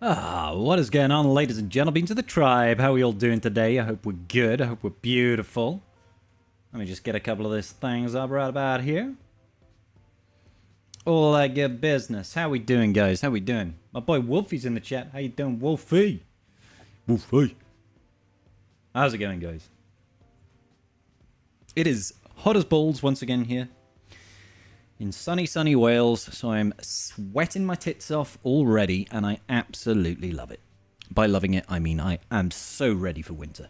What is going on, ladies and gentlemen to the tribe? How are we all doing today? I hope we're good. I hope we're beautiful. Let me just get a couple of these things up right about here. All that good business. How we doing, guys? How we doing? My boy Wolfie's in the chat. How you doing, Wolfie? Wolfie. How's it going, guys? It is hot as balls once again here in sunny Wales, so I'm sweating my tits off already, and I absolutely love it. By loving it, I mean I am so ready for winter.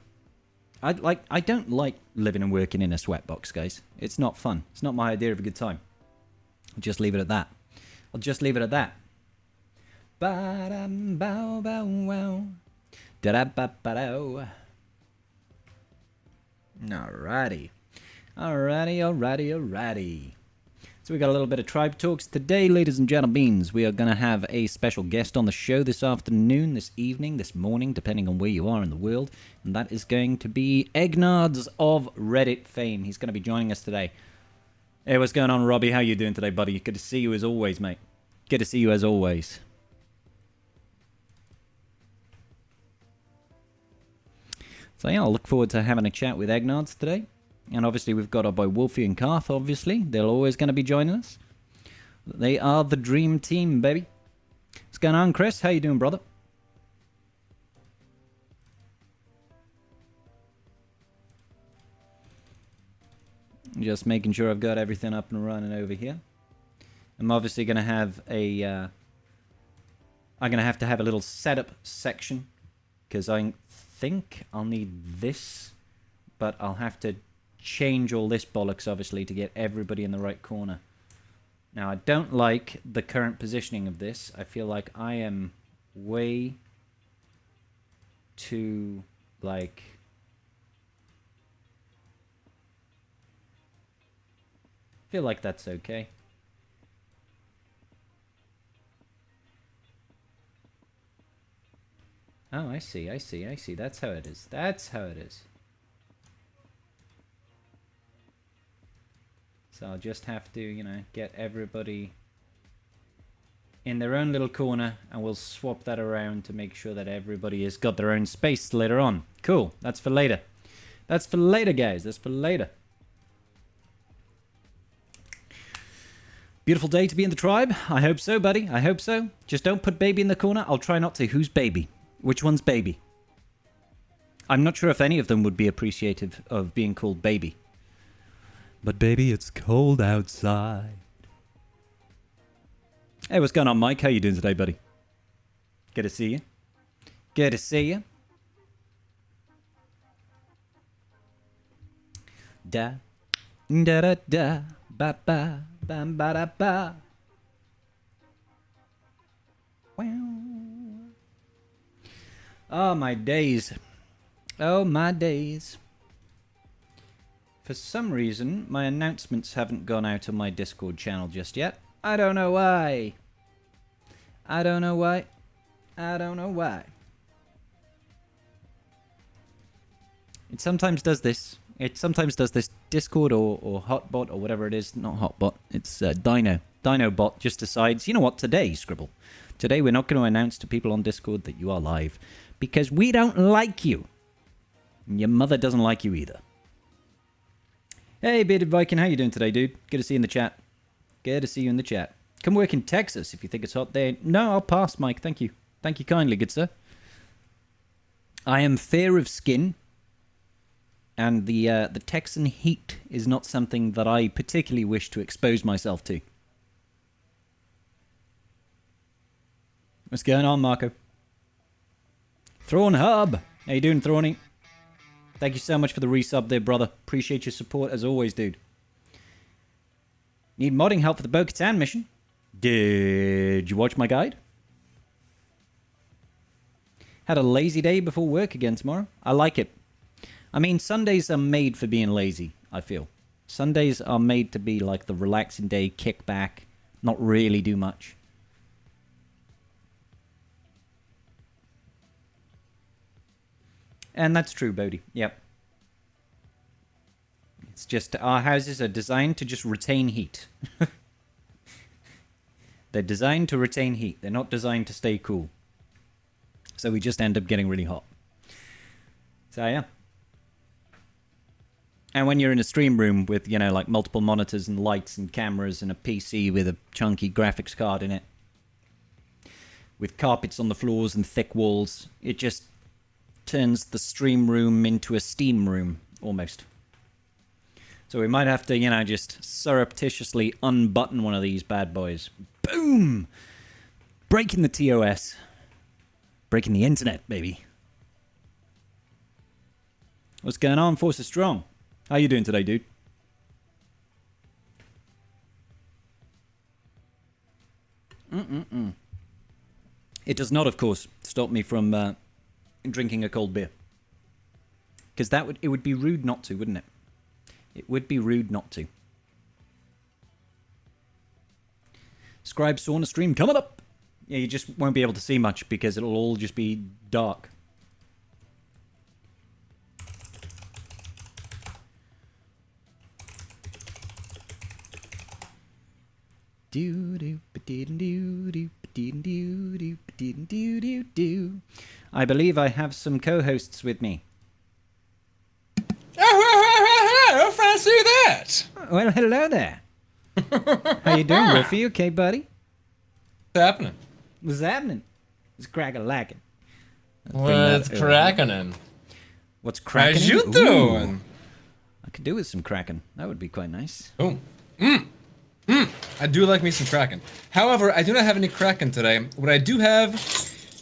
I don't like living and working in a sweatbox, guys. It's not fun. It's not my idea of a good time. I'll just leave it at that. I'll just leave it at that. Ba-dum-bow-bow-wow. Da-da-ba-ba-dow. Alrighty. Alrighty. So we got a little bit of tribe talks today, ladies and gentlemen. We are going to have a special guest on the show this afternoon, this evening, this morning, depending on where you are in the world. And that is going to be Eggnods of Reddit fame. He's going to be joining us today. Hey, what's going on, Robbie? How you doing today, buddy? Good to see you as always, mate. Good to see you as always. So yeah, I'll look forward to having a chat with Eggnods today. And obviously we've got our boy Wolfie and Karth, obviously. They're always going to be joining us. They are the dream team, baby. What's going on, Chris? How you doing, brother? Just making sure I've got everything up and running over here. I'm obviously going to have a... I'm going to have a little setup section. Because I think I'll need this. But I'll have to change all this bollocks, obviously, to get everybody in the right corner. Now, I don't like the current positioning of this. I feel like I am way too, like... I feel like that's okay. Oh, I see. That's how it is. So I'll just have to, you know, get everybody in their own little corner, and we'll swap that around to make sure that everybody has got their own space later on. Cool. That's for later. That's for later, guys. That's for later. Beautiful day to be in the tribe. I hope so, buddy. I hope so. Just don't put baby in the corner. I'll try not to. Who's baby? Which one's baby? I'm not sure if any of them would be appreciative of being called baby. But baby, it's cold outside. Hey, what's going on, Mike? How you doing today, buddy? Good to see you. Good to see you. Da da da da ba ba bam ba da ba. Wow. Oh my days. Oh my days. For some reason, my announcements haven't gone out on my Discord channel just yet. I don't know why. It sometimes does this. Discord or Hotbot or whatever it is. Not Hotbot. It's Dinobot just decides, you know what, today, Scribble. Today we're not going to announce to people on Discord that you are live. Because we don't like you. And your mother doesn't like you either. Hey, Bearded Viking, how you doing today, dude? Good to see you in the chat. Good to see you in the chat. Come work in Texas if you think it's hot there. No, I'll pass, Mike. Thank you. Thank you kindly, good sir. I am fair of skin, and the Texan heat is not something that I particularly wish to expose myself to. What's going on, Marco? Thrawn Hub. How you doing, Thrawny? Thank you so much for the resub there, brother. Appreciate your support as always, dude. Need modding help for the Bo-Katan mission? Did you watch my guide? Had a lazy day before work again tomorrow. I like it. I mean, Sundays are made for being lazy, I feel. Sundays are made to be like the relaxing day, kick back, not really do much. And that's true, Bodhi. Yep. It's just our houses are designed to just retain heat. They're designed to retain heat. They're not designed to stay cool. So we just end up getting really hot. So yeah. And when you're in a stream room with, like multiple monitors and lights and cameras and a PC with a chunky graphics card in it, with carpets on the floors and thick walls, it just turns the stream room into a steam room, almost. So we might have to, just surreptitiously unbutton one of these bad boys. Boom! Breaking the TOS. Breaking the internet, baby. What's going on, Forces Strong? How you doing today, dude? It does not, of course, stop me from drinking a cold beer. Because it would be rude not to, wouldn't it? It would be rude not to. Scribe sauna stream coming up. Yeah, you just won't be able to see much because it'll all just be dark. I believe I have some co-hosts with me. Oh, fancy that! Well, hello there. How you doing, Wolfie? Okay, buddy? What's happening? What's happening? It's crack-a-lackin'. What's cracking? What's cracking? How's you doing? I could do with some cracking. That would be quite nice. Oh. I do like me some Kraken. However, I do not have any Kraken today. What I do have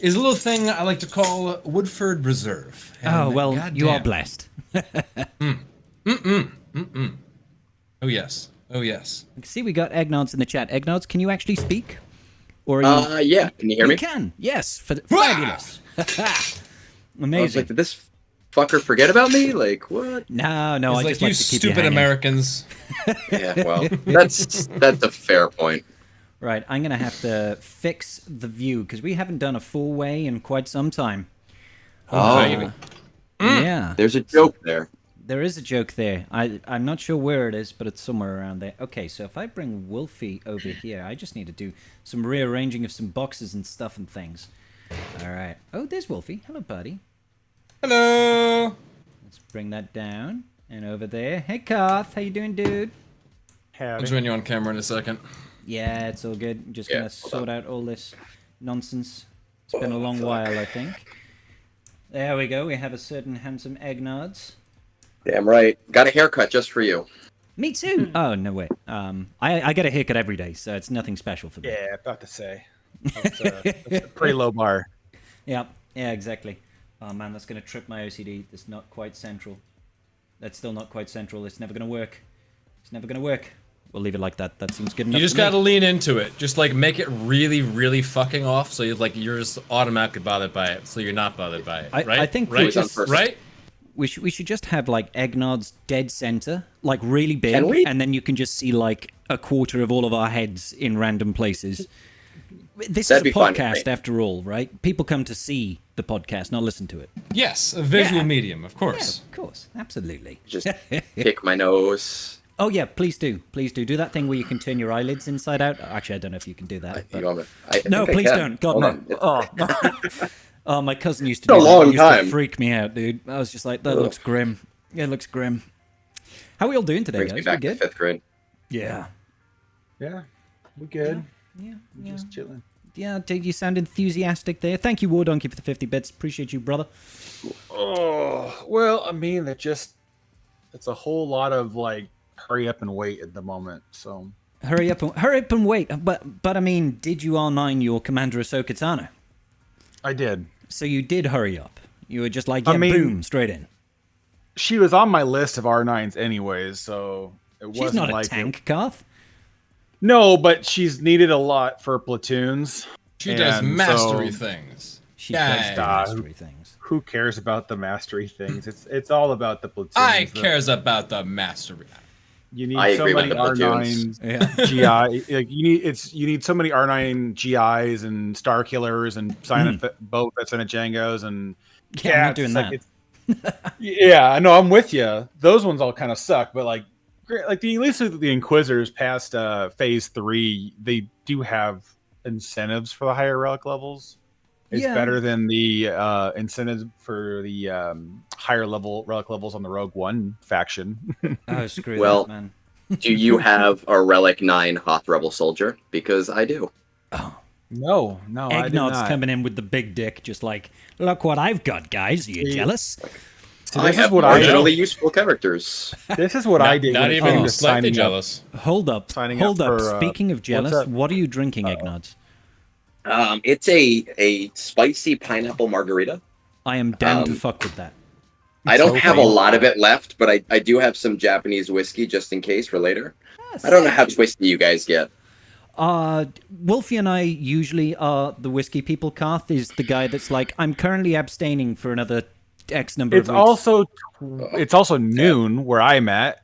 is a little thing I like to call Woodford Reserve. And well, you are blessed. Oh, yes. Oh, yes. See, we got Eggnods in the chat. Eggnods, can you actually speak? Or are you... Yeah. Can you hear me? You can. Yes. Fabulous. Amazing. I was like, did this fucker forget about me? Like, what? No, It's I like, just you like to keep stupid you hanging. Americans. Yeah, well, that's a fair point. Right, I'm going to have to fix the view, because we haven't done a full way in quite some time. Oh, Yeah. there's a joke there. There is a joke there. I'm not sure where it is, but it's somewhere around there. Okay, so if I bring Wolfie over here, I just need to do some rearranging of some boxes and stuff and things. All right. Oh, there's Wolfie. Hello, buddy. Hello. Let's bring that down and over there. Hey, Karth. How you doing, dude? I'll join you on camera in a second. Yeah, it's all good. I'm just going to sort out all this nonsense. It's been a long while, I think. There we go. We have a certain handsome Eggnods. Damn right. Got a haircut just for you. Me too. Oh, no way. I get a haircut every day, so it's nothing special for me. Yeah, about to say. That's a pretty low bar. Yeah, exactly. Oh man, that's going to trip my OCD. That's not quite central. That's still not quite central. It's never going to work. It's never going to work. We'll leave it like that. That seems good enough. You just gotta lean into it. Just like make it really, really fucking off, so you're just automatically bothered by it, so you're not bothered by it. Right? I think right? Right? we should just have like Eggnods dead center, like really big, Can we? and then you can just see like a quarter of all of our heads in random places. This That'd is be a fun, podcast right? after all, right? People come to see the podcast, not listen to it. Yes, a visual Yeah. medium, of course. Yeah, of course, absolutely. Just pick my nose. Oh yeah, please do do that thing where you can turn your eyelids inside out. Actually, I don't know if you can do that. But... You want me- I No, think I please can. don't. God, Hold no. on. Oh, oh, my cousin used to It's do a that. long It used time. to freak me out, dude. I was just like, that Ugh. looks grim. Yeah, it looks grim. How are we all doing today, Brings guys? me We back to good? 5th grade. Yeah. Yeah, we good. Yeah. Just chilling. Yeah, dude, you sound enthusiastic there. Thank you, War Donkey, for the 50 bits. Appreciate you, brother. Oh, well, I mean, it's a whole lot of like hurry up and wait at the moment. So Hurry up and wait. But I mean, did you R9 your Commander Ahsoka Tano? I did. So you did hurry up. You were just like, yeah, I mean- boom, straight in. She was on my list of R9s anyways, so it wasn't She's not a like tank, Karth. No, but she's needed a lot for platoons. She does And mastery so- things. She Yeah. does do Stop. mastery things. Who cares about the mastery things? It's all about the platoons. I cares about the mastery. You need I so agree with many the platoons. R9s, Yeah. GI. Like you need so many R9 GIs and Star Killers and Boba Fett and Django's and Yeah, I'm not cats. doing Like, that. it's- yeah, I know. I'm with you. Those ones all kind of suck, but like at least with the Inquisitors past phase 3, they do have incentives for the higher relic levels. is Yeah. better than the incentive for the higher level relic levels on the Rogue One faction. Oh, screw Well- that, man. Do you have a Relic 9 Hoth Rebel soldier? Because I do. No, I do Eggnog's not. coming in with the big dick, just like, look what I've got, guys. Are you See, jealous? So I this is have what I marginally useful characters. this is what I did. Not when it even came to slightly signing up. jealous. Hold up. Signing Hold up up. for, Speaking of jealous, up? what are you drinking, Eggnods? It's a spicy pineapple margarita. I am down to Um, fuck with that. I don't so have a painful. lot of it left, but I do have some Japanese whiskey just in case for later. I don't know how twisty you guys get. Wolfie and I usually are the whiskey people. Karth is the guy that's like, I'm currently abstaining for another X number It's of weeks. also noon where I'm at.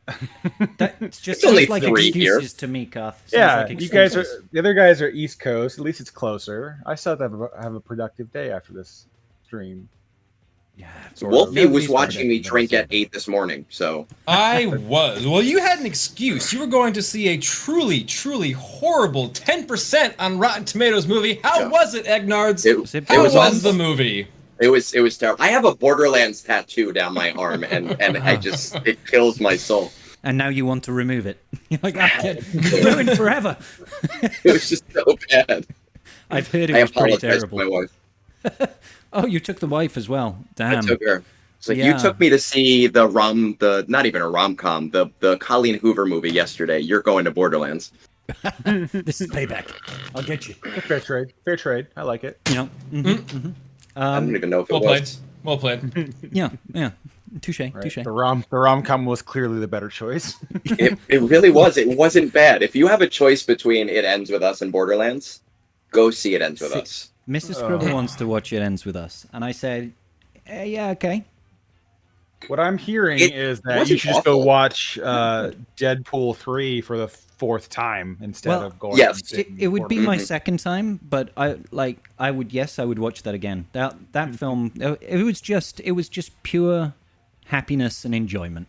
That just It's only sounds like 3 here. excuses to me, Karth. Sounds Yeah, like you guys are excuses. the other guys are East Coast. At least it's closer. I still have a productive day after this stream. Yeah, Sort Wolfie of. was Nobody's watching me productive, drink I'll at 8 this morning, so I was. Well, you had an excuse. You were going to see a truly, truly horrible 10% on Rotten Tomatoes movie. How Yeah. was it, Eggnards? it How was was awful. the movie? It was terrible. I have a Borderlands tattoo down my arm, and I just it kills my soul. And now you want to remove it. You're like, I can't ruined forever. It was just so bad. I've heard it I was pretty apologize to my terrible. wife. Oh, you took the wife as well. I Damn. took her. So Yeah. you took me to see the not even a rom-com, the Colleen Hoover movie yesterday. You're going to Borderlands. This is payback. I'll get you. Fair trade. Fair trade. I like it. You know? I don't even know if it Well played. was. Well played. Yeah. Touche. Right? Touche. The rom-com was clearly the better choice. It really was. It wasn't bad. If you have a choice between It Ends With Us and Borderlands, go see It Ends With Us. Mrs. Scribble wants to watch It Ends With Us. And I said, yeah, okay. What I'm hearing It is that wasn't you should just go awful. watch Deadpool 3 for the 4th time instead Well, of going. yes. and sitting It would be for- my second time, but I would watch that again. That film, it was just pure happiness and enjoyment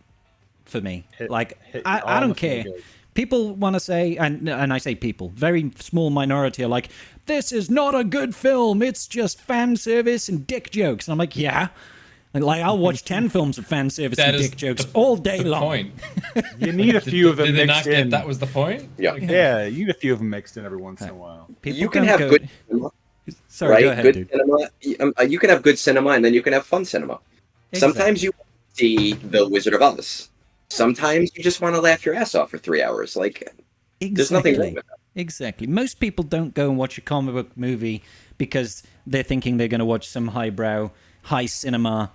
for me. Hit- Like hit I all don't the care. fingers. People want to say, and I say people, very small minority are like, this is not a good film. It's just fan service and dick jokes. And I'm like, yeah. Like I'll watch 10 films of fan service That and is dick jokes the- all day The long. point. You need a few of them Did they not mixed get in. that was the point? Yeah. Yeah, you need a few of them mixed in every once in a while. People You can don't have go- good cinema, Sorry, right? go ahead, Good dude. cinema. You can have good cinema, and then you can have fun cinema. Sometimes you see The Wizard of Oz. Sometimes you just want to laugh your ass off for 3 hours. Like, there's nothing wrong with that. Exactly. Most people don't go and watch a comic book movie because they're thinking they're going to watch some highbrow, high cinema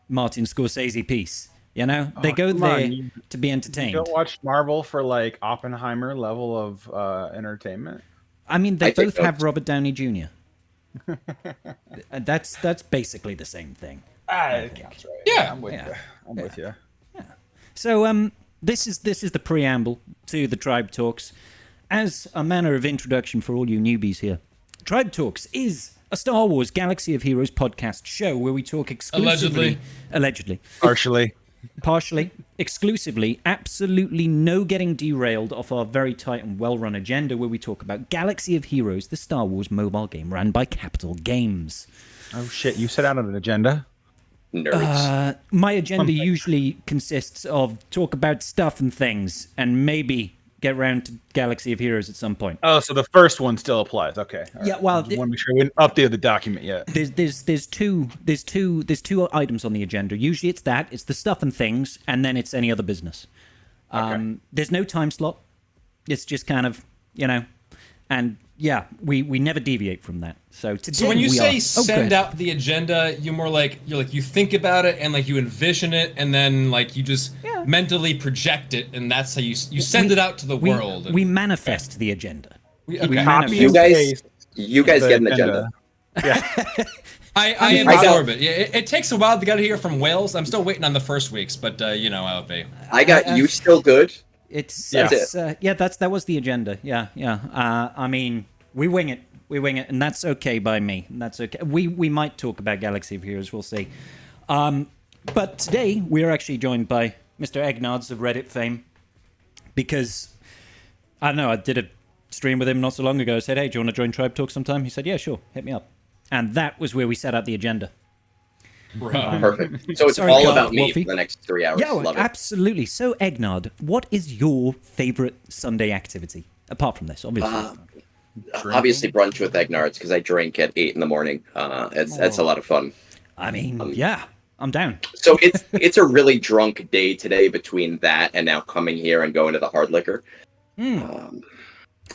Martin Scorsese piece. You know, they go come on, there you- to be You entertained. don't watch Marvel for like Oppenheimer level of entertainment. I mean, they I take both have notes. Robert Downey Jr. That's basically the same thing. It counts, right? Yeah. I'm with Yeah. you. I'm with you. So this is the preamble to the Tribe Talks. As a manner of introduction for all you newbies here, Tribe Talks is a Star Wars Galaxy of Heroes podcast show where we talk exclusively, allegedly, partially, exclusively, absolutely no getting derailed off our very tight and well-run agenda where we talk about Galaxy of Heroes, the Star Wars mobile game ran by Capital Games. Oh shit! You set out an agenda. Nerds. My agenda usually consists of talk about stuff and things and maybe get around to Galaxy of Heroes at some point. Oh, so the first one still applies. Okay. All Yeah, right. well, Just want to make sure we didn't update the document yet. There's two items on the agenda. Usually it's the stuff and things, and then it's any other business. There's no time slot. It's just kind of, and yeah, we never deviate from that. So today So when you we say are, send good. out the agenda, you're like you think about it and like you envision it and then like you just mentally project it and that's how you send it out to the world. We manifest the agenda. Okay. we Copy manifest- You and guys- paste You guys the get an agenda. Yeah. I mean, absorb it. Yeah, it takes a while to get it here from Wales. I'm still waiting on the first weeks, but I'll be. I got you still good. It's That's that was the agenda. Yeah. I mean, we wing it, and that's okay by me. And that's okay. We might talk about Galaxy of Heroes. We'll see. But today we are actually joined by Mr. Eggnods of Reddit fame, because I don't know. I did a stream with him not so long ago. I said, "Hey, do you want to join Tribe Talk sometime?" He said, "Yeah, sure. Hit me up." And that was where we set out the agenda. Bro. Perfect. So it's Sorry, all God, about me Wolfie. for the next 3 hours. Yeah, Love it. absolutely. So, Egnard, what is your favorite Sunday activity? Apart from this, obviously. Obviously, brunch with Egnards because I drink at 8 in the morning. It's a lot of fun. I mean, yeah, I'm down. So it's a really drunk day today between that and now coming here and going to the hard liquor.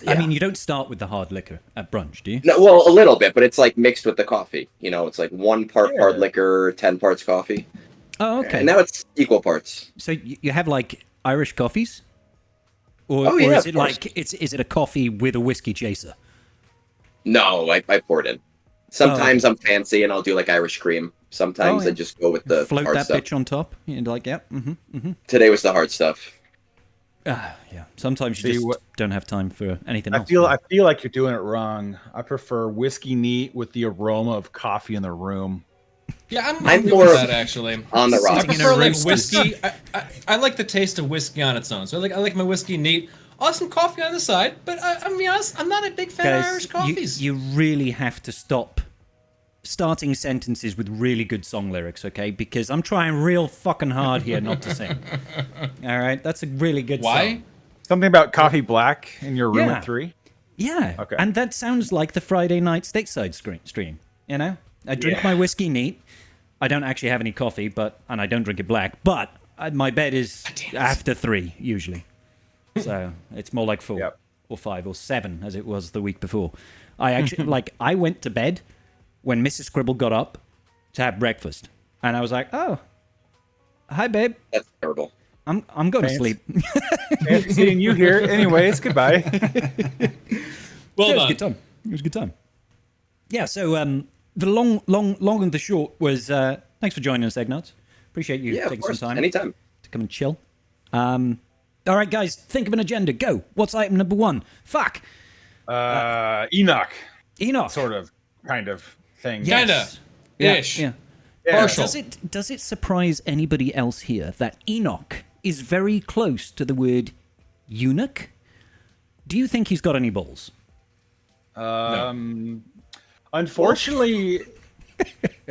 I mean, you don't start with the hard liquor at brunch, do you? No, well, a little bit, but it's like mixed with the coffee. You know, it's like 1 part hard liquor, 10 parts coffee. Oh, okay. And now it's equal parts. So you have like Irish coffees, or, Oh, yeah, or is of it course. like is it a coffee with a whiskey chaser? No, I pour it in. Sometimes I'm fancy and I'll do like Irish cream. Sometimes yeah. I just go with the Float hard that stuff. bitch on top. You're like, yeah, Today was the hard stuff. yeah. Sometimes you See, just what- don't have time for anything I else. feel like you're doing it wrong. I prefer whiskey neat with the aroma of coffee in the room. Yeah, I'm I'm good more with that actually. on the I rock. Sitting in a prefer like roast. whiskey. I like the taste of whiskey on its own. So I like my whiskey neat. I'll have some coffee on the side, but I'm be honest, I'm not a big fan of Irish coffees. You really have to stop starting sentences with really good song lyrics, okay? Because I'm trying real fucking hard here not to sing. All right, that's a really good Why? song. Something about coffee black in your room Yeah. at 3. Yeah. Okay. And that sounds like the Friday night stateside stream. You know, I drink Yeah. my whiskey neat. I don't actually have any coffee, and I don't drink it black. But my bed is after 3 usually, so it's more like 4 Yep. or 5 or 7 as it was the week before. I actually I went to bed when Mrs. Scribble got up to have breakfast, and I was like, "Oh, hi, babe. That's terrible. I'm going to Thanks. sleep." Fancy seeing you here. Anyways, goodbye. Well It was a done. good time. It was a good time. Yeah, so the long and the short was thanks for joining us, Eggnots. Appreciate you Yeah, of taking course. some time Anytime. to come and chill. All right, guys, think of an agenda. Go. What's item number 1? Fuck. Enoch, Enoch. sort of, kind of thing. Yes. Kinda. Yeah, Ish. yeah. Yeah. Partial. Does it surprise anybody else here that Enoch is very close to the word eunuch? Do you think he's got any balls? Unfortunately,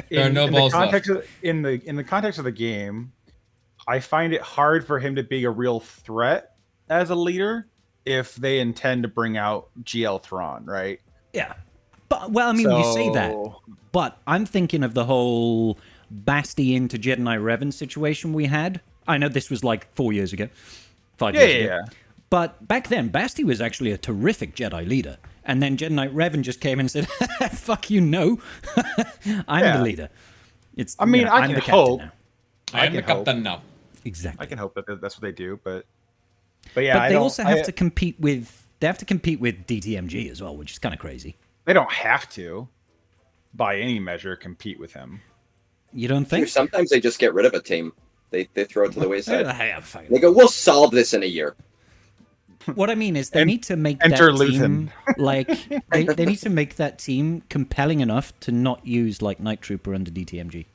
There are no balls left. In the context of the game, I find it hard for him to be a real threat as a leader if they intend to bring out GL Thrawn, right? Yeah. But, well, I mean, you say that, So- but I'm thinking of the whole Basti into Jedi Revan situation we had. I know this was like 4 years ago, 5 years ago. Yeah. But back then, Basti was actually a terrific Jedi leader. And then Jedi Knight Revan just came and said, fuck you, no. I'm Yeah. the leader. It's. I mean, you know, I I'm can the captain hope. now. I am the can hope. captain now. Exactly. I can hope that that's what they do, but yeah, But they also have to compete with. They have to compete with DTMG as well, which is kind of crazy. They don't have to, by any measure, compete with him. You don't think? Sometimes they just get rid of a team. They throw it to the wayside. Yeah, fuck it. They go, we'll solve this in a year. What I mean is they need to make enter that Luthen. team like they need to make that team compelling enough to not use like Night Trooper under DTMG.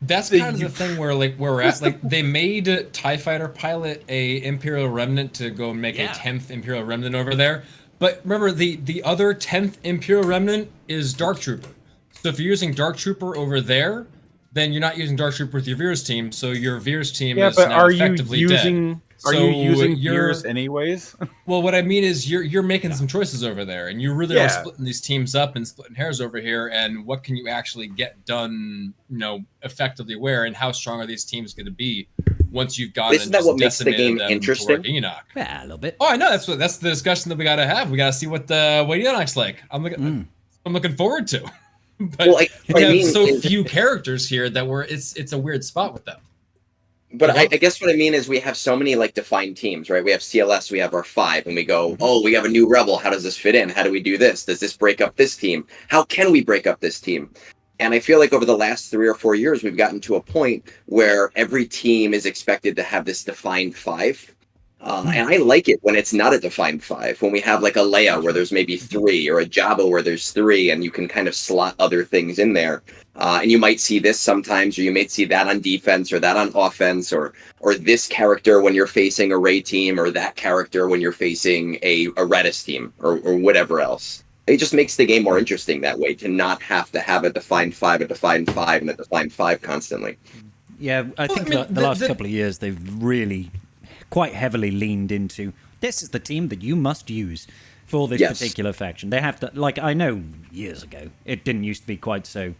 That's kind of the thing where we're at. Like they made TIE Fighter pilot a Imperial Remnant to go and make a 10th Imperial Remnant over there. But remember the other 10th Imperial Remnant is Dark Trooper. So if you're using Dark Trooper over there, then you're not using Dark Trooper with your Veers team, so your Veers team Yeah, is but now are you effectively using? dead. Are So you using you're- yours anyways? Well, what I mean is you're making some choices over there, and you really are Yeah. splitting these teams up and splitting hairs over here. And what can you actually get done, effectively where, and how strong are these teams going to be once you've gotten Isn't that what makes the game them interesting? toward Enoch? Yeah, a little bit. Oh, I know that's the discussion that we got to have. We got to see what Enoch's like. I'm looking forward to. But Well, they I have mean, so in- few characters here that it's a weird spot with them. But I guess what I mean is we have so many like defined teams, right? We have CLS, we have our 5, and we go, oh, we have a new rebel. How does this fit in? How do we do this? Does this break up this team? How can we break up this team? And I feel like over the last 3 or 4 years, we've gotten to a point where every team is expected to have this defined 5. And I like it when it's not a defined 5, when we have like a Leia where there's maybe 3, or a Jabba where there's 3, and you can kind of slot other things in there. And you might see this sometimes, or you might see that on defense, or that on offense, or this character when you're facing a Rey team, or that character when you're facing a Redis team, or whatever else. It just makes the game more interesting that way, to not have to have a defined 5, a defined 5, and a defined 5 constantly. Yeah, I think the last couple of years they've really quite heavily leaned into, this is the team that you must use for this particular faction. They have to, like, I know years ago, it didn't used to be quite so,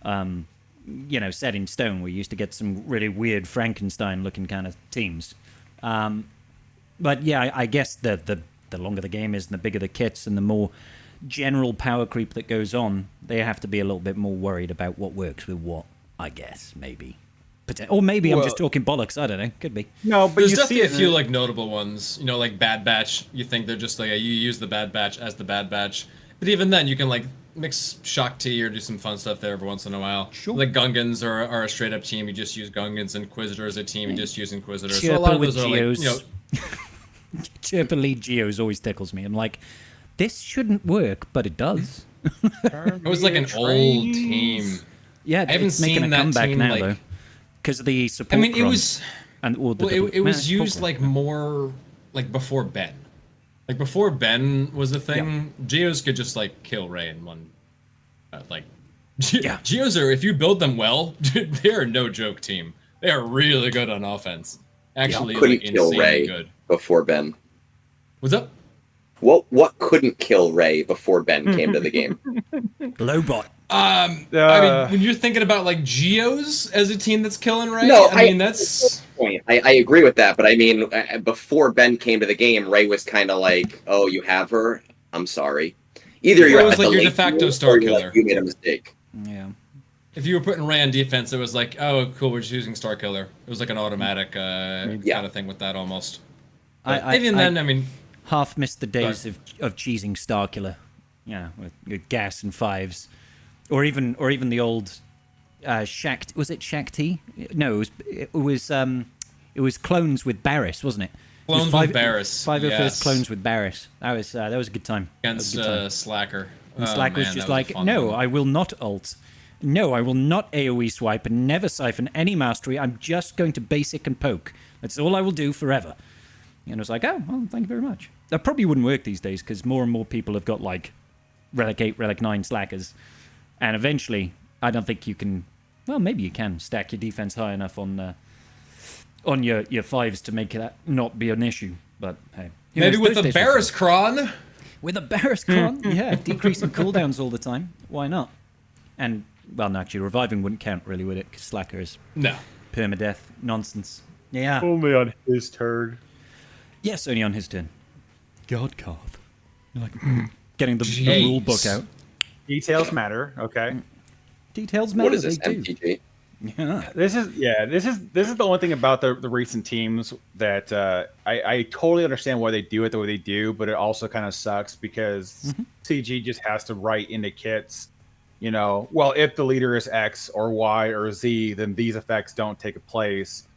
set in stone. We used to get some really weird Frankenstein-looking kind of teams. But yeah, I guess the longer the game is and the bigger the kits and the more general power creep that goes on, they have to be a little bit more worried about what works with what, I guess, maybe. Or maybe I'm just talking bollocks. I don't know. Could be. No, but there's you definitely see a few like notable ones. You know, like Bad Batch. You think they're just like you use the Bad Batch as the Bad Batch, but even then you can like mix Shock T or do some fun stuff there every once in a while. Sure. Like Gungans are a straight up team. You just use Gungans. Inquisitor as a team. You just use Inquisitors. Chirper So a lot of with those are like, Geos. you know. Chirper lead Geos always tickles me. I'm like, this shouldn't work, but it does. It was like an old team. Yeah, I haven't it's making seen a that comeback team, now like, though, because of the support. I mean, it was. And all the Well, it was used like more like before Ben. Like before Ben was a thing, Geos could just like kill Rey in one. Geos are, if you build them well, they are no joke team. They are really good on offense. Actually, couldn't like kill insanely Rey good. before Ben. What's up? What couldn't kill Rey before Ben came to the game? Lobot. I mean, when you're thinking about like Geos as a team that's killing Rey, No, I mean that's. Point. I agree with that, but I mean, before Ben came to the game, Rey was kind of like, "Oh, you have her? I'm sorry." Either you're was at like the your late de facto game, star or you're killer. like, you made a mistake. Yeah. If you were putting Rey on defense, it was like, oh, cool, we're just using Star Killer. It was like an automatic kind of thing with that almost. But even then, I mean, half missed the days of cheesing Starkiller. Yeah, with gas and fives, or even the old Shaq. Was it Shaq T? No, it was clones with Barris, wasn't it? Clones with Barris. 501st clones with Barris. That was a good time. Against Slacker. And Slack was just like, no, I will not ult. No, I will not AoE swipe and never siphon any mastery. I'm just going to basic and poke. That's all I will do forever. And I was like, oh, well, thank you very much. That probably wouldn't work these days because more and more people have got like Relic 8, Relic 9 slackers. And eventually, I don't think you can... Well, maybe you can stack your defense high enough on your fives to make that not be an issue. But hey. Maybe with a Barriscron. With a Barriscron? Yeah, decreasing cooldowns all the time. Why not? And, well, no, actually, reviving wouldn't count really, would it? Because Slacker is permadeath nonsense. Yeah. Only on his turn. Yes, only on his turn. God carve. You're like getting the rule book out. Details matter, okay? Details matter. What is this, they MTG? do. Yeah. This is the only thing about the recent teams that I totally understand why they do it the way they do, but it also kind of sucks because CG just has to write into kits, you know, well, if the leader is X or Y or Z, then these effects don't take place.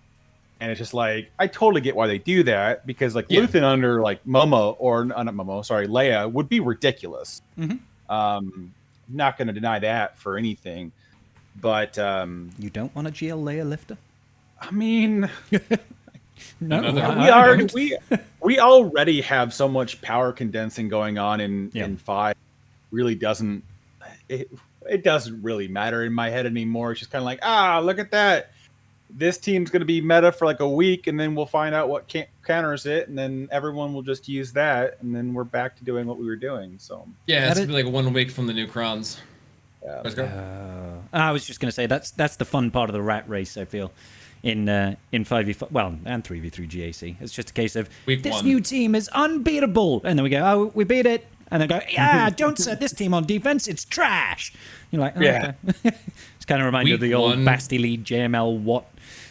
And it's just like, I totally get why they do that, because like Luthen under like Momo or not Momo, sorry, Leia would be ridiculous. Not going to deny that for anything. But you don't want a GL Leia lifter? I mean, no, we already have so much power condensing going on in 5. Really doesn't it doesn't really matter in my head anymore. It's just kind of like, look at that. This team's going to be meta for like a week, and then we'll find out what counters it, and then everyone will just use that, and then we're back to doing what we were doing. So yeah, it's gonna be like 1 week from the new crons. I was just going to say that's the fun part of the rat race. I feel in 5v5, well, and 3v3 GAC. It's just a case of this new team is unbeatable, and then we go, oh, we beat it, and then go, yeah, don't set this team on defense. It's trash. You're like, okay. It's kind of reminded of the old Basti lead JML Watt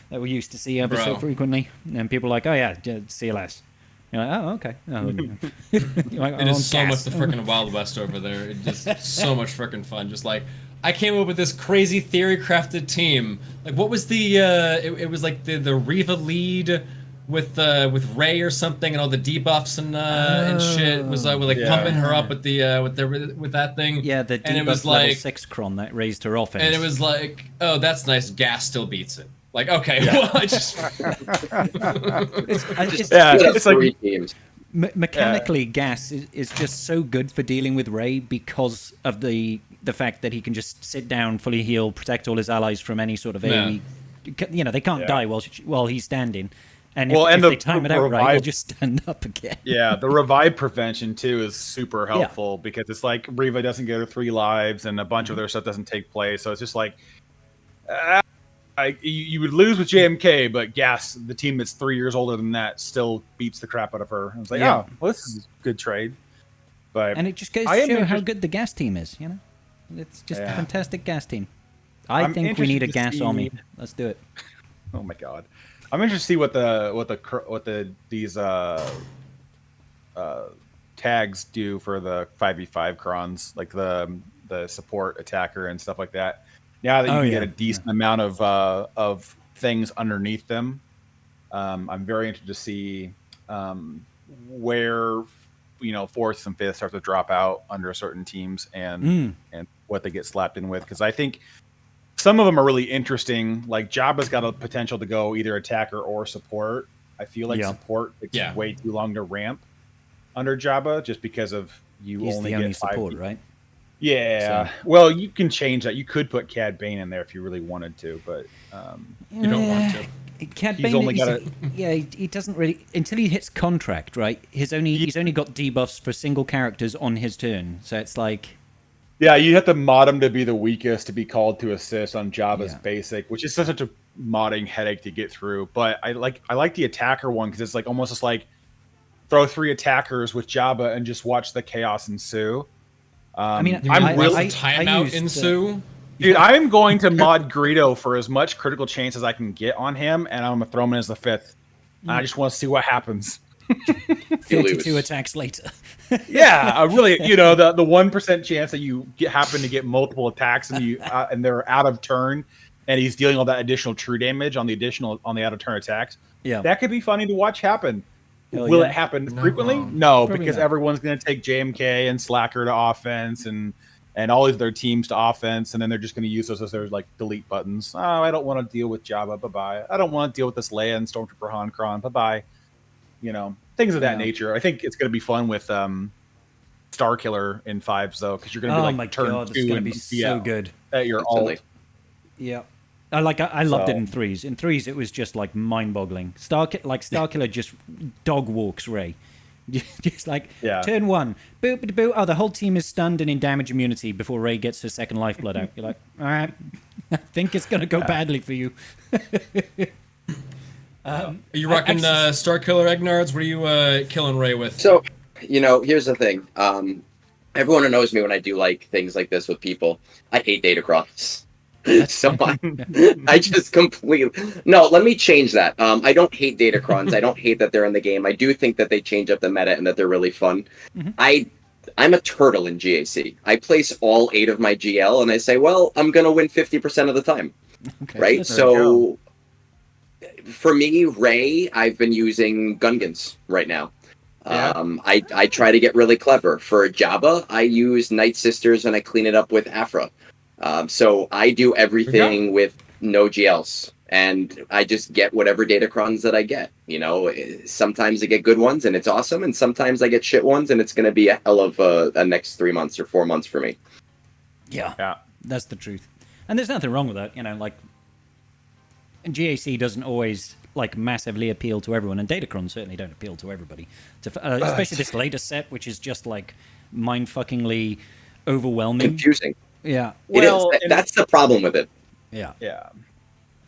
that we used to see ever so frequently, and people are like, oh yeah, CLS. You're like, oh, okay. Like, it is so much the freaking Wild West over there. It's just so much freaking fun. Just like, I came up with this crazy theory crafted team. Like, what was the? It was like the Reva lead with Rey or something, and all the debuffs and shit. It was like pumping her up with with that thing. Yeah, the debuff and it was level like 6 cron that raised her offense. And it was like, oh, that's nice. Gas still beats it. Like, okay, well, I just it's like 3 teams. Mechanically, Gas is just so good for dealing with Rey because of the fact that he can just sit down, fully heal, protect all his allies from any sort of AoE. You know, they can't die while he's standing. And if they time it out right, he'll just stand up again. Yeah, the revive prevention too is super helpful because it's like Reva doesn't get her 3 lives and a bunch of their stuff doesn't take place. So it's just like you would lose with JMK, but Gas, the team that's 3 years older than that, still beats the crap out of her. I was like, oh, well, this is a good trade. But and it just goes to show how good the Gas team is. You know, it's just a fantastic Gas team. I think we need a Gas army. Let's do it. Oh my god, I'm interested to see what these tags do for the 5v5 crons, like the support attacker and stuff like that. Now that you can get a decent amount of things underneath them, I'm very interested to see where fourths and fifths start to drop out under certain teams and what they get slapped in with, because I think some of them are really interesting. Like Jabba's got a potential to go either attacker or support. I feel like support takes way too long to ramp under Jabba just because of He's only the get only 5 support, right? Yeah. So. Well, you can change that. You could put Cad Bane in there if you really wanted to, but you don't want to. Cad Bane, he doesn't really until he hits contract, right? He's only got debuffs for single characters on his turn, so it's like. Yeah, you have to mod him to be the weakest to be called to assist on Jabba's basic, which is such a modding headache to get through. But I like the attacker one because it's like almost just like throw 3 attackers with Jabba and just watch the chaos ensue. I'm really timeout ensue. Dude, I'm going to mod Greedo for as much critical chance as I can get on him, and I'm gonna throw him in as the 5th. I just want to see what happens. 52 attacks later. Yeah, really, the 1% chance that you happen to get multiple attacks and and they're out of turn, and he's dealing all that additional true damage on the out of turn attacks. Yeah, that could be funny to watch happen. Will it happen frequently? No, because everyone's going to take JMK and Slacker to offense and all of their teams to offense, and then they're just going to use those as their like delete buttons. Oh, I don't want to deal with Jabba. Bye bye. I don't want to deal with this Leia and Stormtrooper Han Kron. Bye bye. Things of that nature. I think it's going to be fun with Starkiller in 5s though, because you're going to be like turn 2 it's going to be so good at your alt. Yeah. I loved it in 3s. In 3s, it was just like mind-boggling. Starkiller just dog walks Rey. Just like turn 1, boop, boop, boop. Oh, the whole team is stunned and in damage immunity before Rey gets her second lifeblood out. You're like, all right, I think it's going to go badly for you. Are you rocking Starkiller Egnards? What are you killing Rey with? So, here's the thing. Everyone who knows me when I do like things like this with people, I hate Datacrons. So I just completely let me change that. I don't hate Datacrons. I don't hate that they're in the game. I do think that they change up the meta and that they're really fun. I'm a turtle in GAC. I place all 8 of my GL and I say, well, I'm gonna win 50% of the time. Okay, right? So for me, Rey, I've been using Gungans right now. I try to get really clever. For Jabba, I use Night Sisters and I clean it up with Afra. So I do everything with no GLs, and I just get whatever Datacrons that I get. Sometimes I get good ones and it's awesome, and sometimes I get shit ones and it's going to be a hell of a next 3 months or 4 months for me. Yeah, that's the truth. And there's nothing wrong with that. GAC doesn't always massively appeal to everyone, and Datacron certainly don't appeal to everybody. Especially this latest set, which is just mind-fuckingly overwhelming, confusing. Yeah, well, that's the problem with it. Yeah.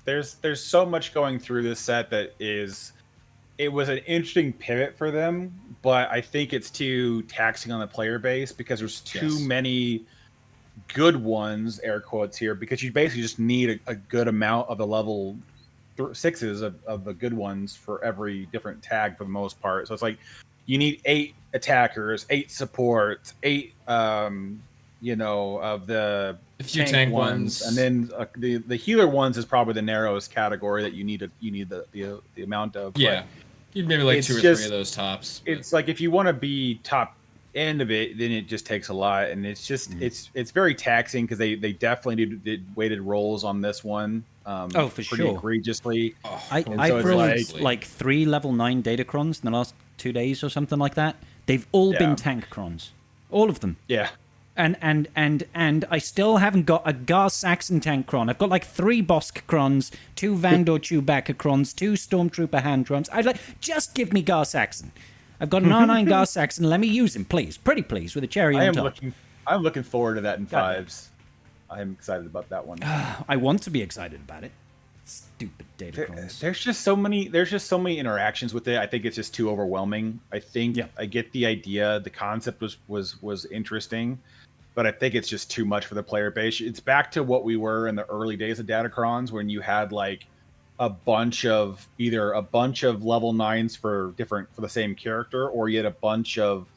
There's so much going through this set that it was an interesting pivot for them, but I think it's too taxing on the player base because there's too many good ones, air quotes here, because you basically just need a good amount of the level 6s of the good ones for every different tag for the most part. So it's like you need 8 attackers, 8 supports, 8 of the tank ones, and then the healer ones is probably the narrowest category that you need the amount of. Yeah, you'd maybe 2 or 3 of those tops. But. It's like if you want to be top end of it, then it just takes a lot, and it's just it's very taxing because they definitely did weighted rolls on this one. For pretty sure, egregiously. I broke 3 level 9 Datacrons in the last 2 days or something like that. They've all been tank crons. All of them. Yeah. And I still haven't got a Gar Saxon tank cron. I've got like 3 Bosk crons, 2 Vandor Chewbacca crons, 2 Stormtrooper hand crons. I'd like, just give me Gar Saxon. I've got an R9 Gar Saxon. Let me use him, please. Pretty please, with a cherry on top. I'm looking forward to that in 5s. I'm excited about that one. I want to be excited about it. Stupid Datacrons. There's just so many interactions with it. I think it's just too overwhelming. I think I get the idea. The concept was interesting, but I think it's just too much for the player base. It's back to what we were in the early days of Datacrons, when you had like a bunch of level 9s for the same character, or you had a bunch of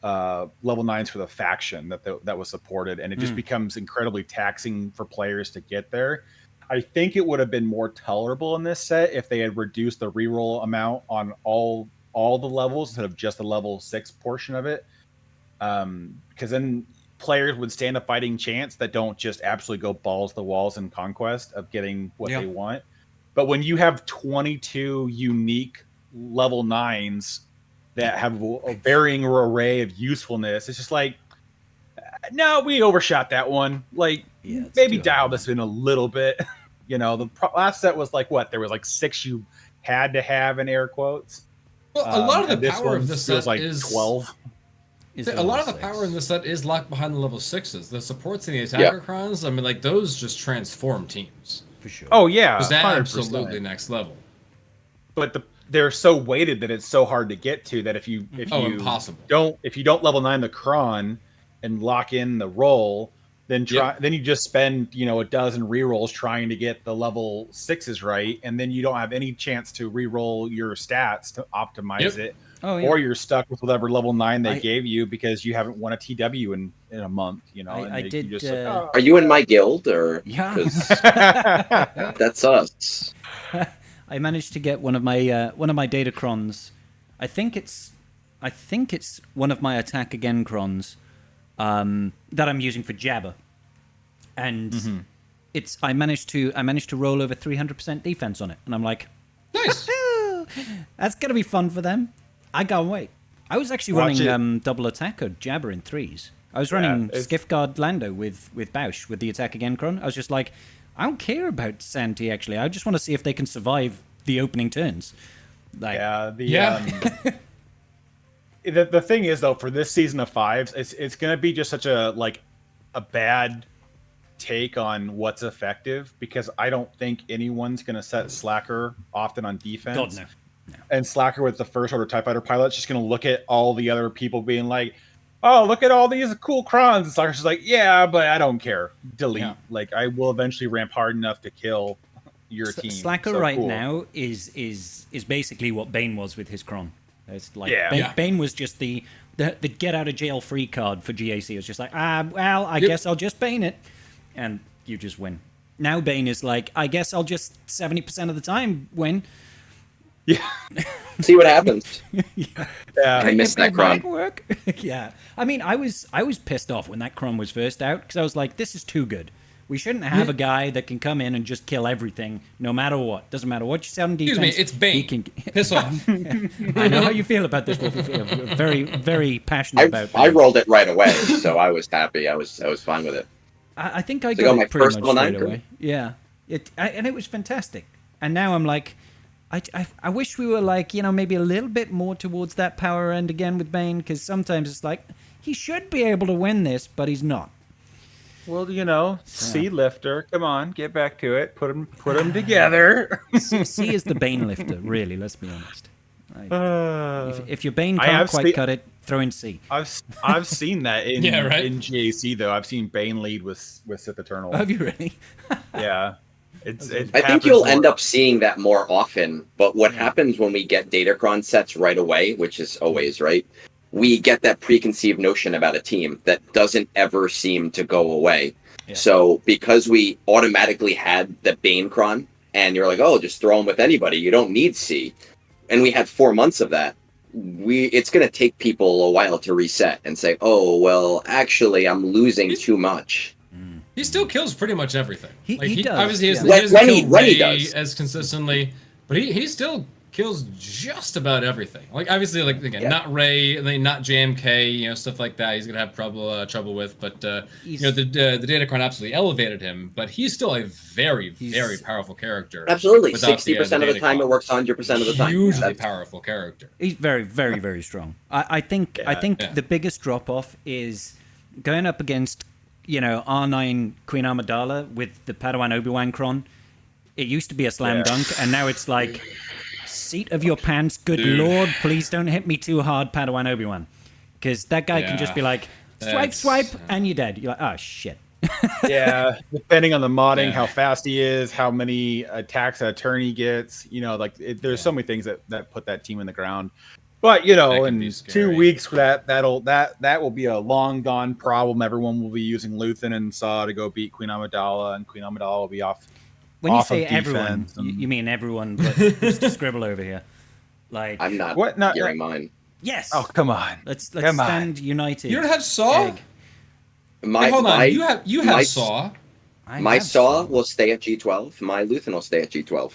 level 9s for the faction that was supported, and it just becomes incredibly taxing for players to get there. I think it would have been more tolerable in this set if they had reduced the reroll amount on all the levels instead of just the level 6 portion of it, because then players would stand a fighting chance that don't just absolutely go balls to the walls in Conquest of getting what they want. But when you have 22 unique level 9s that have a varying array of usefulness, it's just like, no, we overshot that one. Like, maybe dial this in a little bit. You know, the last set was like, what? There was like 6 you had to have in air quotes. Well, a lot of the power of this set like is 12. A lot of the power in this set is locked behind the level 6s. The supports and the attacker crons, I mean, like, those just transform teams. For sure. Oh, yeah. It's absolutely next level. But they're so weighted that it's so hard to get to that if you don't level 9 the cron and lock in the roll, then you just spend a dozen rerolls trying to get the level 6s right, and then you don't have any chance to reroll your stats to optimize it. Or you're stuck with whatever level 9 they gave you because you haven't won a TW in a month. Are you in my guild or? Yeah, that's us. I managed to get one of my Datacrons. I think it's one of my attack again crons that I'm using for Jabba, and I managed to roll over 300% defense on it, and I'm like, nice. That's gonna be fun for them. I can't wait. I was actually running double attacker Jabba in 3s. I was running Skiff Guard Lando with Bausch with the attack again cron. I was just like, I don't care about Santi, actually. I just want to see if they can survive the opening turns. Like, the thing is, though, for this season of 5s, it's going to be just such a bad take on what's effective, because I don't think anyone's going to set Slacker often on defense. God, no. And Slacker with the first order TIE Fighter pilot's just going to look at all the other people being like, oh, look at all these cool crons. And Slacker's just like, yeah, but I don't care. Delete. Yeah. Like, I will eventually ramp hard enough to kill your team. Slacker now is basically what Bane was with his cron. It's like Bane was just the get out of jail free card for GAC. It was just like, I guess I'll just Bane it, and you just win. Now Bane is like, I guess I'll just 70% of the time win. Yeah. See what happens. Yeah. I missed that cron. Work. Yeah. I mean, I was pissed off when that cron was first out, because I was like, this is too good. We shouldn't have a guy that can come in and just kill everything, no matter what. Doesn't matter what you say on defense. Excuse me, it's Bane. Piss off. I know how you feel about this, Wolfie. I'm very, very passionate about Bane. I rolled it right away, so I was happy. I was fine with it. I think I got it pretty much straight away. Yeah. And it was fantastic. And now I'm like, I wish we were like, maybe a little bit more towards that power end again with Bane, because sometimes it's like, he should be able to win this, but he's not. Well, C lifter, come on, get back to it. Put them together. C is the Bane lifter, really. Let's be honest. If your Bane can't quite cut it, throw in C. I've seen that in GAC though. I've seen Bane lead with Sith Eternal. Have you really? Yeah. I think you'll end up seeing that more often, but what happens when we get Datacron sets right away, which is always right, we get that preconceived notion about a team that doesn't ever seem to go away. Yeah. So because we automatically had the Bane cron, and you're like, oh, just throw him with anybody, you don't need C, and we had 4 months of that, it's going to take people a while to reset and say, oh, well, actually, I'm losing too much. He still kills pretty much everything. He does. Obviously, he doesn't kill Rey as consistently, but he still kills just about everything. Like obviously, like again, Yeah. not Ray, not JMK, stuff like that. He's gonna have trouble with. But the Datacron absolutely elevated him. But he's still a very powerful character. Absolutely, without 60% of the time it works 100% of the time. Hugely powerful character. He's very, very, very strong. I think the biggest drop off is going up against R9 Queen Amidala with the Padawan Obi-Wan Cron. It used to be a slam dunk, and now it's like, seat of your pants, good lord, please don't hit me too hard, Padawan Obi-Wan. Because that guy can just be like, swipe, and you're dead. You're like, oh, shit. Yeah, depending on the modding, how fast he is, how many attacks a turn he gets, there's so many things that put that team in the ground. But in 2 weeks, that will be a long gone problem. Everyone will be using Luthen and Saw to go beat Queen Amidala, and Queen Amidala will be off. When you say everyone, you mean everyone, but Mr. Scribble over here. Like, I'm not gearing mine. Yes. Oh, come on. Let's stand united. You don't have Saw? Hold on. You have Saw. My Saw will stay at G12. My Luthen will stay at G12.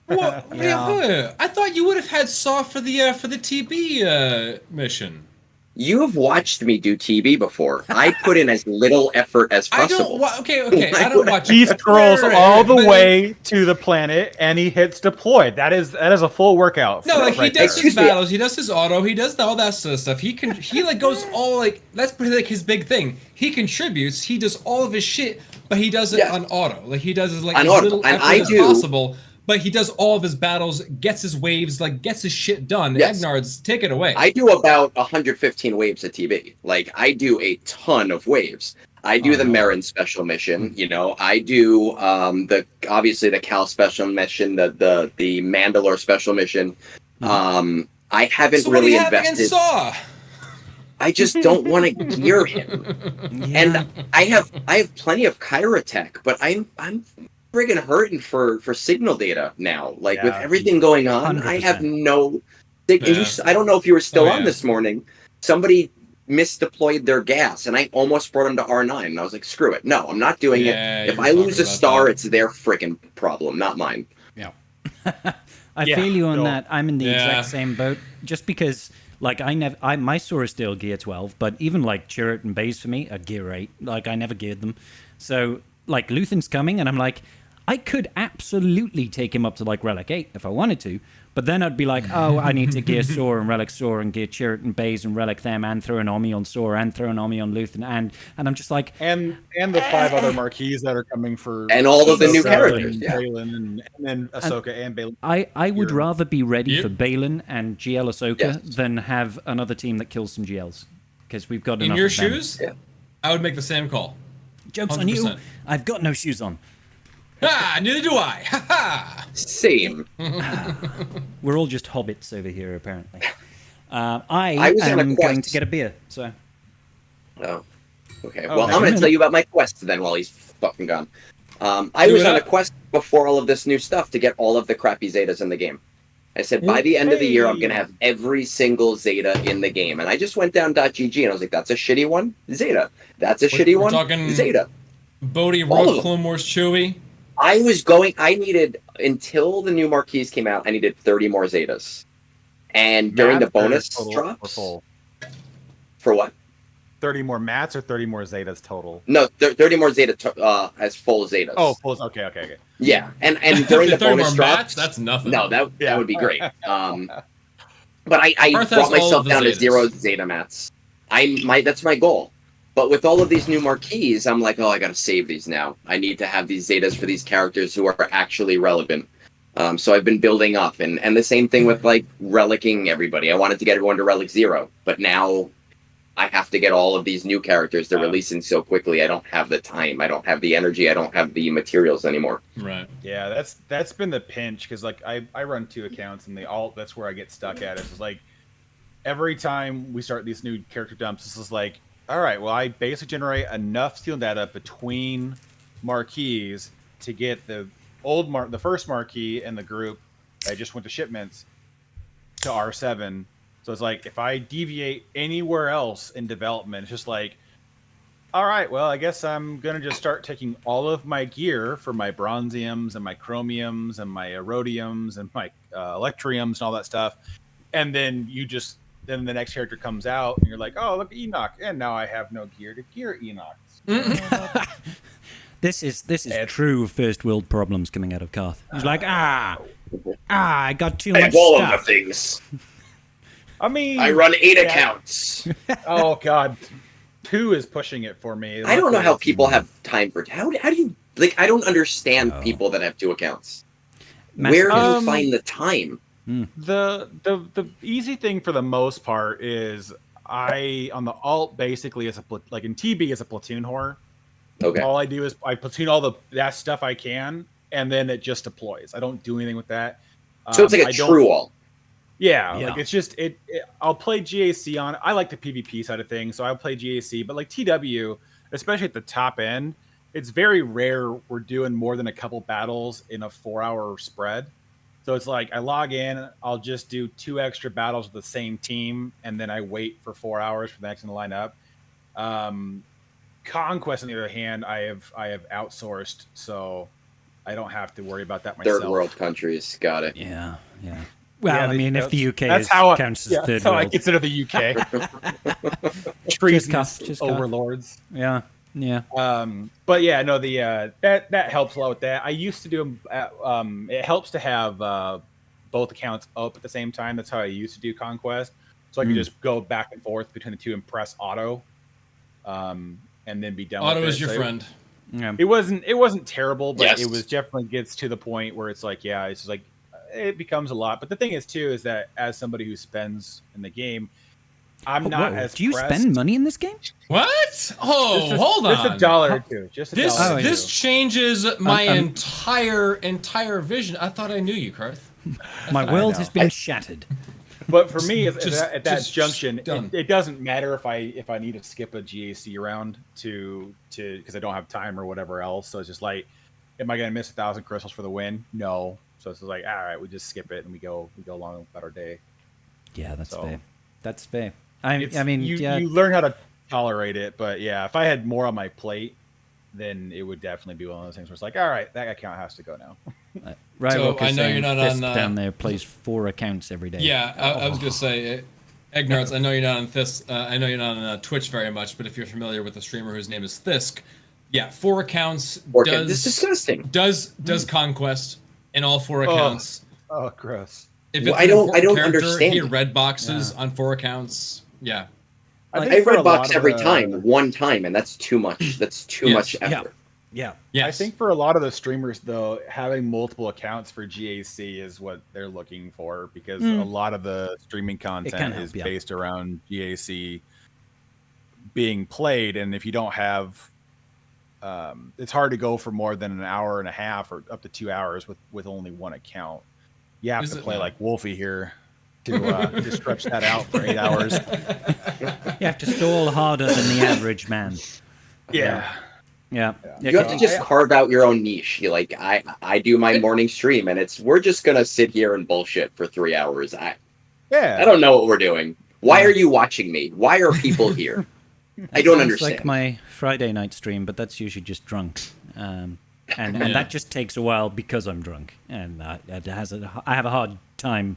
Well, I thought you would have had Saw for the TB mission. You have watched me do TB before. I put in as little effort as possible. Okay. I don't watch. He scrolls all the way to the planet and he hits deploy. That is a full workout. No, like he does his battles, he does his auto, he does all that sort of stuff. He goes all like that's pretty like his big thing. He contributes, he does all of his shit, but he does it on auto. Like he does as like as little effort as possible. But he does all of his battles, gets his waves, gets his shit done. Yes. Egnard's, take it away. I do about 115 waves at TB. Like, I do a ton of waves. I do the Marin special mission, I do obviously the Cal special mission, the Mandalore special mission. I haven't really invested. Saw? I just don't want to gear him. And I have plenty of Kyra tech, but I'm friggin' hurting for signal data now. Like with everything going on, 100%. I have no. I don't know if you were still on this morning. Somebody misdeployed their gas, and I almost brought them to R9. And I was like, screw it. No, I'm not doing it. If I lose a star, it's their friggin' problem, not mine. Yeah. I feel you on that. I'm in the exact same boat. Just because, my Saw is still gear 12, but even Chirrut and Baze for me are gear 8. I never geared them. So Luthen's coming, and I'm like, I could absolutely take him up to Relic 8 if I wanted to, but then I'd be like, oh, I need to gear Saw and Relic Saw and gear Chirrut and Baze and Relic them and throw an Omni on Saw and throw an Omni on Luthen and I'm just like... And the 5 other marquees that are coming for... And all of the new characters. Balin and then Ahsoka and Balin. I would rather be ready for Balin and GL Ahsoka than have another team that kills some GLs, because we've got enough in your of them. shoes? Yeah. I would make the same call. Joke's 100%. On you. I've got no shoes on. Neither do I. Ha ha. Same. We're all just hobbits over here, apparently. I am going to get a beer, so. Oh. Okay. Well, I'm going to tell you about my quest then while he's fucking gone. I was on a quest before all of this new stuff to get all of the crappy Zetas in the game. I said, by the end of the year, I'm going to have every single Zeta in the game. And I just went down .gg and I was like, that's a shitty one? Zeta. That's a shitty one? Zeta. Bodhi, Rogue, Clone Wars, Chewie. I needed, until the new marquees came out, I needed 30 more Zetas. And during the bonus drops... For what? 30 more mats or 30 more Zetas total? No, 30 more Zeta as full Zetas. Oh, full. Okay. Yeah, and during the bonus drops... Mats, that's nothing. No, that would be great. But I brought myself down to 0 Zeta mats. That's my goal. But with all of these new marquees, I'm like, I gotta save these now. I need to have these Zetas for these characters who are actually relevant. So I've been building up, and the same thing with relicking everybody. I wanted to get everyone to Relic 0, but now I have to get all of these new characters. They're releasing so quickly. I don't have the time. I don't have the energy. I don't have the materials anymore. Right. Yeah, that's been the pinch, because I run 2 accounts, and that's where I get stuck at. It's just every time we start these new character dumps, this is all right, well, I basically generate enough steel data between marquees to get the first marquee in the group that just went to shipments to R7. So it's if I deviate anywhere else in development, it's just all right, well, I guess I'm going to just start taking all of my gear for my bronziums and my chromiums and my rhodiums and my electriums and all that stuff. And then then the next character comes out and you're like, oh, look at Enoch. And now I have no gear to gear Enoch. This is true first world problems coming out of Karth. He's like, I got too much all stuff. of the things. I mean, I run 8 accounts. Oh God, 2 is pushing it for me. I don't know how people have time for how do you like? I don't understand people that have 2 accounts. Where do you find the time? The easy thing for the most part is I on the alt basically is like in TB is a platoon whore. Okay. All I do is I platoon all that stuff I can, and then it just deploys. I don't do anything with that. So it's like a true alt. Yeah, like it's just I'll play GAC on. I like the PvP side of things, so I'll play GAC. But like TW, especially at the top end, it's very rare we're doing more than a couple battles in a 4-hour spread. So it's like I log in, I'll just do 2 extra battles with the same team, and then I wait for 4 hours for the next one to line up. Conquest, on the other hand, I have outsourced, so I don't have to worry about that myself. Third world countries, got it. Yeah. Well, I mean, if the UK counts as third that's how world. I consider the UK. Treasonous overlords. Yeah. But yeah, no, that helps a lot with that. I used to do it helps to have both accounts up at the same time. That's how I used to do Conquest, so I could just go back and forth between the two and press auto, and then be done. Auto with is your friend. It wasn't terrible, but Yes. it was definitely gets to the point where it's like, it's just like it becomes a lot. But the thing is too is that as somebody who spends in the game, I'm not as. Do you pressed. spend money in this game? What? Oh, hold on. Just $1 or $2. Just This $1 or $2. this changes my entire vision. I thought I knew you, Karth. My world has been shattered. But for me, at that just junction, done. it doesn't matter if I need to skip a GAC round to because I don't have time or whatever else. So it's just like, am I going to miss 1,000 crystals for the win? No. So it's just like, all right, we just skip it and we go along about our day. Yeah, that's So, fair. That's fair. I mean, you yeah. you learn how to tolerate it, but yeah, if I had more on my plate, then it would definitely be one of those things where it's like, all right, that account has to go now. Right. So, I know you're not Fisk on, down there plays 4 accounts every day. Yeah, I was gonna say, Ignorance. I know you're not on this. I know you're not on Twitch very much, but if you're familiar with a streamer whose name is Thisk, yeah, 4 accounts. This is disgusting. Does Conquest in all 4 accounts? Oh, gross. If Well, it's I an don't important character, understand He it. red boxes on 4 accounts. Yeah. I for a red lot box of every the- time, one time, and that's too much. That's too Yes. much Yeah. effort. Yeah. Yes. I think for a lot of the streamers, though, having multiple accounts for GAC is what they're looking for because a lot of the streaming content can is help, yeah. based around GAC being played. And if you don't have, it's hard to go for more than an hour and a half or up to 2 hours with only one account. You have Is to it play now? like Wolfie here to stretch that out for 8 hours. You have to stall harder than the average man. Yeah. Yeah. You have to just carve out your own niche. You like, I do my morning stream, and we're just gonna sit here and bullshit for 3 hours. I don't know what we're doing. Why are you watching me? Why are people here? I don't Sounds understand. like my Friday night stream, but that's usually just drunk. And that just takes a while because I'm drunk. And I have a hard time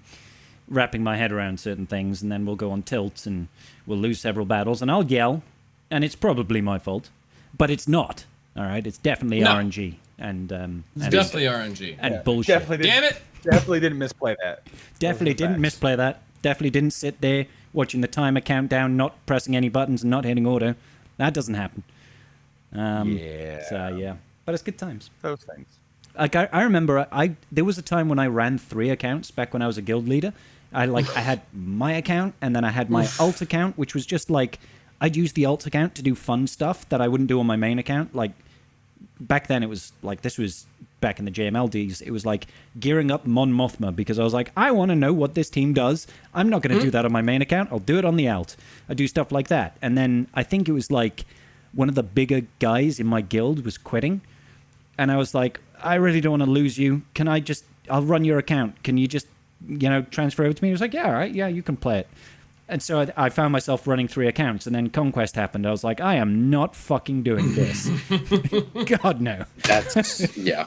wrapping my head around certain things, and then we'll go on tilts and we'll lose several battles, and I'll yell, and it's probably my fault. But it's not. All right, it's definitely RNG and It's definitely RNG. and bullshit. Damn it! Definitely didn't misplay that. Definitely Those are didn't facts. misplay that. Definitely didn't sit there watching the timer count down, not pressing any buttons, and not hitting auto. That doesn't happen. So yeah, but it's good times. Those things. Like I remember, there was a time when I ran 3 accounts back when I was a guild leader. I had my account, and then I had my alt account, which was just like I'd use the alt account to do fun stuff that I wouldn't do on my main account. Like back then, it was like this was back in the JML days. It was like gearing up Mon Mothma because I was like, I want to know what this team does. I'm not going to do that on my main account. I'll do it on the alt. I do stuff like that, and then I think it was like one of the bigger guys in my guild was quitting, and I was like, I really don't want to lose you. Can I'll run your account. Can you just transfer over to me? He was like, yeah, all right, yeah, you can play it. And so I found myself running 3 accounts, and then Conquest happened. I was like, I am not fucking doing this. God, no. That's yeah.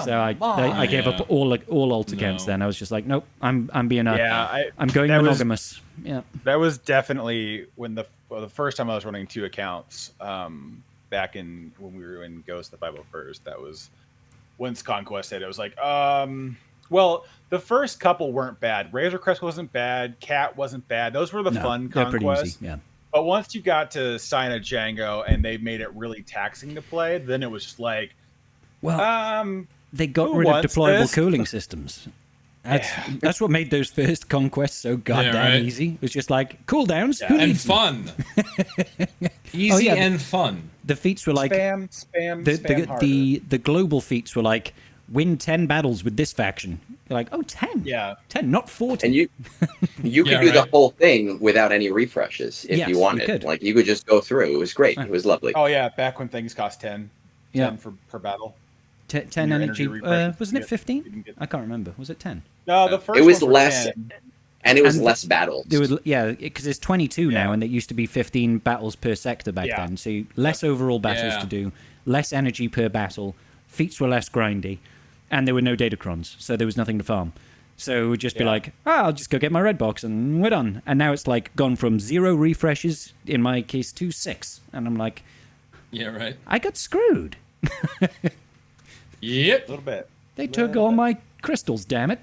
So I gave up all alt accounts. Then I was just like, nope, I'm going monogamous. Yeah, that was definitely when the first time I was running 2 accounts. Back when we were in Ghost the 501st, that was once Conquest hit. It was like, well, the first couple weren't bad. Razor Crest wasn't bad. Cat wasn't bad. Those were the fun Conquests. Yeah. But once you got to Sign of Django and they made it really taxing to play, then it was just like, well, they got rid of deployable cooling systems. That's what made those first conquests so goddamn easy. It was just like cooldowns and fun, easy and fun. The feats were like spam the global feats were like win 10 battles with this faction. You're like, 10? Yeah, 10, not 40. And you could do the whole thing without any refreshes if you wanted. Like you could just go through. It was great. It was lovely. Oh yeah, back when things cost 10 per battle. 10 energy. Wasn't it 15? I can't remember. Was it 10? No, the first. It was less, 10. and it was less battles. There was because it's 22 now, and it used to be 15 battles per sector back then. So less overall battles to do, less energy per battle. Feats were less grindy, and there were no Datacrons, so there was nothing to farm. So it would just be like, I'll just go get my red box and we're done. And now it's like gone from 0 refreshes in my case to 6, and I'm like, I got screwed. Yep. A little bit. They took all my crystals, damn it.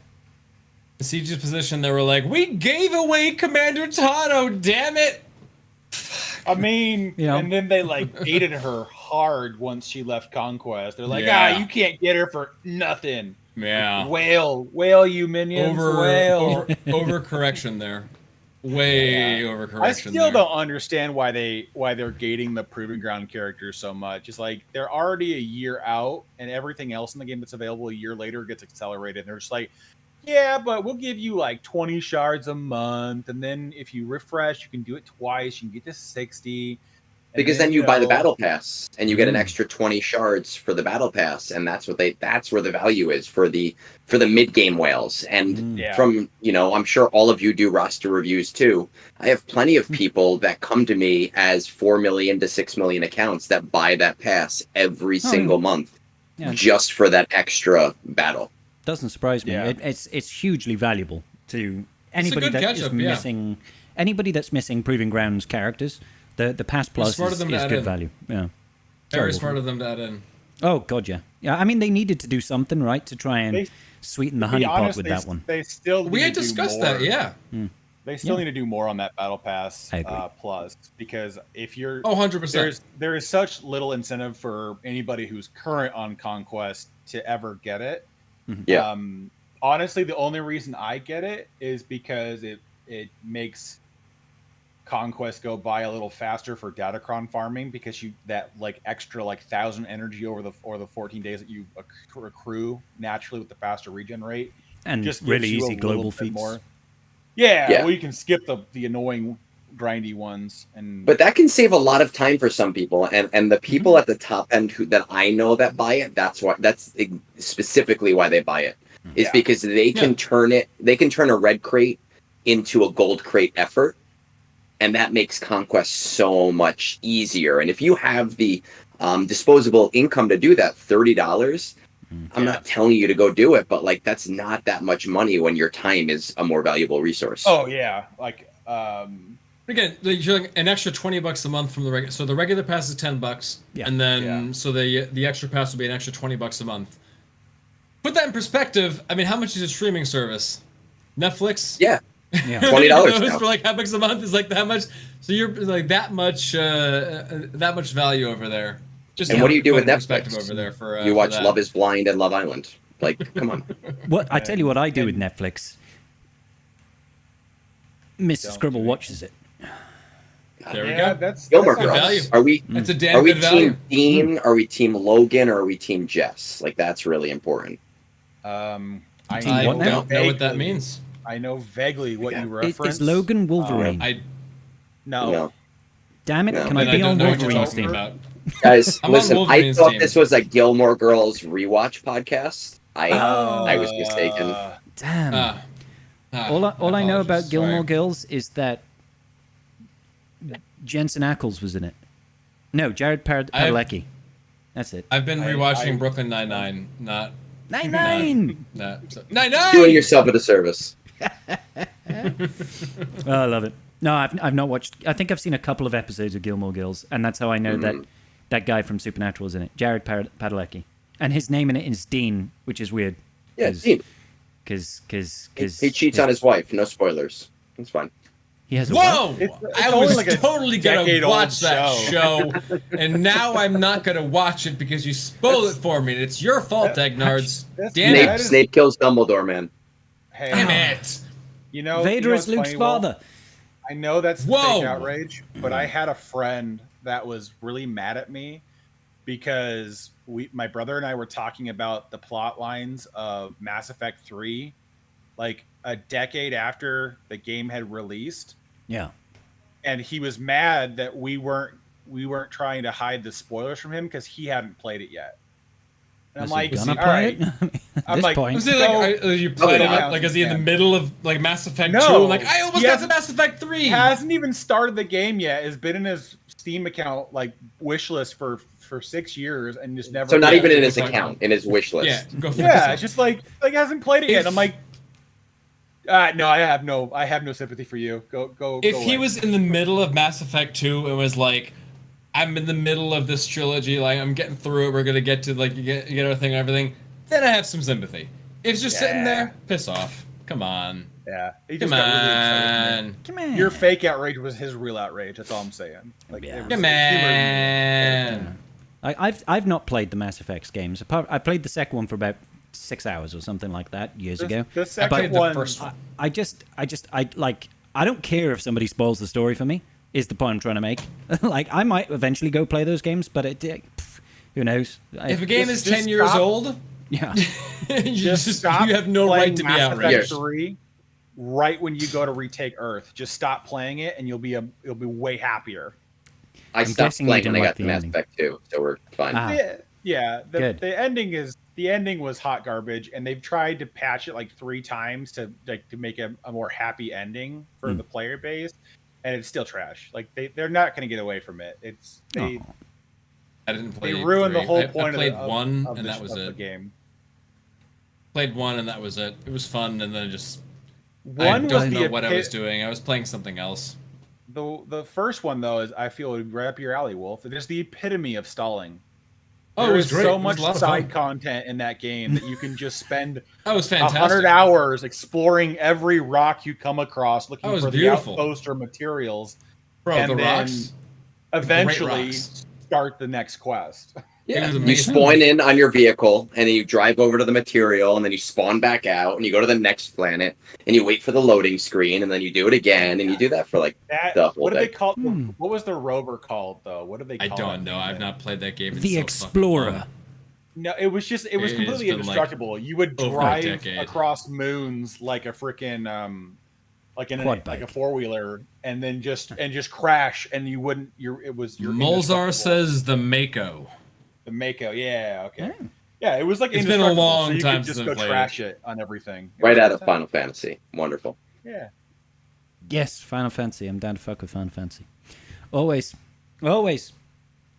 Siege's position, they were like, we gave away Commander Tano, damn it! I mean, and then they like baited her hard once she left Conquest. They're like, you can't get her for nothing. Yeah. Wail, you minions. Overcorrection there. Overcorrection. I still don't understand why they're gating the Proving Ground characters so much. It's like they're already a year out, and everything else in the game that's available a year later gets accelerated. And they're just like, yeah, but we'll give you like 20 shards a month, and then if you refresh, you can do it twice. You can get to 60. Because then you buy the battle pass and you get an extra 20 shards for the battle pass, and that's where the value is for the mid game whales. And from I'm sure all of you do roster reviews too. I have plenty of people that come to me as 4 million to 6 million accounts that buy that pass every single month just for that extra battle. Doesn't surprise me. It's hugely valuable to anybody that is missing. Anybody that's missing Proving Grounds characters. The Pass Plus is good value. Yeah. Very smart of them to add in. Oh, God, yeah. Yeah, I mean, they needed to do something, right, to try and sweeten the honeypot with that one. We had discussed that, They still need to do more on that Battle Pass Plus, because if you're... 100%. There is such little incentive for anybody who's current on Conquest to ever get it. Yeah. Honestly, the only reason I get it is because it makes Conquest go by a little faster for Datacron farming, because that extra 1,000 energy over the 14 days that you accrue naturally with the faster regen rate, and just really easy global feats. More. Well, you can skip the annoying grindy ones, but that can save a lot of time for some people, and the people at the top end that I know that buy it, that's specifically why they buy it, is because they can turn a red crate into a gold crate effort. And that makes Conquest so much easier. And if you have the disposable income to do that, $30, I'm not telling you to go do it, but that's not that much money when your time is a more valuable resource. Oh yeah, again, you're an extra $20 a month from the regular. So the regular pass is $10, and then so the extra pass will be an extra $20 a month. Put that in perspective. I mean, how much is a streaming service? Netflix? Yeah. $20 now. For how much a month is that much. So you're that much value over there. Just and what do you do with Netflix Netflix? Over there for you watch Love Is Blind and Love Island. Come on. What I tell you what I do with Netflix. Mr. Scribble watches it. There we go. That's Gilmore good Girls. value. Are we? That's a damn good value. Team Dean? Are we Team Logan? Or are we Team Jess? That's really important. I don't know what that means. I know vaguely what you reference. Is Logan Wolverine? No. Damn it! No. Can I be on Wolverine's team? Guys, listen. I thought this was a Gilmore Girls rewatch podcast. I was mistaken. Damn. All I know about apologies. Gilmore Sorry. Girls is that Jensen Ackles was in it. No, Jared Padalecki. That's it. I've been rewatching Brooklyn Nine-Nine, not... 99! Nine-Nine! Doing yourself a disservice. Oh, I love it. No, I've not watched... I think I've seen a couple of episodes of Gilmore Girls, and that's how I know that guy from Supernatural is in it. Jared Padalecki. And his name in it is Dean, which is weird. Yeah, Dean. Because He cheats on his wife. No spoilers. It's fine. he has a Whoa! wife? It's I only was like a totally gonna decade-old watch that show, and now I'm not gonna watch it because you spoiled it for me. And it's your fault, Egnards. Damn Snape, it! Snape kills Dumbledore, man. Hey, Damn it! Vader is what's Luke's funny, Wolf? father. I know that's Whoa! fake outrage, but I had a friend that was really mad at me because my brother and I were talking about the plot lines of Mass Effect 3 like a decade after the game had released. Yeah. And he was mad that we weren't trying to hide the spoilers from him because he hadn't played it yet. And I'm like, gonna all play right. it? At I'm this like, point. Was it like you played it? yeah. Like, is he in the middle of like Mass Effect 2? No. I'm like, I almost He got to hasn't- Mass Effect 3. He hasn't even started the game yet. Has been in his Steam account like wish list for 6 years and just never. So not even in his Yeah. account, in his wish list. Yeah, go for Yeah, it. it's just like hasn't played it yet. And I'm like, no, I have no sympathy for you. Go. If go he away. was in the middle of Mass Effect 2 and was like, I'm in the middle of this trilogy, like I'm getting through it, we're gonna get to like you get everything and everything, then I have some sympathy. If it's just sitting there, piss off. Come on. Yeah, he Come just got really upset with me. on. Come on. Your fake outrage was his real outrage. That's all I'm saying. Like, Yeah. it was- Come on. I've not played the Mass Effects games. I played the second one for about 6 hours or something like that years ago. The I second played the one, first one. I don't care if somebody spoils the story for me. Is the point I'm trying to make? Like I might eventually go play those games, but who knows? If a game is Just 10 years stop. old, Yeah. you stop you have no playing right to be Mass Effect outraged. 3 right when you go to retake Earth. Just stop playing it, and you'll be way happier. I stopped guessing you playing when didn't I like got the to Mass ending. Effect 2, so we're fine. Ah. Yeah. Good. The ending was hot garbage, and they've tried to patch it like 3 times to make a more happy ending for the player base, and it's still trash. Like they're not going to get away from it. I didn't play. They ruined the 3. whole I point played of one, of and the, that was of the it. game. Played one, and that was it. It was fun, and then I One was don't the know what I was epi- doing. I was playing something else. The first one though is I feel would right up your alley, Wolf. It is the epitome of stalling. Oh, There it was is great. so It was much a lot of side fun. content in that game that you can just spend That was 100 fantastic. hours exploring every rock you come across, looking That was for beautiful. the outpost or materials, Bro, and the then rocks. eventually rocks. start the next quest. Yeah, was you amazing. spawn in on your vehicle, and then you drive over to the material, and then you spawn back out, and you go to the next planet, and you wait for the loading screen, and then you do it again, and you do that for like That the whole what did day. they call? What was the rover called though? What did they I call don't that know. thing I've that- not played that game. It's The so fucking Explorer. fun. No, it was It has completely been, like, indestructible. You would over a drive decade. across moons like a freaking like Quad like a bike. 4-wheeler, and then just crash, and you wouldn't. You're Molzar indestructible. says the Mako. The Mako, yeah, okay. Yeah. Yeah, it was like It's been a indestructible, long so you time could just since go I've played trash it on everything. It Right was out of fantastic. Final Fantasy. Wonderful. Yeah. Yes, Final Fantasy. I'm down to fuck with Final Fantasy. Always. Always.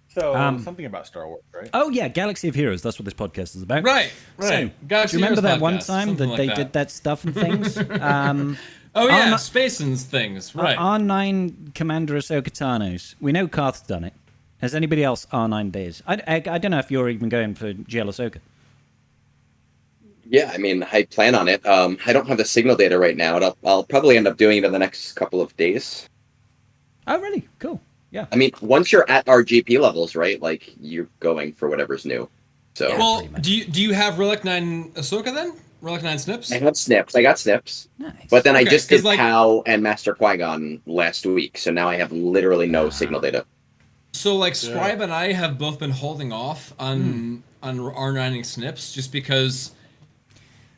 So Um, something about Star Wars, right? Oh, yeah, Galaxy of Heroes. That's what this podcast is about. Right. So, Right. Galaxy do you remember Heroes that one podcast, time something that like they that. did that stuff and things? Oh yeah, not- space and things. Right. R9 Commander Ahsoka Tano's. We know Karth's done it. Has anybody else R9 days? I don't know if you're even going for GL Ahsoka. Yeah, I mean, I plan on it. I don't have the signal data right now. I'll probably end up doing it in the next couple of days. Oh, really? Cool. Yeah. I mean, once you're at our GP levels, right? Like you're going for whatever's new. So Yeah. well, pretty much. do you have Relic 9 Ahsoka then? Relic 9 Snips? I have snips. I got snips. Nice. But then I Okay, just 'cause, did like- Pow and Master Qui-Gon last week, so now I have literally no signal data. So like Scribe and I have both been holding off on R9ing Snips just because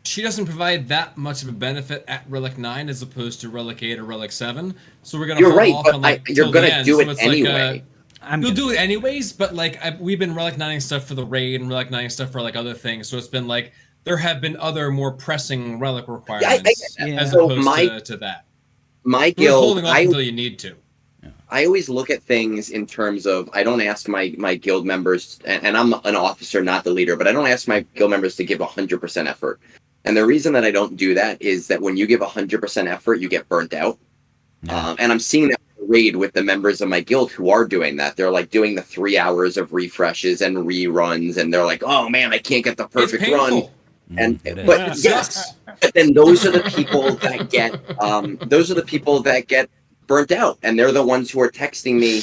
she doesn't provide that much of a benefit at Relic 9 as opposed to Relic 8 or Relic 7. So we're gonna You're hold right, off but on like you're till the gonna end, do so it it's like, anyway. We'll do it anyways, but like we've been Relic 9ing stuff for the raid and Relic 9ing stuff for like other things. So it's been like there have been other more pressing relic requirements as So opposed to that. My You're guild, holding off until you need to. I always look at things in terms of, I don't ask my guild members, and I'm an officer, not the leader, but I don't ask my guild members to give 100% effort. And the reason that I don't do that is that when you give 100% effort, you get burnt out. And I'm seeing that raid with the members of my guild who are doing that. They're like doing the 3 hours of refreshes and reruns, and they're like, oh man, I can't get the perfect run. And but yes, but then those are the people that get burnt out, and they're the ones who are texting me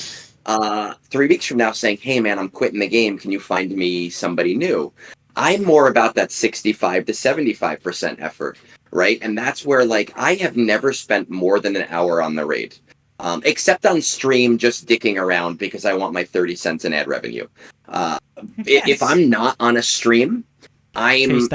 3 weeks from now saying, hey man, I'm quitting the game, can you find me somebody new? I'm more about that 65 to 75% effort, right? And that's where, like, I have never spent more than an hour on the raid, except on stream, just dicking around because I want my 30 cents in ad revenue. If I'm not on a stream, I'm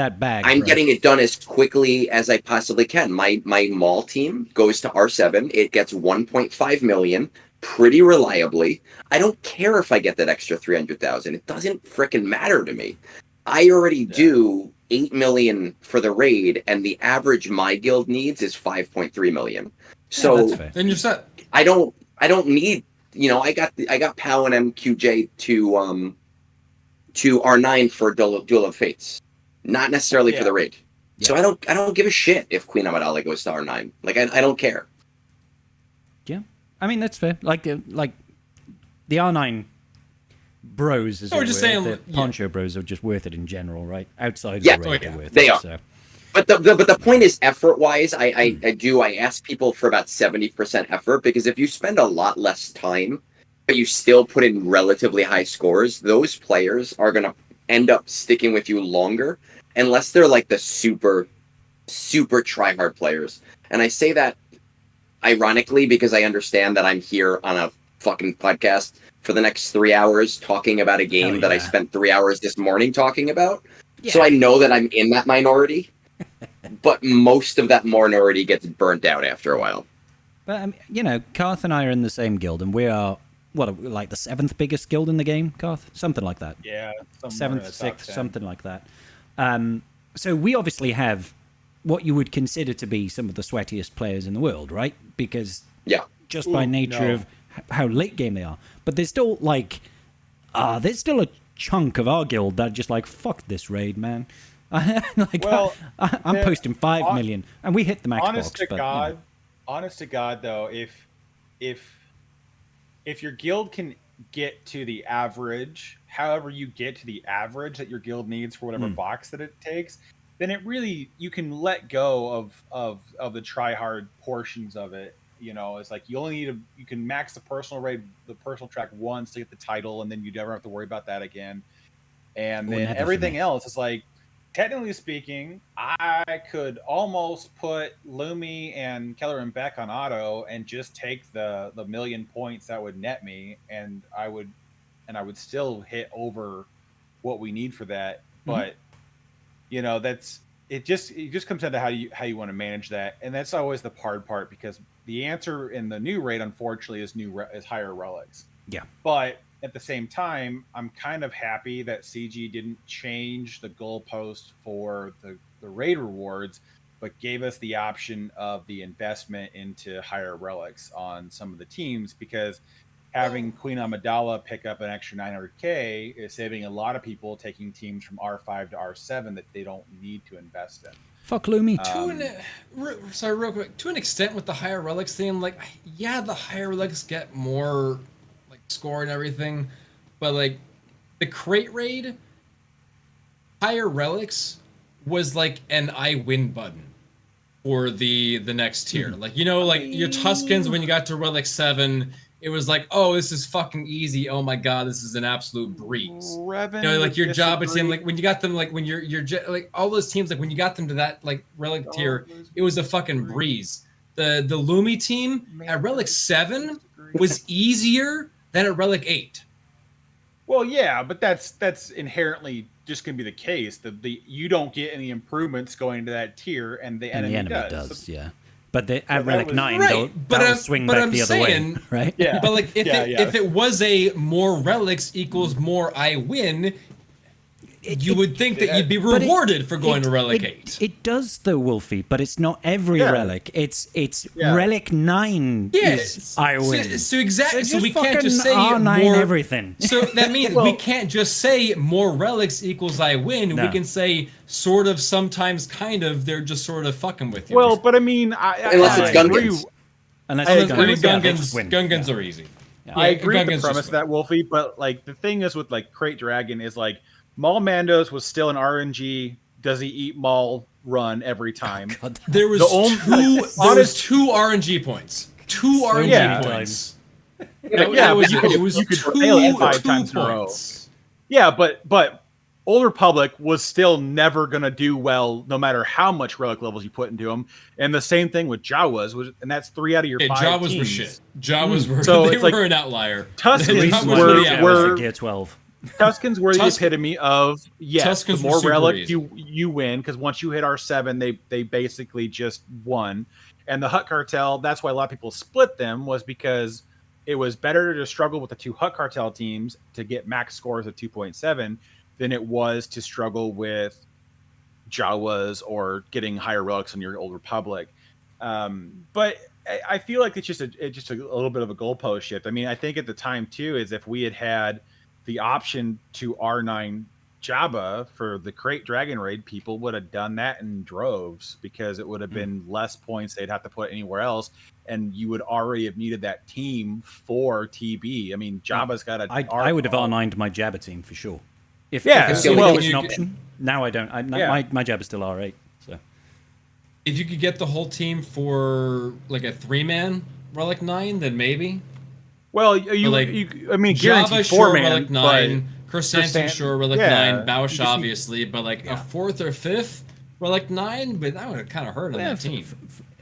getting it done as quickly as I possibly can. My mall team goes to R7. It gets 1.5 million pretty reliably. I don't care if I get that extra 300,000. It doesn't frickin' matter to me. I already do 8 million for the raid, and the average my guild needs is 5.3 million. So then you're set. I don't need, I got POW and MQJ to R9 for Duel of Fates. Not necessarily for the raid. Yeah. So I don't give a shit if Queen Amidala goes to R9. Like, I don't care. Yeah. I mean, that's fair. Like the R9 bros, as just saying, the Poncho bros are just worth it in general, right? Outside the raid, they're worth it. Are. So. But the point is, effort-wise, I ask people for about 70% effort, because if you spend a lot less time, but you still put in relatively high scores, those players are going to end up sticking with you longer, unless they're like the super try-hard players. And I say that ironically because I understand that I'm here on a fucking podcast for the next 3 hours talking about a game that I spent 3 hours this morning talking about. Yeah. So I know that I'm in that minority, but most of that minority gets burnt out after a while. But, Karth and I are in the same guild, and we are, like the 7th biggest guild in the game, Karth? Something like that. Yeah. 7th, 6th, something like that. So we obviously have what you would consider to be some of the sweatiest players in the world, right? Because just by nature of how late game they are. But there's still there's still a chunk of our guild that are just like, fuck this raid, man. I'm posting 5 million, and we hit the max box. Honest to God, though, if your guild can get to the average, however you get to the average that your guild needs for whatever box that it takes, then you can let go of the try hard portions of it. It's like you can max the personal track once to get the title, and then you never have to worry about that again. And then everything else is like, technically speaking, I could almost put Lumi and Keller and Beck on auto and just take the million points that would net me, and I would still hit over what we need for that. But it just comes down to how you want to manage that, and that's always the hard part, because the answer in the new raid, unfortunately, is higher relics. Yeah, but at the same time, I'm kind of happy that CG didn't change the goalpost for the raid rewards, but gave us the option of the investment into higher relics on some of the teams, because having Queen Amidala pick up an extra 900k is saving a lot of people taking teams from R5 to R7 that they don't need to invest in. Fuck Lumi. Sorry, real quick. To an extent, with the higher relics thing, the higher relics get more score and everything, but the crate raid, higher relics was like an I win button for the next tier. Your Tuskens, when you got to relic 7, it was like, oh, this is fucking easy. Oh my god, this is an absolute breeze. Your job, it's in when you got them, when you're all those teams, when you got them to that relic tier, it was a fucking breeze. The Lumi team at relic 7 was easier than at relic 8. Well, yeah, but that's inherently just going to be the case. You don't get any improvements going to that tier, and the enemy does. Yeah. But at relic 9, they'll swing back the other way, right? Yeah. But if it was a more relics equals more I win, you would think that you'd be rewarded for going to Relic 8. It does though, Wolfie, but it's not every relic. It's Yeah. Relic 9 is I win. So exactly. So we can't fucking just say R9 more everything. So that means we can't just say more relics equals I win. No. We can say sort of, sometimes, kind of. They're just sort of fucking with you. Well, but I mean, Unless it's Gungans. Unless I it's mean, Gungans, win. Gungans are easy. Yeah. I agree with the Gungans premise just of that, Wolfie, but like the thing is with like Crate Dragon is like Maul Mandos was still an RNG. Does he eat Maul run every time? God. There was two RNG points. Two RNG points. You could fail it 5 times in a row. Yeah, but Old Republic was still never gonna do well, no matter how much relic levels you put into them. And the same thing with Jawas, and that's 3 out of your 5 Jawas teams. were shit. Jawas were So they it's like were an outlier. Tuscans Jawas were Gear 12. Tuskens were the epitome of Tuskens the were more super relics easy. you win, because once you hit R7, they basically just won. And the Hutt Cartel, that's why a lot of people split them, was because it was better to struggle with the 2 Hutt Cartel teams to get max scores of 2.7 than it was to struggle with Jawas or getting higher relics on your Old Republic. But I feel like it's just a little bit of a goalpost shift. I mean, I think at the time too is if we had the option to R9 Jabba for the Crate Dragon raid, people would have done that in droves because it would have been less points they'd have to put anywhere else, and you would already have needed that team for TB. I mean, Jabba's got a. I would have R9'd my Jabba team for sure. If Yeah, it well, was an option. Now I don't. My Jabba's still R8. So If you could get the whole team for like a 3-man Relic 9, then maybe. Well, I mean, guaranteed Jabba, 4 sure, man, Relic 9. Chrysanthemum, sure, Relic 9. Bausch, you obviously, but like a 4th or 5th Relic 9, but that would have kind of hurt on that team.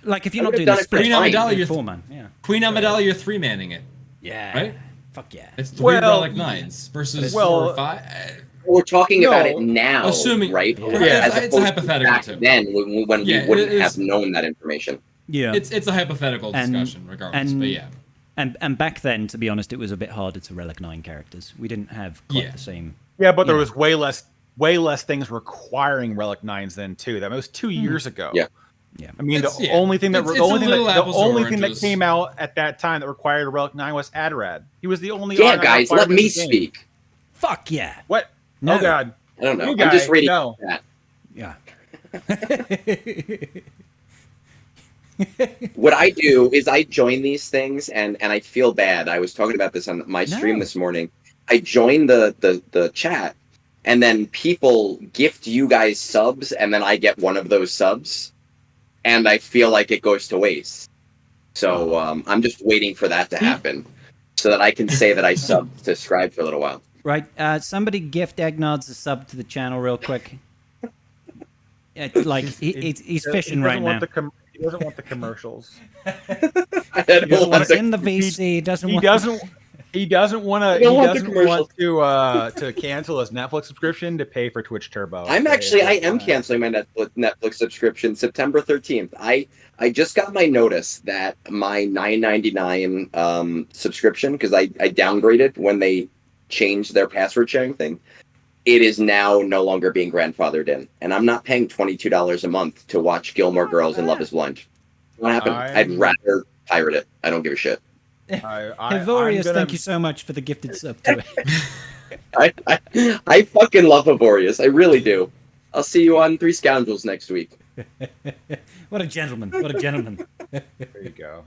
like if you're I not would've doing done the it for split, Queen Amidala, you're 4-man. Yeah. Queen Amidala, you're 3-manning it. Yeah. Right? Fuck yeah. It's 3 Relic 9s versus 4 or 5. We're talking about it now, assuming- right? Yeah. As It's a opposed to hypothetical back too. then when Yeah, we wouldn't it have is- known that information. Yeah. It's a hypothetical And- discussion, regardless. and- But yeah. And back then, to be honest, it was a bit harder to Relic 9 characters. We didn't have quite the same. Yeah, but there Yeah. was way less things requiring Relic 9s then too. That was 2 years ago. Yeah. Yeah. I mean, It's- the yeah. only thing that It's the only a thing that little the apples to only thing that oranges. came out at that time that required a Relic 9 was Adrad. He was the only. Yeah, R9 guys, let requirement me in the game. speak. Fuck yeah. What? No. Oh God. I don't know. You I'm guys, just reading no. that. Yeah. What I do is I join these things and I feel bad. I was talking about this on my stream No. this morning. I join the chat and then people gift you guys subs and then I get one of those subs and I feel like it goes to waste. So I'm just waiting for that to happen so that I can say that I subbed to Scribe for a little while. Right. Somebody gift Eggnods a sub to the channel real quick. He's fishing right now. He doesn't want the commercials. I don't He's want to- in the VC. He doesn't He want. doesn't. He doesn't want to. I He don't want the doesn't want commercials. to cancel his Netflix subscription to pay for Twitch Turbo. I am canceling my Netflix subscription September 13th. I just got my notice that my $9.99 subscription, because I downgraded when they changed their password sharing thing, it is now no longer being grandfathered in. And I'm not paying $22 a month to watch Gilmore Girls and Love is Blind. What happened? I'd rather pirate it. I don't give a shit. Hevorius, thank you so much for the gifted sub to it. I fucking love Hevorius. I really do. I'll see you on Three Scoundrels next week. What a gentleman. What a gentleman. There you go.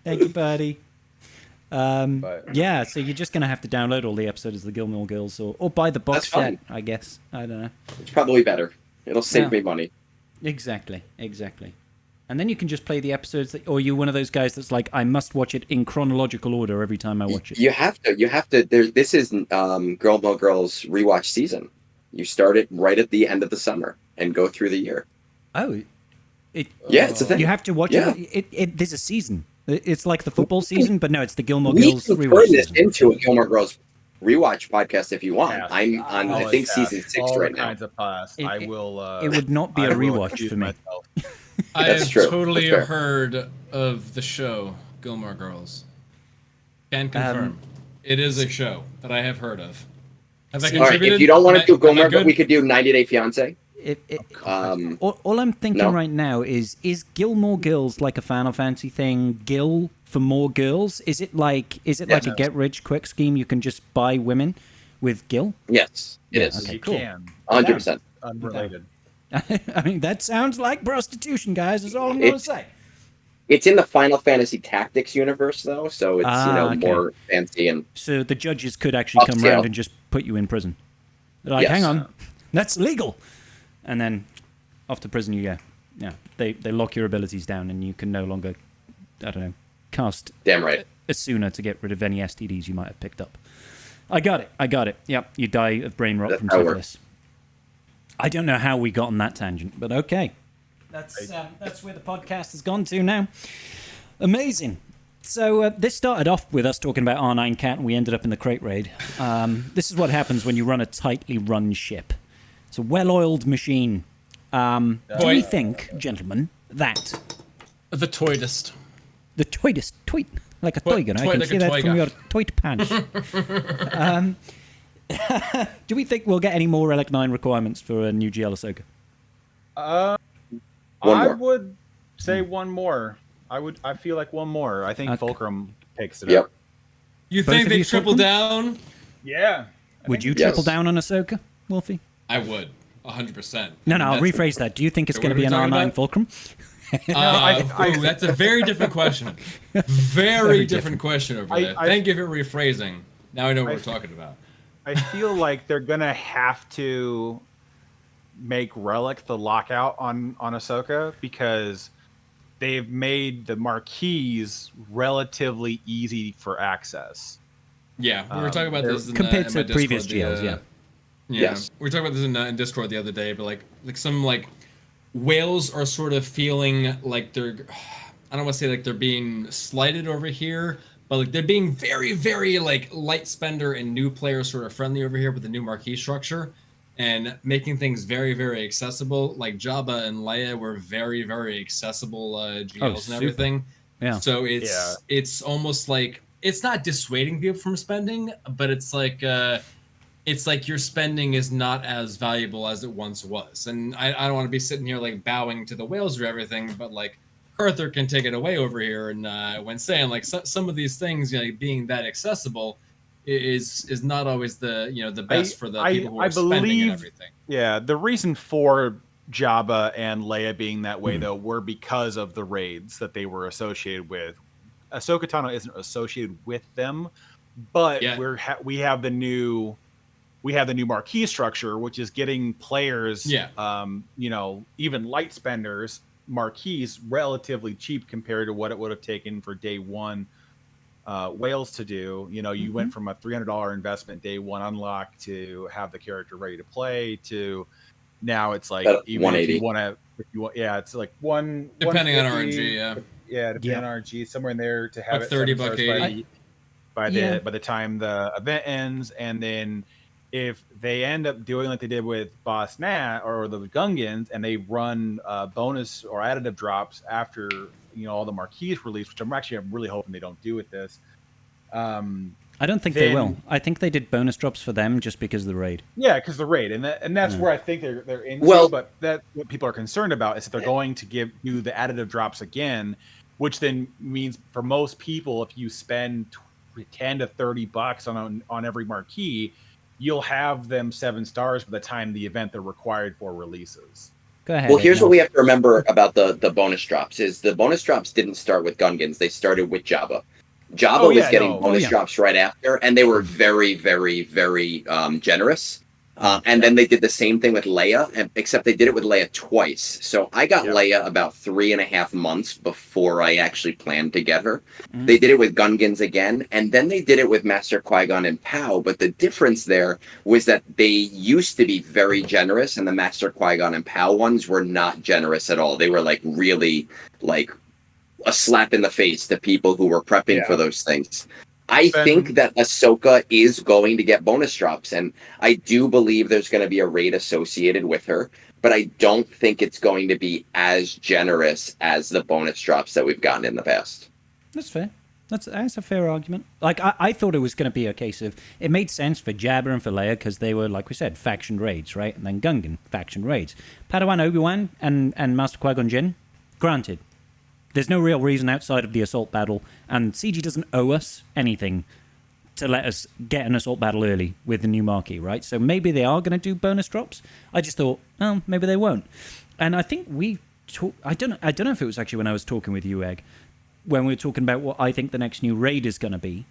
Thank you, buddy. Yeah, so you're just going to have to download all the episodes of the Gilmore Girls or buy the box That's fine. set, I guess. I don't know. It's probably better. It'll save Yeah. me money. Exactly. And then you can just play the episodes, or you're one of those guys that's like, I must watch it in chronological order every time I watch it. You have to. This is Gilmore Girls rewatch season. You start it right at the end of the summer and go through the year. Oh. It's a thing. You have to watch it. There's a season. It's like the football season, but no, it's the Gilmore We Girls can rewatch turn this season. into a Gilmore Girls rewatch podcast if you want. Yeah. I'm on, I think, season 6 all right now. kinds of pass. It- I will. It would not be I a will rewatch accuse for me. myself. I That's have true. totally That's fair. heard of the show Gilmore Girls. Can confirm. It is a show that I have heard of. Have I All right, contributed? if you don't want to do Am I Gomer, good? we could do 90 Day Fiance. All I'm thinking No. right now is Gilmore Girls like a Final Fantasy thing? Gil for more girls? Is it like a get rich quick scheme? You can just buy women with Gil? Yes, it is. Okay, You cool. can. 100%. Unrelated. I mean, that sounds like prostitution, guys. That's all I'm going to say. It's in the Final Fantasy Tactics universe, though, so it's Okay. more fancy and So the judges could actually come Upscale. around and just put you in prison. They're like, Yes. hang on, that's legal. And then off to prison you go. Yeah, they lock your abilities down and you can no longer, I don't know, cast damn right. Asuna to get rid of any STDs you might have picked up. I got it. Yep, you die of brain rot That's from how it syphilis. I don't know how we got on that tangent, but okay. That's where the podcast has gone to now. Amazing. So this started off with us talking about R9 Cat, and we ended up in the crate raid. This is what happens when you run a tightly run ship. It's a well-oiled machine. Do we think, gentlemen, that The toydest. the toydest, like a toy gun, I can like see a that toy from gun. your toit pants. Do we think we'll get any more Relic 9 requirements for a new GL Ahsoka? One I more. would say one more. I feel like one more. I think Fulcrum takes it Yep. up. You Both think of they you triple Fulcrum? down? Yeah. Would you Yes. triple down on Ahsoka, Wolfie? I would. 100%. No, I'll That's- rephrase that. Do you think it's So going what to are be we an talking R9 about? Fulcrum? That's a very different question. Very different question over there. Thank you for rephrasing. Now I know what we're talking about. I feel like they're gonna have to make Relic the lockout on Ahsoka because they've made the marquees relatively easy for access. Yeah, we were talking about this in, Compared in to my Discord, previous GLs, yeah. Yes. We were talking about this in Discord the other day, but like some whales are sort of feeling like they're, I don't want to say like they're being slighted over here, but like they're being very, very like light spender and new player sort of friendly over here with the new marquee structure and making things very, very accessible. Like Jabba and Leia were very, very accessible GLs and super. everything. Yeah. So it's almost like it's not dissuading people from spending, but it's like your spending is not as valuable as it once was. And I don't want to be sitting here like bowing to the whales or everything, but like Arthur can take it away over here. And when saying like some of these things, being that accessible is not always the best for the people who are spending and everything. Yeah, the reason for Jabba and Leia being that way though were because of the raids that they were associated with. Ahsoka Tano isn't associated with them, but we have the new marquee structure, which is getting players, even light spenders, marquees relatively cheap compared to what it would have taken for day one whales to do. You went from a $300 investment day one unlock to have the character ready to play to now it's like even 180. if you want, it's like one Depending on 150, RNG, depending on RNG, somewhere in there to have Like it $30 7 stars $80. by the time the event ends. And then if they end up doing like they did with Boss Nat or the Gungans and they run bonus or additive drops after all the marquees release, which I'm really hoping they don't do with this. I don't think they will. I think they did bonus drops for them just because of the raid. Yeah, because the raid, and that's where I think they're into. Well- But that what people are concerned about is that they're going to do the additive drops again, which then means for most people, if you spend $10 to $30 on every marquee, you'll have them 7 stars by the time the event they're required for releases. Go ahead. Well, here's what Ignos. we have to remember about the bonus drops is the bonus drops didn't start with Gungans. They started with Jabba. Jabba was getting bonus drops right after, and they were very, very, very generous. And then they did the same thing with Leia, except they did it with Leia twice. So I got Leia about 3.5 months before I actually planned to get her. They did it with Gungans again, and then they did it with Master Qui-Gon and Pow. But the difference there was that they used to be very generous, and the Master Qui-Gon and Pow ones were not generous at all. They were like really like a slap in the face to people who were prepping for those things. I think that Ahsoka is going to get bonus drops, and I do believe there's going to be a raid associated with her, but I don't think it's going to be as generous as the bonus drops that we've gotten in the past. That's fair. That's a fair argument. Like, I thought it was going to be a case of... It made sense for Jabba and for Leia because they were, like we said, faction raids, right? And then Gungan, faction raids. Padawan Obi-Wan and Master Qui-Gon Jinn, granted. There's no real reason outside of the assault battle, and CG doesn't owe us anything to let us get an assault battle early with the new marquee, right? So maybe they are going to do bonus drops. I just thought, oh, maybe they won't. And I think we... I don't know if it was actually when I was talking with you, Egg, when we were talking about what I think the next new raid is going to be.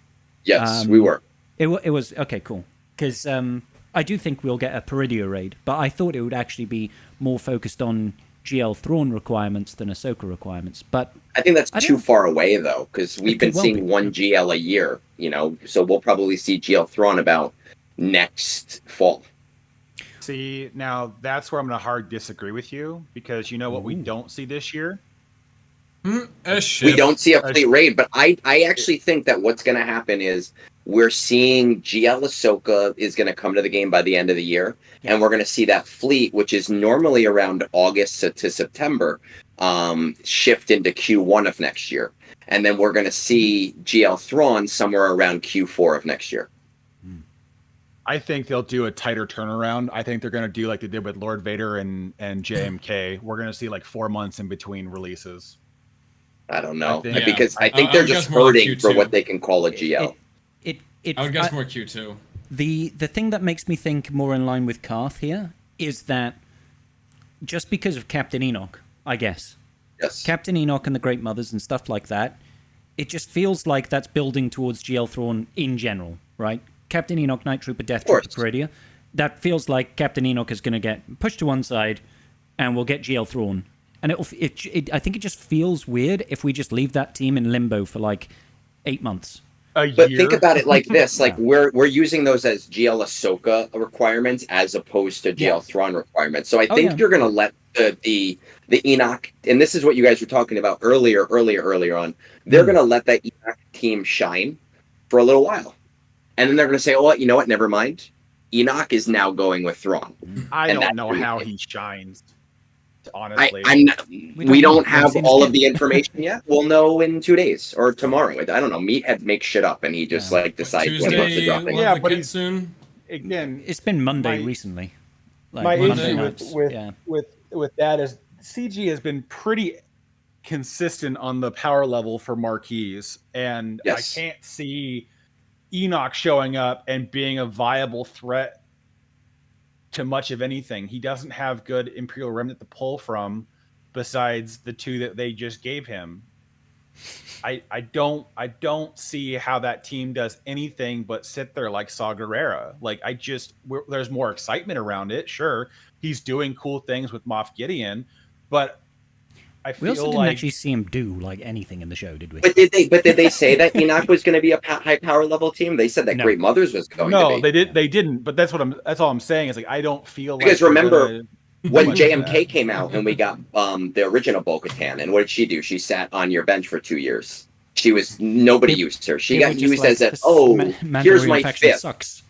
Yes, we were. It was okay, cool. Because I do think we'll get a Peridea raid, but I thought it would actually be more focused on GL Thrawn requirements than Ahsoka requirements. But I think that's too far away, though, because we've been seeing one GL a year, so we'll probably see GL Thrawn about next fall. See, now that's where I'm going to hard disagree with you, because you know what we don't see this year? We don't see a fleet raid, but I actually think that what's going to happen is we're seeing GL Ahsoka is going to come to the game by the end of the year, and we're going to see that fleet, which is normally around August to September, shift into Q1 of next year. And then we're going to see GL Thrawn somewhere around Q4 of next year. I think they'll do a tighter turnaround. I think they're going to do like they did with Lord Vader and JMK. We're going to see like 4 months in between releases. I don't know, I think they're just hurting for what they can call a GL. I would guess more Q2. The thing that makes me think more in line with Karth here is that just because of Captain Enoch, I guess. Yes. Captain Enoch and the Great Mothers and stuff like that, it just feels like that's building towards GL Thrawn in general, right? Captain Enoch, Night Trooper, Death Trooper, Peridea. That feels like Captain Enoch is going to get pushed to one side and we'll get GL Thrawn. And I think it just feels weird if we just leave that team in limbo for like 8 months. But think about it like this: like we're using those as GL Ahsoka requirements as opposed to GL Thrawn requirements. So I think you're going to let the Enoch, and this is what you guys were talking about earlier on. They're going to let that Enoch team shine for a little while, and then they're going to say, "Oh, you know what? Never mind. Enoch is now going with Thrawn." I don't know how he shines. Honestly, we don't have all of the information yet. We'll know in 2 days or tomorrow. I don't know. Meathead makes shit up, and he just decides Tuesday, when he wants to drop it. Yeah, but he's soon. Again, it's been Monday recently. My issue with that is CG has been pretty consistent on the power level for marquees, and I can't see Enoch showing up and being a viable threat to much of anything. He doesn't have good Imperial Remnant to pull from besides the 2 that they just gave him. I don't see how that team does anything but sit there like Saw Gerrera. Like there's more excitement around it. Sure, he's doing cool things with Moff Gideon, but we also didn't actually see him do like anything in the show, did we? But did they say that Enoch was going to be a high power level team? They said that Great Mothers was going to be. They didn't. But that's all I'm saying is like I don't feel because remember when JMK came out and we got the original Bo-Katan, and what did she do? She sat on your bench for 2 years. Nobody used her. She got used as a here's my fifth. Sucks.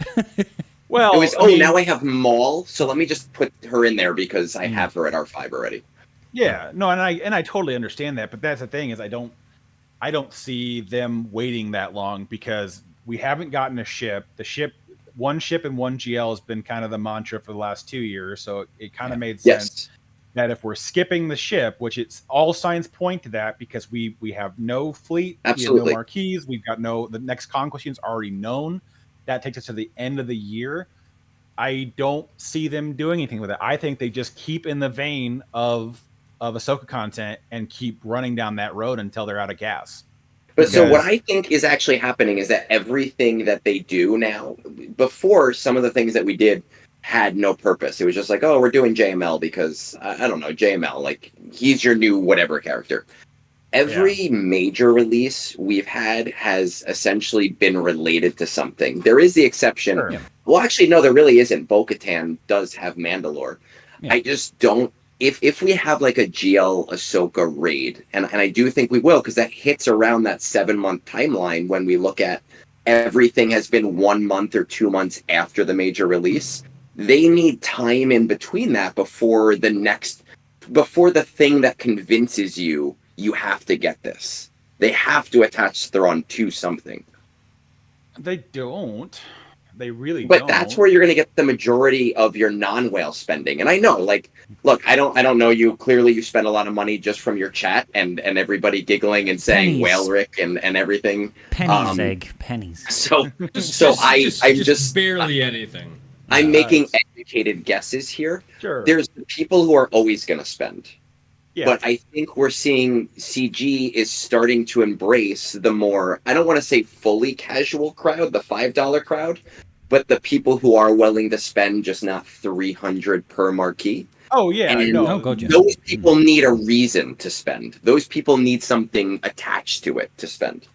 Well, it was now I have Maul, so let me just put her in there because I have her at R5 already. Yeah, no, and I totally understand that, but that's the thing is I don't see them waiting that long because we haven't gotten a ship. One ship and one GL has been kind of the mantra for the last 2 years, so it kind of made sense that if we're skipping the ship, which it's all signs point to that because we have no fleet, absolutely, we have no marquees, we've got the next conquest unit's already known. That takes us to the end of the year. I don't see them doing anything with it. I think they just keep in the vein of Ahsoka content and keep running down that road until they're out of gas. But so what I think is actually happening is that everything that they do now, before some of the things that we did had no purpose. It was just like, oh, we're doing JML because, I don't know, JML, like he's your new whatever character. Every major release we've had has essentially been related to something. There is the exception. Sure. Well, actually, no, there really isn't. Bo-Katan does have Mandalore. Yeah. I just don't. If we have like a GL Ahsoka raid, and I do think we will, because that hits around that 7-month timeline when we look at everything has been 1 month or 2 months after the major release. They need time in between that before the thing that convinces you have to get this. They have to attach Thrawn to something. They don't. They really but don't. That's where you're going to get the majority of your non-whale spending. And I know, like, look, I don't know you. Clearly, you spend a lot of money just from your chat and everybody giggling and saying pennies. Whale Rick and everything. Pennies, egg, pennies. So I'm just barely anything. I'm making educated guesses here. Sure. There's the people who are always going to spend. Yeah. But I think we're seeing CG is starting to embrace the more, I don't want to say fully casual crowd, the $5 crowd, but the people who are willing to spend just not $300 per marquee. Oh, yeah. Those people need a reason to spend. Those people need something attached to it to spend.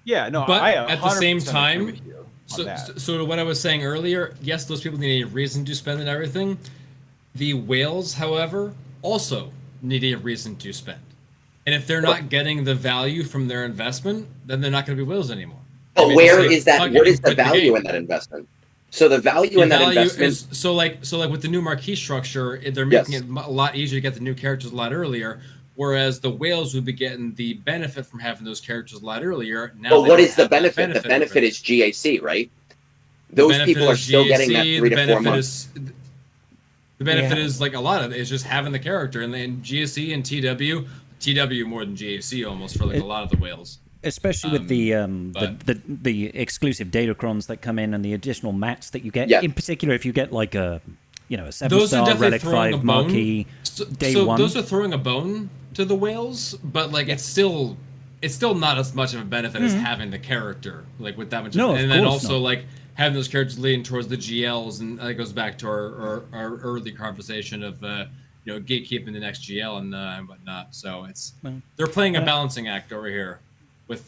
Yeah, no, but I at the same time, so to what I was saying earlier, yes, those people need a reason to spend and everything. The whales, however, also need a reason to spend. And if they're not getting the value from their investment, then they're not going to be whales anymore. But where is that? What is the value in that investment? So the value in that investment is so like with the new marquee structure, they're making it a lot easier to get the new characters a lot earlier. Whereas the whales would be getting the benefit from having those characters a lot earlier. Now, but what is the benefit? The benefit is GAC, right? Those people are still getting that 3 to 4 months. The benefit is like a lot of it is just having the character, and then GSC and TW more than GAC almost for like a lot of the whales. Especially with the exclusive Datacrons that come in and the additional mats that you get. In particular, if you get like a 7-star Relic 5 marquee day one. Those are throwing a bone to the whales, but like it's still not as much of a benefit as having the character like with that much. No, and then also like having those characters leading towards the GLs, and that goes back to our early conversation of gatekeeping the next GL and whatnot. So they're playing a balancing act over here with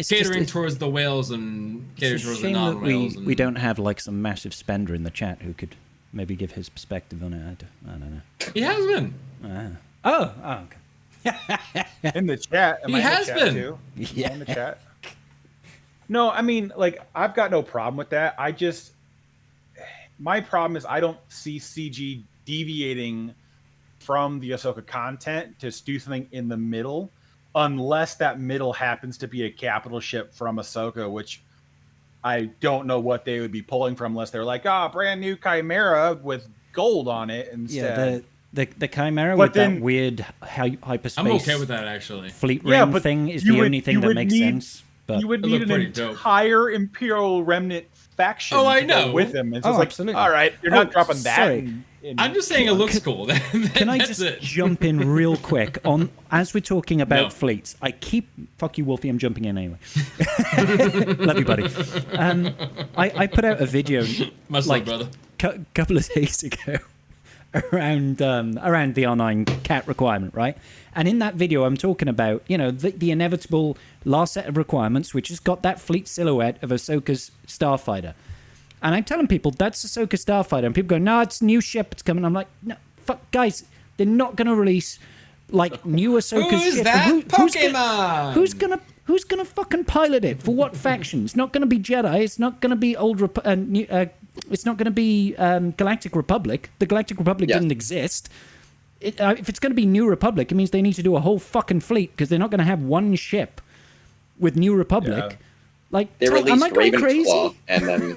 catering towards the whales and catering towards the non-whales. We don't have like some massive spender in the chat who could maybe give his perspective on it. I don't know. He has been. Okay. In the chat. He has been. Too? Yeah. In the chat. No, I mean, like, I've got no problem with that. My problem is I don't see CG deviating from the Ahsoka content to do something in the middle, unless that middle happens to be a capital ship from Ahsoka, which I don't know what they would be pulling from unless they're like, brand new Chimera with gold on it instead. Yeah, the Chimera with that weird hyperspace. I'm okay with that, actually. Fleet ring thing is the only thing that makes sense. But you would need an entire Imperial Remnant faction I know. With him. It's like, absolutely. All right, you're not dropping that. I'm just saying it looks cool. Can I just jump in real quick on as we're talking about fleets? Fuck you, Wolfie. I'm jumping in anyway. Love you, buddy. I put out a video couple of days ago around the R9 cat requirement, right? And in that video, I'm talking about the inevitable last set of requirements, which has got that fleet silhouette of Ahsoka's starfighter. And I'm telling people that's Ahsoka starfighter, and people go, "No, it's a new ship. It's coming." I'm like, "No, fuck, guys, they're not gonna release like new Ahsoka ship." Who's that Pokemon? Who's gonna fucking pilot it for what faction? It's not gonna be Jedi. It's not gonna be it's not gonna be Galactic Republic. The Galactic Republic didn't exist. If it's gonna be New Republic, it means they need to do a whole fucking fleet because they're not gonna have one ship with New Republic. Yeah. Like, they released am I going Ravenclaw, crazy? and then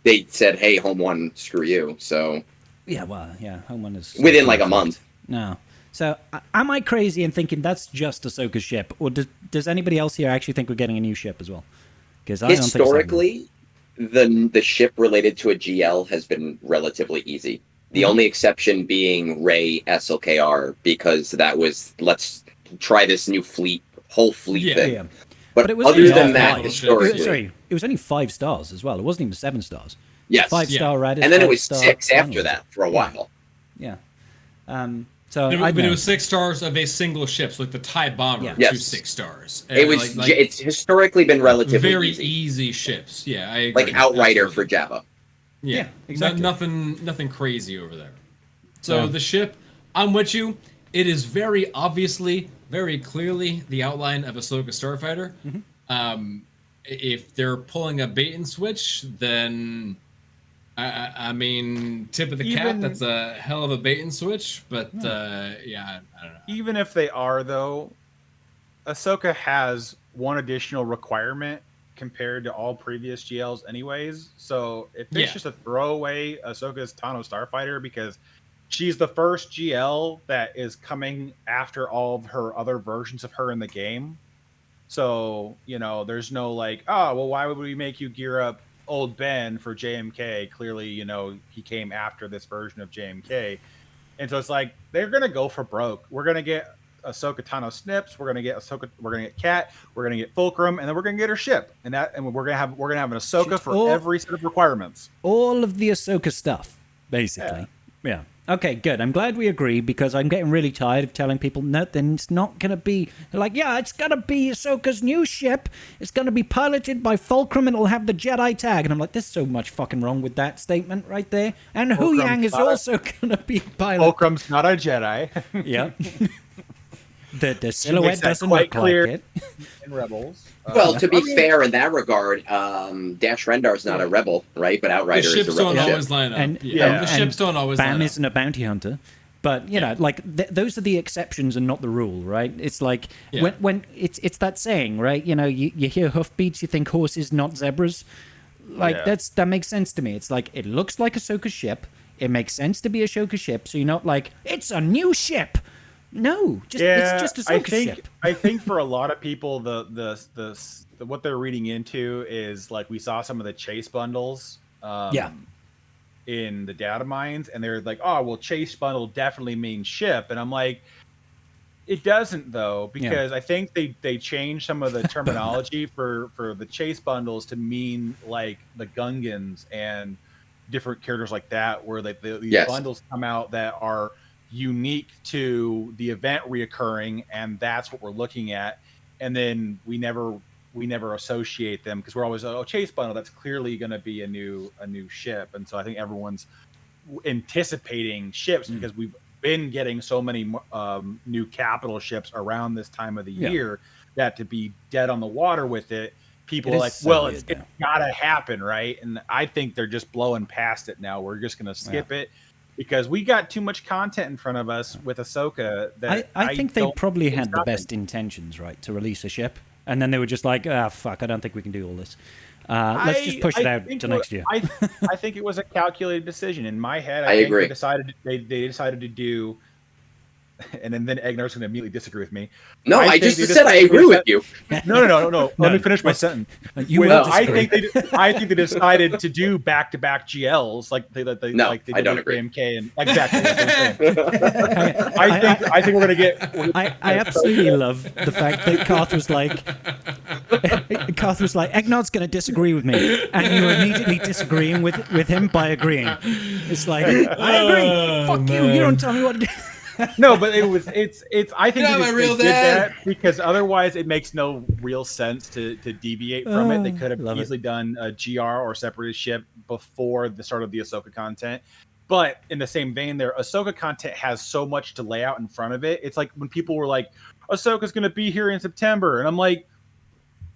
they said, "Hey, Home One, screw you." So Home One is within like a month. No. So am I crazy in thinking that's just Ahsoka's ship, or does anybody else here actually think we're getting a new ship as well? Because historically, the ship related to a GL has been relatively easy. The only exception being Rey SLKR, because that was let's try this new whole fleet thing. Yeah. But it was other than that, historically, it was only 5 stars as well. It wasn't even 7 stars. Yes, 5-star Raditz, and then it was 6 after that for a while. Yeah. But it was 6 stars of a single ship, so like the TIE Bomber, 2 6 stars. It was. It's historically been relatively very easy ships. Yeah, I agree. Like Outrider for Jabba. Yeah, exactly. Nothing crazy over there. So the ship, I'm with you. It is very obviously, very clearly the outline of Ahsoka Starfighter. Mm-hmm. If they're pulling a bait and switch, then I mean, tip of the cap. That's a hell of a bait and switch. But I don't know. Even if they are, though, Ahsoka has one additional requirement compared to all previous GLs anyways. So if it's just a throwaway Ahsoka's Tano Starfighter, because she's the first GL that is coming after all of her other versions of her in the game. So, you know, there's no like, oh, well, why would we make you gear up old Ben for JMK? Clearly, you know, he came after this version of JMK. And so it's like, they're going to go for broke. We're going to get Ahsoka Tano Snips. We're going to get Ahsoka. We're going to get Cat. We're going to get Fulcrum. And then we're going to get her ship. And we're going to have an Ahsoka for every set of requirements. All of the Ahsoka stuff, basically. Yeah. Okay, good. I'm glad we agree, because I'm getting really tired of telling people, no, then it's not going to be... They're like, yeah, it's going to be Ahsoka's new ship. It's going to be piloted by Fulcrum, and it'll have the Jedi tag. And I'm like, there's so much fucking wrong with that statement right there. And Huyang is also going to be piloted. Fulcrum's not a Jedi. Yeah. The silhouette doesn't look clear like it. In Rebels. Well, to be fair in that regard, Dash Rendar's not a rebel, right? But Outrider the ships is a rebel don't ship. always line up. And, the ships don't always Bam line up. isn't a bounty hunter. But, you know, like, those are the exceptions and not the rule, right? It's like, when it's that saying, right? You know, you hear hoofbeats, you think horses, not zebras. Like, that makes sense to me. It's like, it looks like Ahsoka's ship. It makes sense to be a Ahsoka ship, so you're not like, it's a new ship. No, it's just Ahsoka's ship. I think for a lot of people, the what they're reading into is like, we saw some of the chase bundles in the data mines, and they're like, oh, well, chase bundle definitely means ship. And I'm like, it doesn't, though, because I think they changed some of the terminology for the chase bundles to mean like the Gungans and different characters like that, where like these bundles come out that are unique to the event reoccurring, and that's what we're looking at. And then we never associate them, because we're always, chase bundle, that's clearly going to be a new ship. And so I think everyone's anticipating ships because we've been getting so many new capital ships around this time of the year, that to be dead on the water with it, people are like, well, it's gotta happen, right? And I think they're just blowing past it now. We're just gonna skip it, because we got too much content in front of us with Ahsoka. That I think they probably had the best intentions, right, to release a ship, and then they were just like, fuck, I don't think we can do all this. Let's just push it out to next year. I think it was a calculated decision. In my head, I agree. They decided to do, and then Egnar's going to immediately disagree with me. No, I just said I agree with you. No. Let me finish my sentence. I think they decided to do back-to-back GLs like they did I don't agree. JMK and exactly. I think we're going to get. I absolutely love the fact that Karth was like, Egnard's going to disagree with me, and you're immediately disagreeing with him by agreeing. It's like, I agree. Fuck you. You don't tell me what to do. No, but it's I think they did that because otherwise it makes no real sense to deviate from it. They could have easily done a GR or separatist ship before the start of the Ahsoka content. But in the same vein there, Ahsoka content has so much to lay out in front of it. It's like when people were like, Ahsoka's going to be here in September. And I'm like,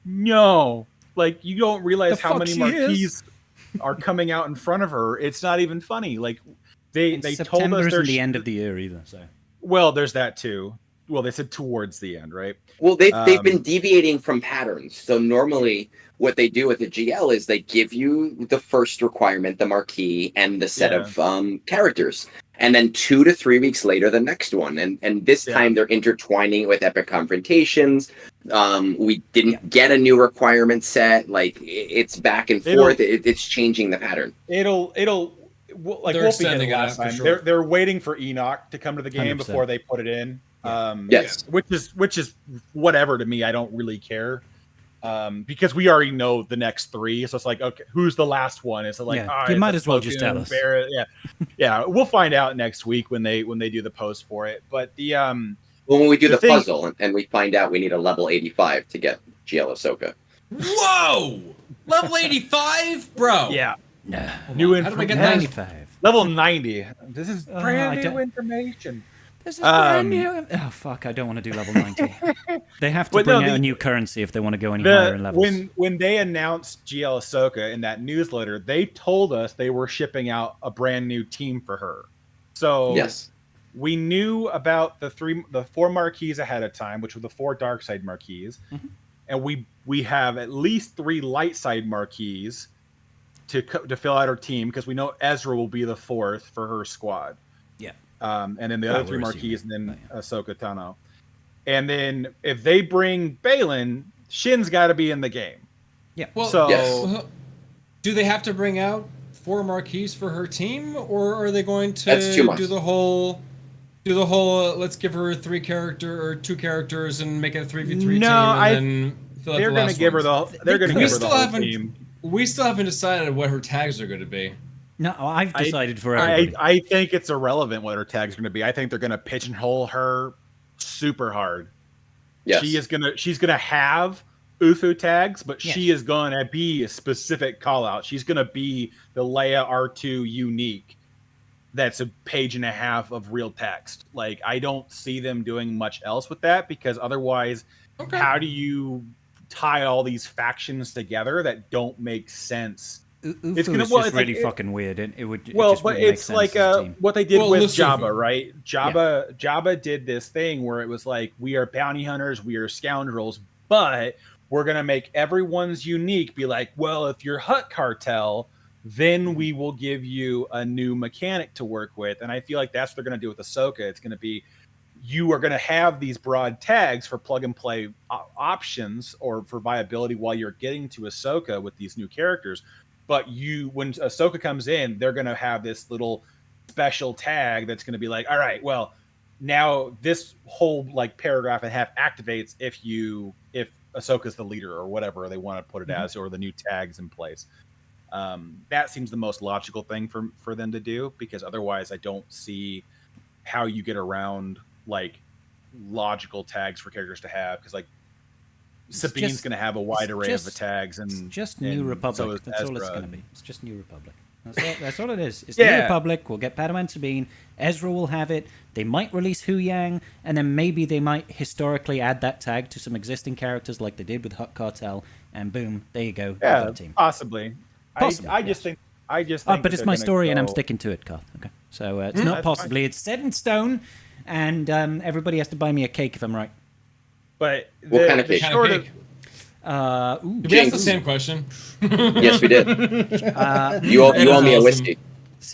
no. Like, you don't realize how many marquees are coming out in front of her. It's not even funny. Like, They told us isn't the end of the year either, so. Well, there's that too. Well, they said towards the end, right? Well, they've been deviating from patterns. So normally what they do with the GL is they give you the first requirement, the marquee, and the set of characters. And then 2 to 3 weeks later, the next one. And this time they're intertwining it with epic confrontations. We didn't get a new requirement set. Like, it's back and forth. It's changing the pattern. Like Wolfie did it last time. Sure. They're waiting for Enoch to come to the game 100%. Before they put it in. Yes, which is whatever to me. I don't really care because we already know the next 3. So it's like, okay, who's the last one? It's like, you might as well just tell us. Yeah, we'll find out next week when they do the post for it. But when we do the puzzle and we find out we need a level 85 to get GL Ahsoka. Whoa, level 85, bro. Yeah. New information. How do I get 95? Level 90. This is brand new information. This is brand new. Oh, fuck. I don't want to do level 90. They have to bring out a new currency if they want to go any higher in levels. When they announced GL Ahsoka in that newsletter, they told us they were shipping out a brand new team for her. So yes. we knew about the 4 marquees ahead of time, which were the 4 dark side marquees, and we have at least 3 light side marquees to fill out our team, because we know Ezra will be the 4th for her squad. Yeah. And then the other 3 marquees, and then Ahsoka Tano. And then if they bring Balin, Shin's got to be in the game. Yeah. Well, so do they have to bring out 4 marquees for her team, or are they going to do the whole let's give her 2 characters and make it a 3v3 team, and then fill out they're going to give her the whole team. We still haven't decided what her tags are going to be. No, I've decided for everybody. I think it's irrelevant what her tags are going to be. I think they're going to pigeonhole her super hard. Yes. She's gonna have UFO tags, but she is going to be a specific call out. She's going to be the Leia R2 unique. That's a page and a half of real text. Like, I don't see them doing much else with that, because otherwise, how do you tie all these factions together that don't make sense? It's just really fucking weird, and it would. But it's like what they did with Jabba, right? Jabba did this thing where it was like, we are bounty hunters, we are scoundrels, but we're gonna make everyone's unique. Be like, well, if you're Hutt Cartel, then we will give you a new mechanic to work with. And I feel like that's what they're gonna do with Ahsoka. It's gonna be, you are gonna have these broad tags for plug and play options or for viability while you're getting to Ahsoka with these new characters. But when Ahsoka comes in, they're going to have this little special tag that's going to be like, all right, well, now this whole like paragraph and a half activates if Ahsoka's the leader or whatever they want to put it as, or the new tags in place. That seems the most logical thing for them to do, because otherwise I don't see how you get around like logical tags for characters to have, because like Sabine's going to have a wide array of the tags, and it's just New Republic. That's all it's going to be. It's just New Republic. That's all it is. It's New Republic. We'll get Padawan Sabine. Ezra will have it. They might release Hu Yang, and then maybe they might historically add that tag to some existing characters, like they did with Hutt Cartel, and boom, there you go. Yeah, team. Possibly. I just think. But it's my story, and I'm sticking to it, Carl. Okay, so it's not possibly. Fine. It's set in stone, and everybody has to buy me a cake if I'm right. But what kind of cake? Did we ask the same question? Yes, we did. You owe me a whiskey.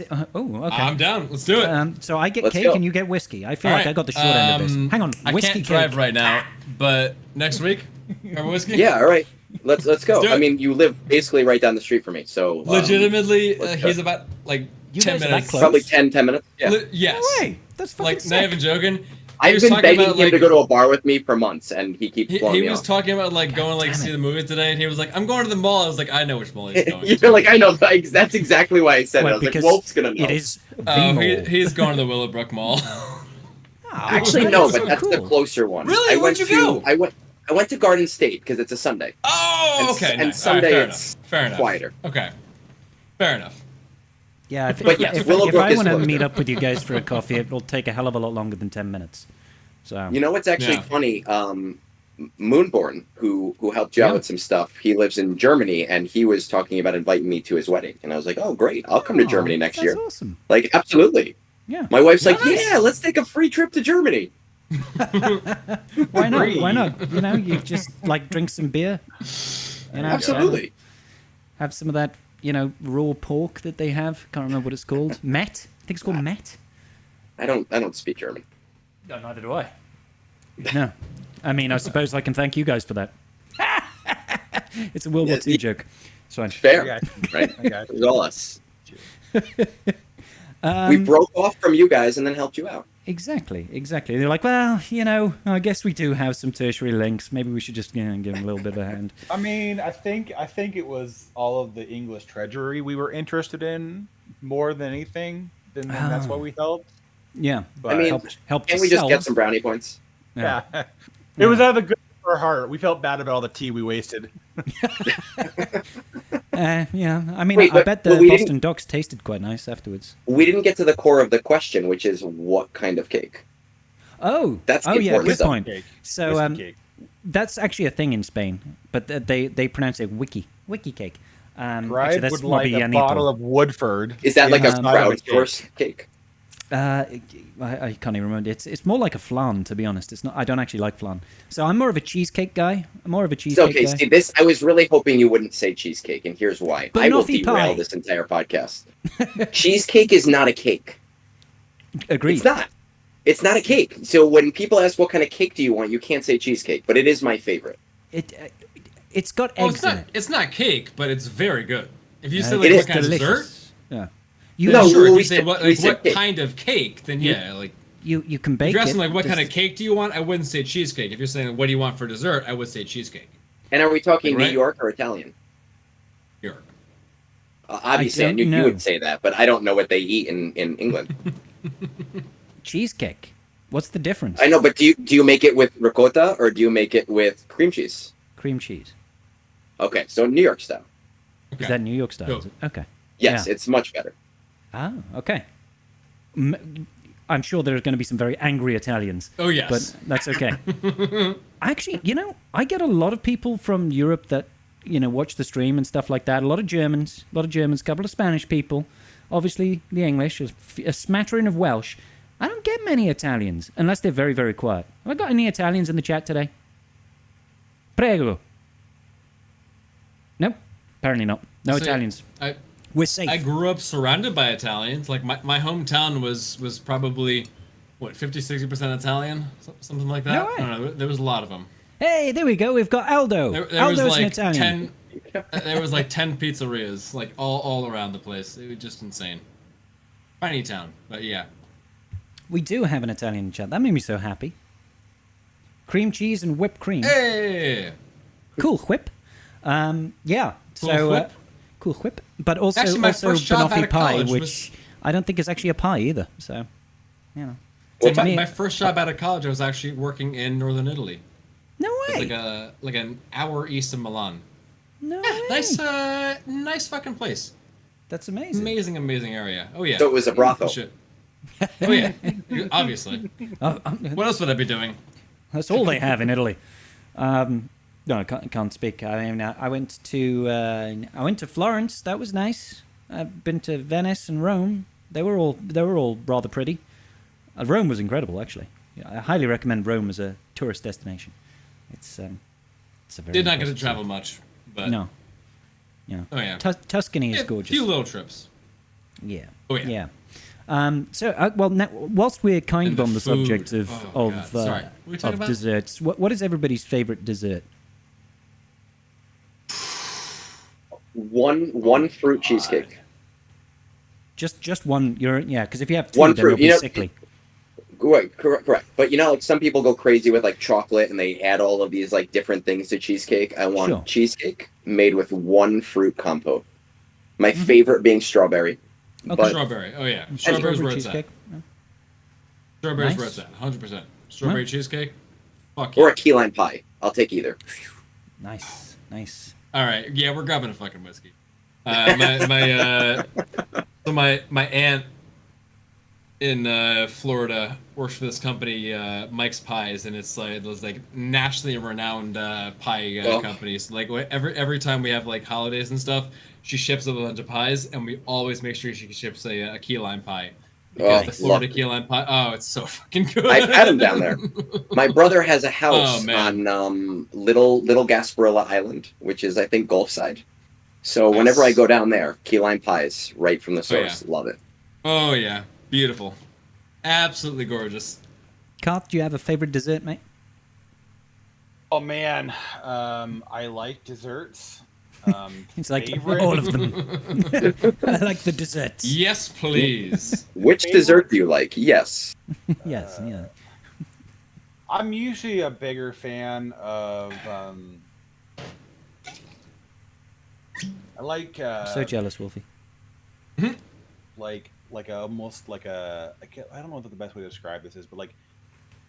Okay. I'm down. Let's do it. So I get cake and you get whiskey. I feel like I got the short end of this. Hang on, whiskey I can't cake. drive right now, but next week, have whiskey? Yeah, all right. Let's go. I mean, you live basically right down the street from me, so legitimately, he's about like 10 minutes. Probably 10 minutes. Yeah. Yes. No way. That's fucking like, sick. Not even joking. I've been begging him to go to a bar with me for months, and he keeps blowing me He was off. talking about like going like see the movie today, and he was like, "I'm going to the mall." I was like, "I know which mall he's going." You're like, I know. That's exactly why I said it. I was like, Wolf's gonna know. It is. He's going to the Willowbrook Mall. Actually, no, but that's the closer one. Really? Where'd you go? I went to Garden State because it's a Sunday. Oh, okay. And Sunday it's fair enough. Quieter. Okay, fair enough. Yeah, if Willowbrook I want to closer. meet up with you guys for a coffee, it will take a hell of a lot longer than 10 minutes. So you know what's actually funny? Moonborn, who helped you out with some stuff, he lives in Germany, and he was talking about inviting me to his wedding, and I was like, "Oh, great! I'll come to Germany next year." That's awesome. Like, absolutely. Yeah. My wife's like, "Yeah, let's take a free trip to Germany." Why not? Why not? You know, you just like drink some beer. You know, absolutely. Have some of that, raw pork that they have. Can't remember what it's called. Met. I think it's called Met. I don't speak German. No, neither do I. No. I mean, I suppose I can thank you guys for that. It's a World War II joke. So fair, right? It was all us. We broke off from you guys and then helped you out. Exactly. They're like, well, I guess we do have some tertiary links. Maybe we should just give them a little bit of a hand. I mean, I think it was all of the English treasury we were interested in more than anything. Then that's why we helped. Yeah, but I mean, help can we just get some brownie points? Yeah. It was out of the good of our heart. We felt bad about all the tea we wasted. Yeah, I mean, I bet the Boston Dogs tasted quite nice afterwards. We didn't get to the core of the question, which is what kind of cake? Oh, that's good point. Cake. So that's actually a thing in Spain, but they pronounce it wiki cake. Right, would like a bottle of Woodford. Is that like a crowdsourced cake? I can't even remember. It's more like a flan, to be honest. It's not. I don't actually like flan, so I'm more of a cheesecake guy. Okay, see this. I was really hoping you wouldn't say cheesecake, and here's why. I will derail this entire podcast. Cheesecake is not a cake. Agreed. It's not. It's not a cake. So when people ask what kind of cake do you want, you can't say cheesecake, but it is my favorite. It's got eggs in it. It's not cake, but it's very good. If you say like what kind of dessert, yeah. Sure. If you say what kind of cake, then yeah, like you can bake it. If you're asking like what kind of cake do you want, I wouldn't say cheesecake. If you're saying what do you want for dessert, I would say cheesecake. And are we talking New York or Italian? New York. Obviously, I knew you would say that, but I don't know what they eat in England. Cheesecake. What's the difference? I know, but do you make it with ricotta or do you make it with cream cheese? Cream cheese. Okay, so New York style. Okay. Is that New York style? Is it? Okay. Yes, it's much better. Ah, okay. I'm sure there's going to be some very angry Italians. Oh, yes. But that's okay. Actually, I get a lot of people from Europe that, watch the stream and stuff like that. A lot of Germans, a couple of Spanish people. Obviously, the English, a smattering of Welsh. I don't get many Italians, unless they're very, very quiet. Have I got any Italians in the chat today? Prego. Nope. Apparently not. No Italians. We're safe. I grew up surrounded by Italians. Like my hometown was probably, 50-60% Italian? Something like that? No way. I don't know. There was a lot of them. Hey, there we go. We've got Aldo. Aldo's an Italian. There was like 10 pizzerias, like all around the place. It was just insane. Tiny town, but yeah. We do have an Italian chat. That made me so happy. Cream cheese and whipped cream. Hey! Cool whip. Yeah. Cool whip. Cool whip. But also, actually, my first job out banoffee of pie, college which I don't think is actually a pie either. So, my first job out of college, I was actually working in northern Italy. No way. It was like an hour east of Milan. No way. Nice fucking place. That's amazing. Amazing area. Oh yeah. So it was a brothel. Shit. Oh yeah, obviously. What else would I be doing? That's all they have in Italy. No, I can't speak. I mean, I went to Florence. That was nice. I've been to Venice and Rome. They were all rather pretty. Rome was incredible, actually. I highly recommend Rome as a tourist destination. It's a very. Did not get to travel much, but no. Yeah. Oh yeah. Tuscany is gorgeous. A few little trips. Yeah. Oh yeah. Yeah. Now, whilst we're kind of on the subject of desserts, what is everybody's favorite dessert? One fruit cheesecake. Just one. Because if you have two, one then fruit, you'll be sickly. Right, correct. But like some people go crazy with like chocolate and they add all of these like different things to cheesecake. I want cheesecake made with one fruit compote. My favorite being strawberry. Okay. Strawberry. Oh yeah. Strawberry's where it's at. Strawberry's where it's at. 100%. Strawberry cheesecake. Fuck yeah. Or a key lime pie. I'll take either. Nice. All right. Yeah, we're grabbing a fucking whiskey. My aunt in Florida works for this company, Mike's Pies, and it's like nationally renowned pie company. So like every time we have like holidays and stuff, she ships a bunch of pies, and we always make sure she ships a key lime pie. Because the Florida key lime pie, it's so fucking good. I've had them down there. My brother has a house on Little Gasparilla Island, which is I think Gulfside. So whenever I go down there, key lime pies right from the source. Love it. Oh yeah, beautiful, absolutely gorgeous. Karth, do you have a favorite dessert, mate? Oh man, I like desserts. It's like all of them. I like the desserts. Yes, please. Which dessert do you like? Yes. Yes, yeah. I'm usually a bigger fan of. I like. So jealous, Wolfie. Like almost like a. I don't know what the best way to describe this is, but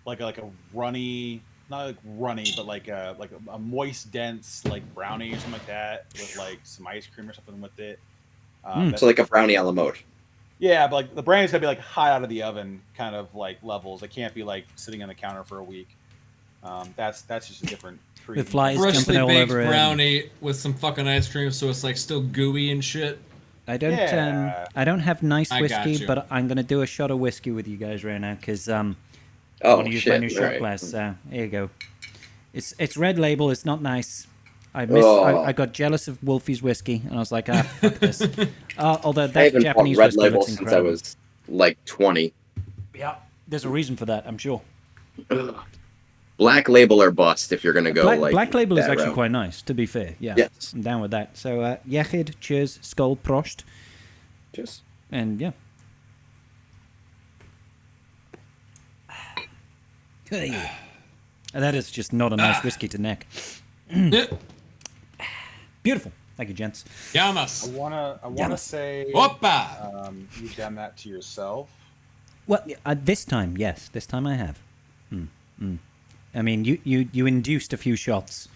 like a runny. Not like runny, but like a moist, dense like brownie or something like that with like some ice cream or something with it. So like a brownie a la mode. Yeah, but like the brownie's gotta be like hot out of the oven kind of like levels. It can't be like sitting on the counter for a week. That's just a different treat. With flies freshly jumping all baked over brownie with some fucking ice cream, so it's like still gooey and shit. I don't I don't have nice I got whiskey, you. but I'm gonna do a shot of whiskey with you guys right now because I Oh, want to use my shit. new shot Alright. glass. Here you go. It's red label. It's not nice. Oh. I got jealous of Wolfie's whiskey, and I was like, fuck this. Although I that haven't bought Japanese Red whiskey Label looks since incredible. I was like 20. Yeah, there's a reason for that, I'm sure. Black Label or bust if you're gonna go Black Label is that actually route. quite nice, to be fair. Yeah, Yes. I'm down with that. So, Yechid, cheers, Skull, Prost, Just and yeah. Hey. And that is just not a nice whiskey to neck. Beautiful. Thank you, gents. Yamas. I wanna say, Whoppa. you done that to yourself. Well, this time, yes. This time I have. I mean, you induced a few shots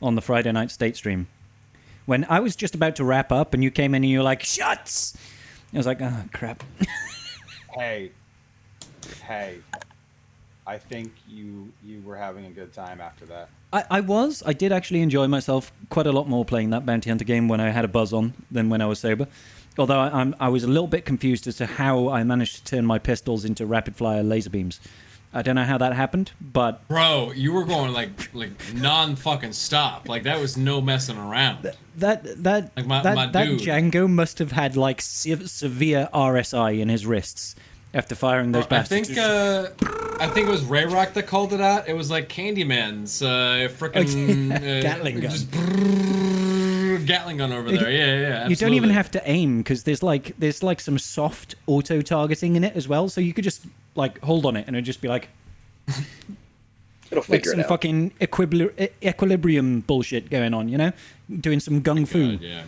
on the Friday night state stream. When I was just about to wrap up and you came in and you were like, shots! I was like, oh, crap. Hey, I think you were having a good time after that. I did actually enjoy myself quite a lot more playing that Bounty Hunter game when I had a buzz on than when I was sober. Although I was a little bit confused as to how I managed to turn my pistols into rapid-fire laser beams. I don't know how that happened, but... Bro, you were going like non-fucking stop. Like, that was no messing around. That Like my dude. Django must have had, like, severe RSI in his wrists after firing those bastards. I think it was Ray Rock that called it out. It was like Candyman's frickin' Gatling gun. Just Gatling gun over there. Yeah, absolutely. You don't even have to aim because there's like some soft auto targeting in it as well, so you could just like hold on it and it'd just be like it'll like figure some it out. fucking equilibrium bullshit going on, you know, doing some gung fu. God, yeah.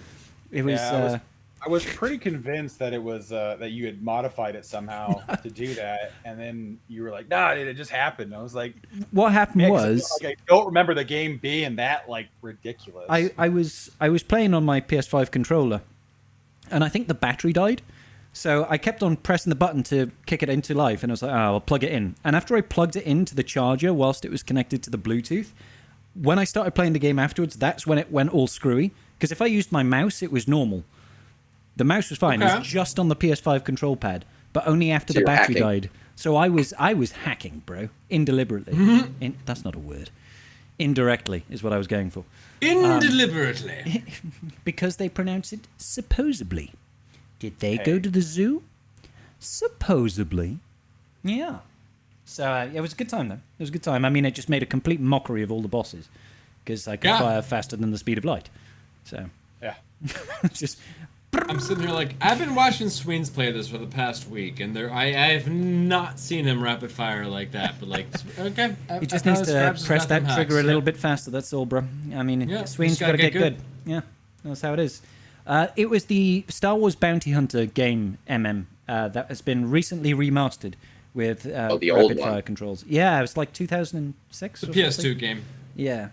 It was. I was pretty convinced that it was that you had modified it somehow to do that, and then you were like, "Nah, it just happened." I was like, what happened was I don't remember the game being that like ridiculous. I was playing on my PS5 controller, and I think the battery died, so I kept on pressing the button to kick it into life, and I was like, "Oh, I'll plug it in." And after I plugged it into the charger whilst it was connected to the Bluetooth, when I started playing the game afterwards, that's when it went all screwy. Because if I used my mouse, it was normal. The mouse was fine. It was just on the PS5 control pad, but only after the battery died. So I was hacking, bro, indeliberately. That's not a word. Indirectly is what I was going for. Indeliberately. Because they pronounce it supposedly. Did they go to the zoo? Supposedly. Yeah. So it was a good time, though. It was a good time. I mean, it just made a complete mockery of all the bosses because I could fire faster than the speed of light. So yeah, just. I'm sitting here like I've been watching Sweens play this for the past week, and I have not seen him rapid fire like that. But like, okay, he just needs to press that trigger a little bit faster. That's all, bro. I mean, Sweens got to get good. Yeah, that's how it is. It was the Star Wars Bounty Hunter game that has been recently remastered with the rapid old fire one. controls. Yeah, it was like 2006. The or PS2 something. game. Yeah.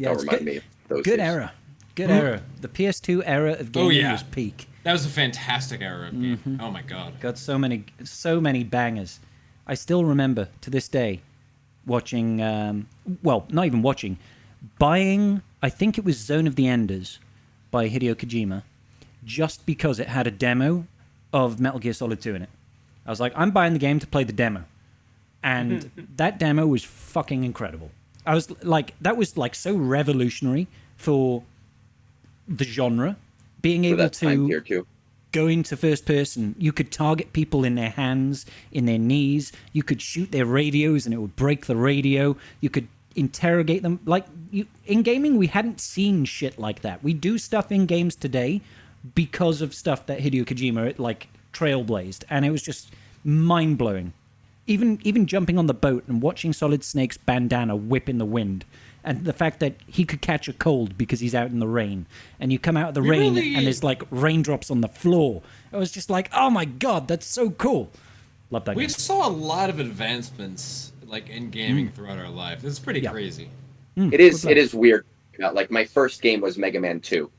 Don't it's remind good, me of those good days. era. Good era. The PS2 era of gaming was peak. That was a fantastic era of game. Oh my god. Got so many bangers. I still remember to this day watching, well, not even watching, buying, I think it was Zone of the Enders by Hideo Kojima, just because it had a demo of Metal Gear Solid 2 in it. I was like, I'm buying the game to play the demo. And that demo was fucking incredible. I was like, that was like so revolutionary for the genre, being able to go into first person. You could target people in their hands, in their knees. You could shoot their radios and it would break the radio. You could interrogate them. Like, in gaming, we hadn't seen shit like that. We do stuff in games today because of stuff that Hideo Kojima, like, trailblazed. And it was just mind-blowing. Even jumping on the boat and watching Solid Snake's bandana whip in the wind. And the fact that he could catch a cold because he's out in the rain. And you come out of the rain and there's like raindrops on the floor. It was just like, oh my god, that's so cool. Love that game. We saw a lot of advancements like in gaming throughout our life. It's pretty crazy. It is weird. Like my first game was Mega Man 2.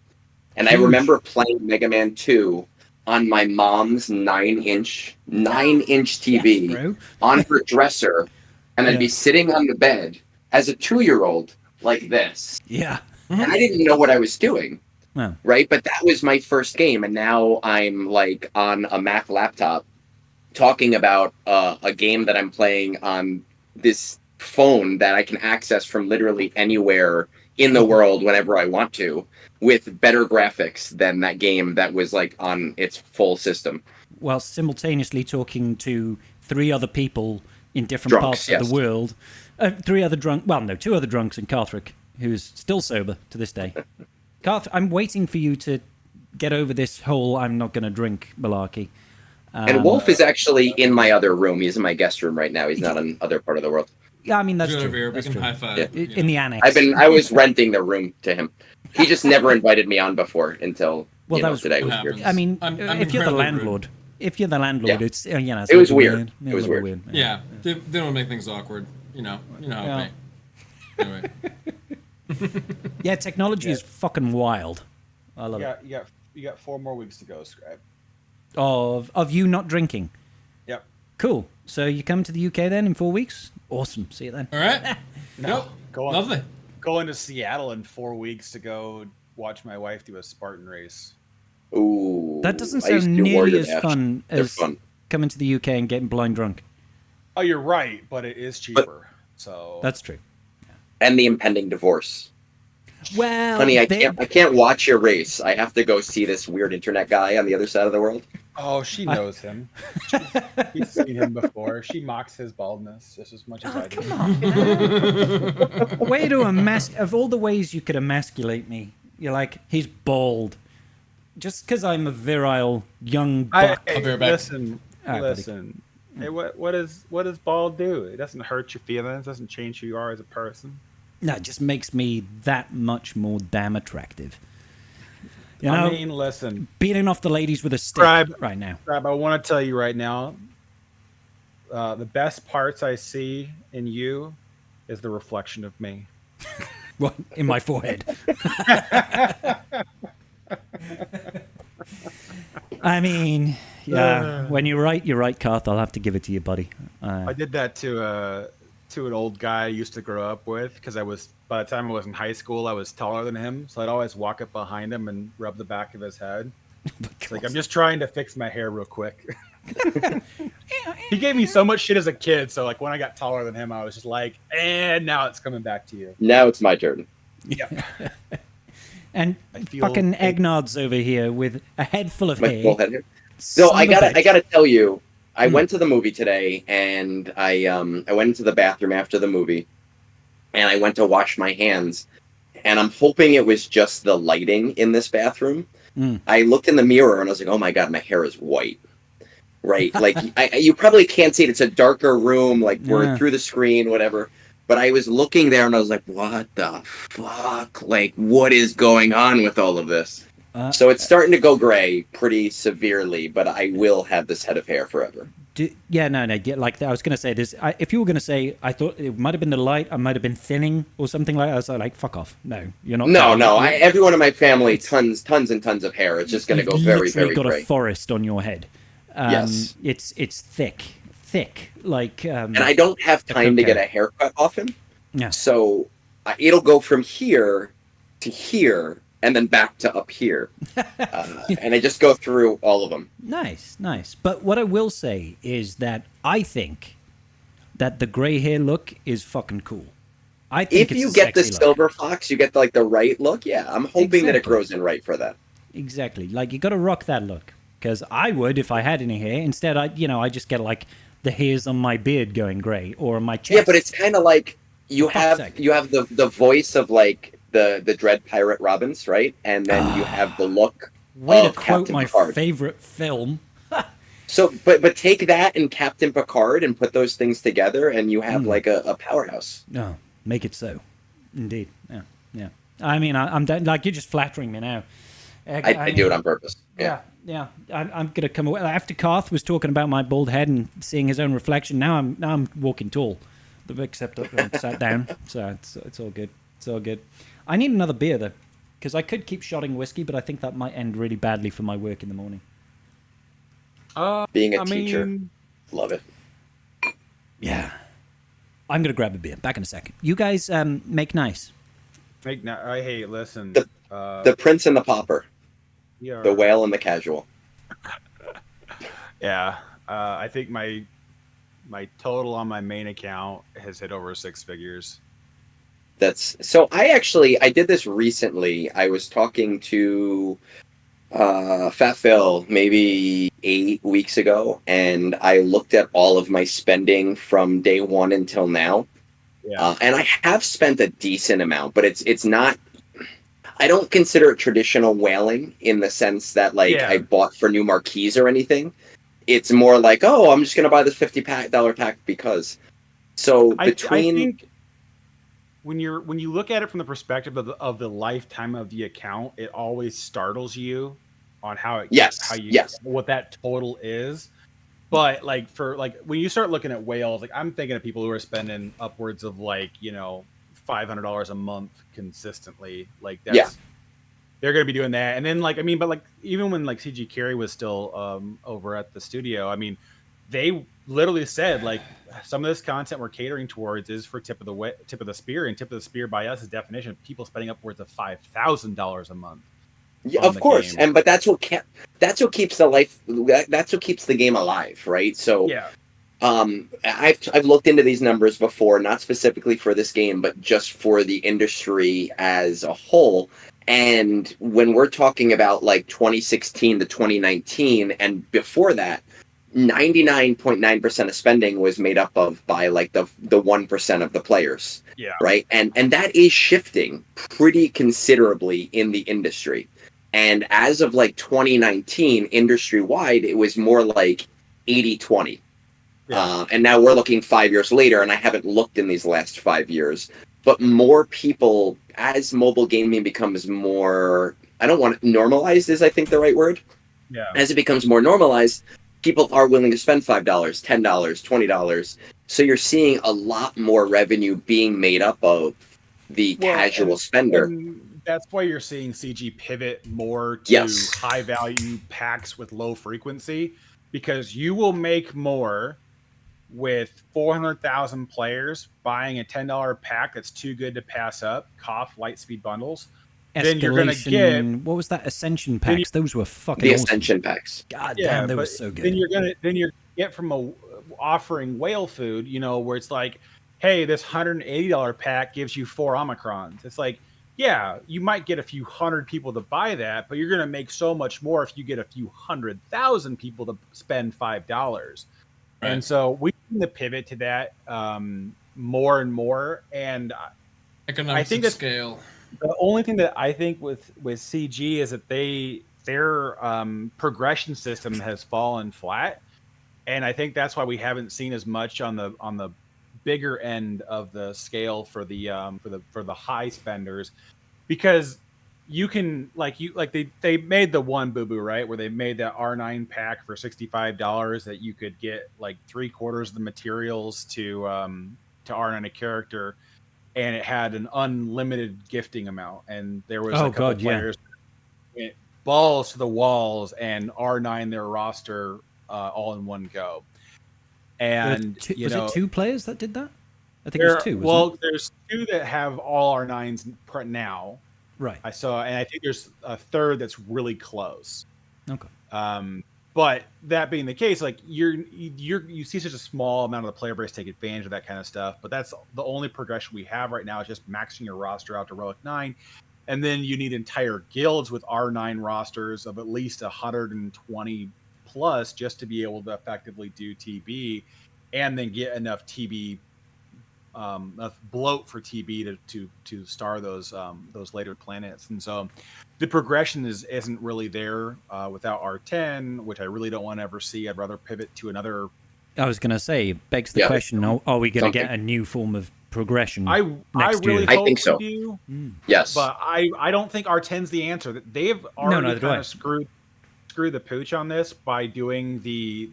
And I remember playing Mega Man 2 on my mom's 9-inch TV on her dresser. And I'd be sitting on the bed as a 2-year-old like this. Yeah. And I didn't know what I was doing. Wow. Right? But that was my first game, and now I'm like on a Mac laptop talking about a game that I'm playing on this phone that I can access from literally anywhere in the world whenever I want to, with better graphics than that game that was like on its full system. While simultaneously talking to 3 other people in different Drunks, parts of the world. 2 other drunks and Carthrick, who's still sober to this day. Carth, I'm waiting for you to get over this whole I'm not going to drink malarkey. And Wolf is actually in my other room. He's in my guest room right now. He's not in other part of the world. Yeah, I mean, that's true. Here, that's we can true. high five. Yeah. In the annex. I was renting the room to him. He just never invited me on before until today was here. I mean, I'm if you're the landlord, rude. it's it was weird. It was weird. Yeah, they don't make things awkward. You know how it be. Anyway. Yeah, technology is fucking wild. I love it. You got 4 more weeks to go, Scribe. Of you not drinking. Yep. Cool. So you come to the UK then in 4 weeks? Awesome. See you then. All right. No, go on. Lovely. Going to Seattle in 4 weeks to go watch my wife do a Spartan race. Ooh, That doesn't sound nearly as fun as coming to the UK and getting blind drunk. Oh, you're right, but it is cheaper. So that's true. And the impending divorce. Well, honey, I can't watch your race. I have to go see this weird internet guy on the other side of the world. Oh, she knows him. She's seen him before. She mocks his baldness just as much as I do. Come on, way to of all the ways you could emasculate me, you're like, he's bald. Just because I'm a virile young buck. Listen. Hey, what does bald do? It doesn't hurt your feelings. It doesn't change who you are as a person. No, it just makes me that much more damn attractive. You know, I mean, listen. Beating off the ladies with a stick right now. Scribe, I want to tell you right now, the best parts I see in you is the reflection of me. What? In my forehead. I mean, yeah. When you're right, Karth. I'll have to give it to you, buddy. I did that to an old guy I used to grow up with because by the time I was in high school, I was taller than him, so I'd always walk up behind him and rub the back of his head. It's like, I'm just trying to fix my hair real quick. He gave me so much shit as a kid, so like when I got taller than him, I was just like, and now it's coming back to you. Now it's my turn. Yeah. And fucking Eggnard's over here with a head full of hair. Full head hair. So I gotta tell you, I went to the movie today, and I went into the bathroom after the movie, and I went to wash my hands, and I'm hoping it was just the lighting in this bathroom. I looked in the mirror, and I was like, oh my god, my hair is white. Right? Like, you probably can't see it. It's a darker room, like, we're through the screen, whatever. But I was looking there, and I was like, what the fuck? Like, what is going on with all of this? So it's starting to go gray pretty severely, but I will have this head of hair forever. Like I was going to say this. If you were going to say, I thought it might have been the light, I might have been thinning or something like that. I was like, fuck off. No, you're not. No. Everyone in my family, tons and tons of hair. It's just going to go very, very got gray. A forest on your head. Yes. It's thick. Like. And I don't have time to get a haircut often. Yeah. So it'll go from here to here, and then back to up here. And I just go through all of them. Nice. But what I will say is that I think that the gray hair look is fucking cool. I think if you get the silver fox, you get like the right look. Yeah, I'm hoping that it grows in right for that. Exactly. Like, you got to rock that look. Because I would if I had any hair. Instead, I just get like the hairs on my beard going gray or on my chest. Yeah, but it's kind of like you have the voice of like the Dread Pirate Robbins, right? And then you have the look way of to quote Captain my Picard. favorite film. So, but take that and Captain Picard and put those things together, and you have like a powerhouse. No, make it so. Indeed. Yeah. I mean, I'm like, you're just flattering me now. I do it on purpose. Yeah. I'm gonna come away after Karth was talking about my bald head and seeing his own reflection. Now I'm walking tall, except I'm sat down. So it's all good. It's all good. I need another beer though, because I could keep shotting whiskey, but I think that might end really badly for my work in the morning. Being a teacher, love it. Yeah, I'm gonna grab a beer. Back in a second. You guys make nice. Hey, listen. The Prince and the Pauper. The Whale and the Casual. Yeah. I think my total on my main account has hit over 6 figures. I did this recently. I was talking to Fat Phil maybe 8 weeks ago, and I looked at all of my spending from day one until now. Yeah. And I have spent a decent amount, but it's not. I don't consider it traditional whaling in the sense that I bought for new marquees or anything. It's more like, oh, I'm just going to buy this $50 pack because. So I think when you look at it from the perspective of the lifetime of the account, it always startles you on what that total is. But when you start looking at whales, I'm thinking of people who are spending upwards of $500 a month consistently. They're going to be doing that. And then even when CG Carry was still over at the studio, they literally said some of this content we're catering towards is for tip of the spear, and tip of the spear by us is definition of people spending upwards of $5,000 a month. Yeah, of course, but that's what keeps the game alive, right? So yeah. I've looked into these numbers before, not specifically for this game, but just for the industry as a whole. And when we're talking about 2016 to 2019 and before that, 99.9% of spending was made up of by the 1% of the players. Yeah. Right. And that is shifting pretty considerably in the industry. And as of 2019, industry wide, it was more 80-20. Yeah. And now we're looking 5 years later, and I haven't looked in these last 5 years. But more people, as mobile gaming becomes more, normalized is I think the right word. Yeah. As it becomes more normalized, people are willing to spend $5, $10, $20. So you're seeing a lot more revenue being made up of the casual spender. And that's why you're seeing CG pivot more to high value packs with low frequency, because you will make more with 400,000 players buying a $10 pack that's too good to pass up, light speed bundles. Then you're going to get, what was that, Ascension packs? Those were fucking the awesome. Ascension packs. God damn, they were so good. Then you're get from offering whale food, where it's hey, this $180 pack gives you 4 Omicrons. It's yeah, you might get a few hundred people to buy that, but you're going to make so much more if you get a few 100,000 people to spend $5. Right. And so we need to pivot to that more and more. And economics I think of scale. The only thing that I think with CG is that their progression system has fallen flat, and I think that's why we haven't seen as much on the bigger end of the scale for the high spenders, because you can they made the one boo-boo, right, where they made that R9 pack for $65 that you could get 3/4 of the materials to R9 a character, and it had an unlimited gifting amount, and there was a couple players went balls to the walls and R9 their roster all in one go. And was it 2 players that did that? I think it was 2. Well, there's 2 that have all R9s now. Right. I think there's a third that's really close. Okay. But that being the case, you see such a small amount of the player base take advantage of that kind of stuff. But that's the only progression we have right now, is just maxing your roster out to Relic 9. And then you need entire guilds with R9 rosters of at least 120 plus just to be able to effectively do TB, and then get enough TB, enough bloat for TB to star those later planets. And so the progression isn't really there without R10, which I really don't want to ever see. I'd rather pivot to another. I was going to say, it begs the question: are we going to get a new form of progression? I really hope think so. we do. Yes, but I don't think R10's the answer. They've already kind of screwed the pooch on this by doing the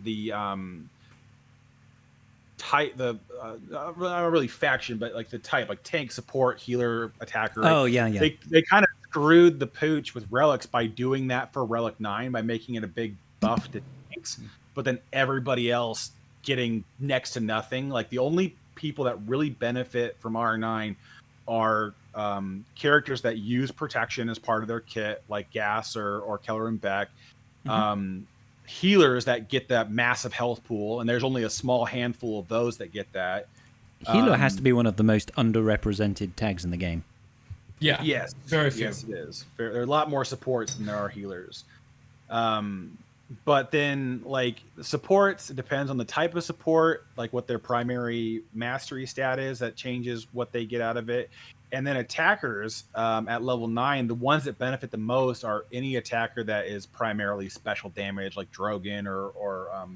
type, not really faction, but the type, tank, support, healer, attacker. Oh yeah. They kind of screwed the pooch with relics by doing that for Relic 9, by making it a big buff to tanks, but then everybody else getting next to nothing. The only people that really benefit from R9 are characters that use protection as part of their kit, like Gas or Keller and Beck. Healers that get that massive health pool, and there's only a small handful of those that get that. Healer has to be one of the most underrepresented tags in the game. Yeah. Yes. Very few. Yes, it is. There are a lot more supports than there are healers. But then, like, supports, it depends on the type of support, like what their primary mastery stat is. That changes what they get out of it. And then attackers at level 9, the ones that benefit the most are any attacker that is primarily special damage, like Drogon or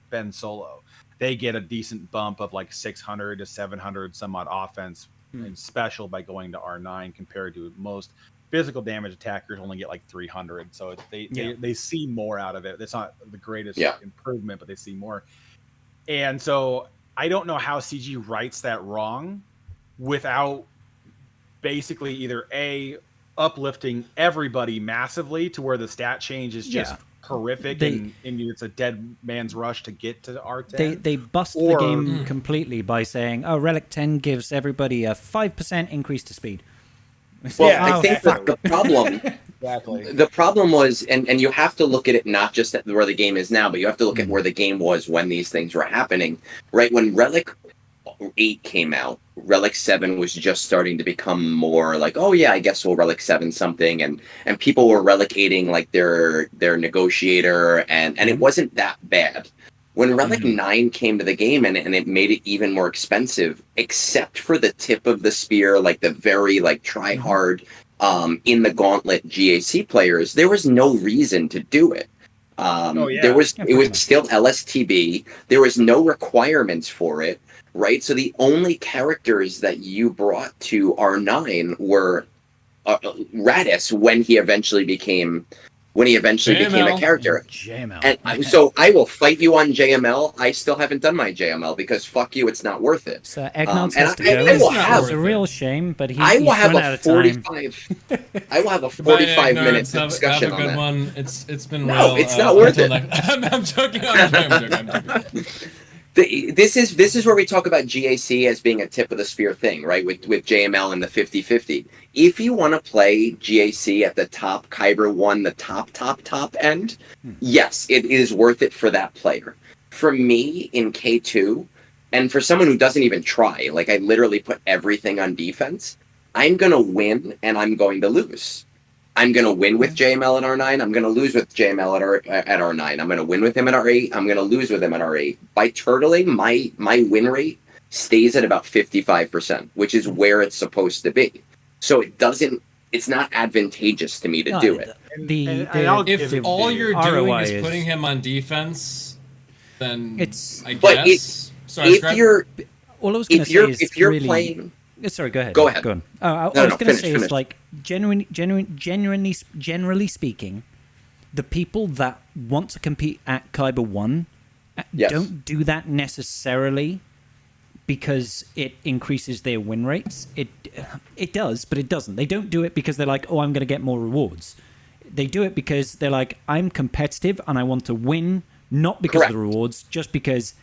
Ben Solo. They get a decent bump of like 600 to 700 some odd offense and special by going to R9 compared to most physical damage attackers only get like 300. So they see more out of it. It's not the greatest improvement, but they see more. And so I don't know how CG writes that wrong without basically either uplifting everybody massively to where the stat change is just horrific and it's a dead man's rush to get to R10. They bust the game completely by saying, "Oh, Relic 10 gives everybody a 5% increase to speed." Well, I think the problem, exactly. The problem was, and you have to look at it not just at where the game is now, but you have to look at where the game was when these things were happening. Right when Relic 8 came out, Relic 7 was just starting to become more like, oh yeah, I guess we'll Relic 7 something, and people were relicating like their negotiator, and it wasn't that bad. When Relic 9 came to the game and it made it even more expensive, except for the tip of the spear, like the very like try hard in the gauntlet GAC players, there was no reason to do it. It was still LSTB. There was no requirements for it, right? So the only characters that you brought to R9 were Radis when he eventually became a character. JML. And so I will fight you on JML. I still haven't done my JML because fuck you, it's not worth it. So Eggnog has to I go. It's a real shame, but I will have run out a of time. 45. I will have a 45 minute discussion have a good on that. One. It's been no, real. It's not worth it. I'm joking. I'm joking. This is where we talk about GAC as being a tip of the spear thing, right? With JML and the 50-50. If you want to play GAC at the top, Kyber 1, the top end, yes, it is worth it for that player. For me in K2, and for someone who doesn't even try, like I literally put everything on defense, I'm going to win and I'm going to lose. I'm going to win with JML at R9. I'm going to lose with JML at R9. I'm going to win with him at R8. I'm going to lose with him at R8. By turtling, my win rate stays at about 55%, which is where it's supposed to be. So it's not advantageous to me to do it. If all you're doing is putting him on defense, then I guess. If you're playing. Sorry, go ahead. Go ahead. Go on. I was going to say, it's like, generally speaking, the people that want to compete at Kyber 1 don't do that necessarily because it increases their win rates. It does, but it doesn't. They don't do it because they're like, oh, I'm going to get more rewards. They do it because they're like, I'm competitive and I want to win, not because of the rewards, just because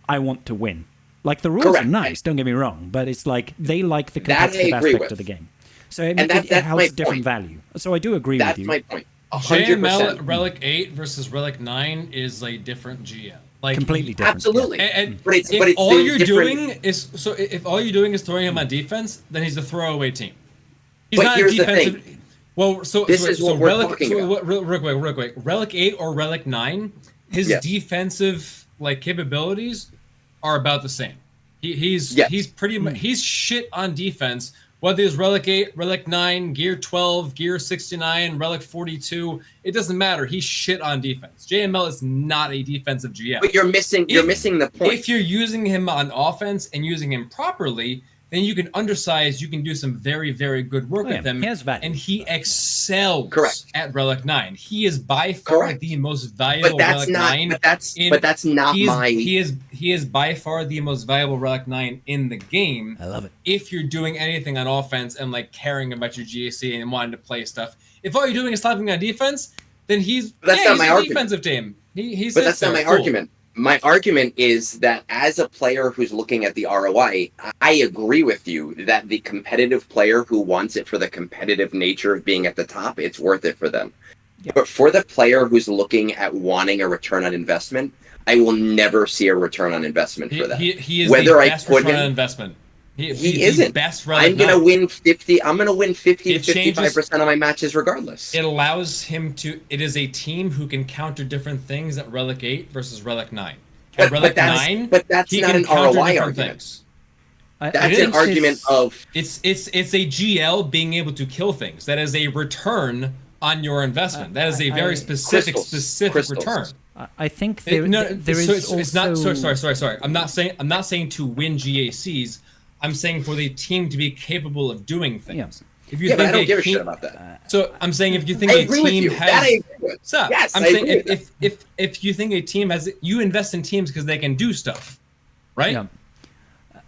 I want to win. Like, the rules are nice, don't get me wrong, but it's like they like the competitive aspect of the game. So it has different value. So I do agree with you. That's my point. 100%. JML Relic 8 versus Relic 9 is a different GM. Like, completely different. Absolutely. And if all you're doing is throwing him on defense, then he's a throwaway team. He's not a defensive. Well, Real quick. Relic 8 or Relic 9, his defensive capabilities are about the same. He's pretty much shit on defense. Whether it's Relic 8, Relic 9, Gear 12, Gear 69, Relic 42, it doesn't matter. He's shit on defense. JML is not a defensive GM. But you're missing the point. If you're using him on offense and using him properly, then you can undersize. You can do some very, very good work with him. And he excels at Relic 9. He is by far the most valuable Relic 9. He is by far the most valuable Relic 9 in the game. I love it. If you're doing anything on offense and caring about your GAC and wanting to play stuff. If all you're doing is slapping on defense, then he's a defensive team. But that's not my argument. My argument is that as a player who's looking at the ROI, I agree with you that the competitive player who wants it for the competitive nature of being at the top, it's worth it for them. Yeah. But for the player who's looking at wanting a return on investment, I will never see a return on investment for that. He is whether the best return on investment. He isn't. Best I'm gonna win 50. I'm gonna win 50 to 55% of my matches regardless. It allows him to. It is a team who can counter different things at Relic 8 versus Relic 9. At Relic 9, but that's not an ROI argument. That's an argument of it's a GL being able to kill things. That is a return on your investment. That is a very specific return. I think there is also... It's not. Sorry. I'm not saying to win GACs. I'm saying for the team to be capable of doing things. Yeah. If you think I don't give a shit about that. So I'm saying if you think a team has, that I agree with. Yes, I'm saying if you think a team has, you invest in teams because they can do stuff, right? Yeah.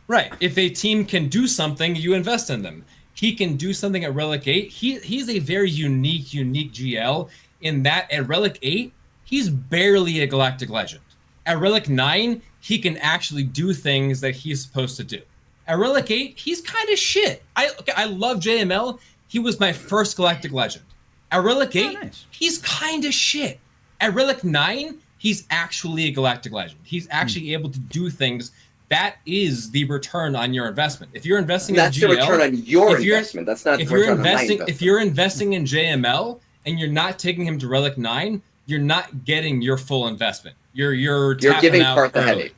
Right. If a team can do something, you invest in them. He can do something at Relic 8. He's a very unique GL in that at Relic 8 he's barely a Galactic Legend. At Relic 9 he can actually do things that he's supposed to do. At Relic 8, he's kind of shit. I love JML. He was my first Galactic Legend. At Relic 8, he's kind of shit. At Relic 9, he's actually a Galactic Legend. He's actually able to do things. That is the return on your investment. If you're investing in GL, that's the return on your investment. That's not if the return on my investment. If you're investing in JML and you're not taking him to Relic 9, you're not getting your full investment. You're giving Karth the early. headache.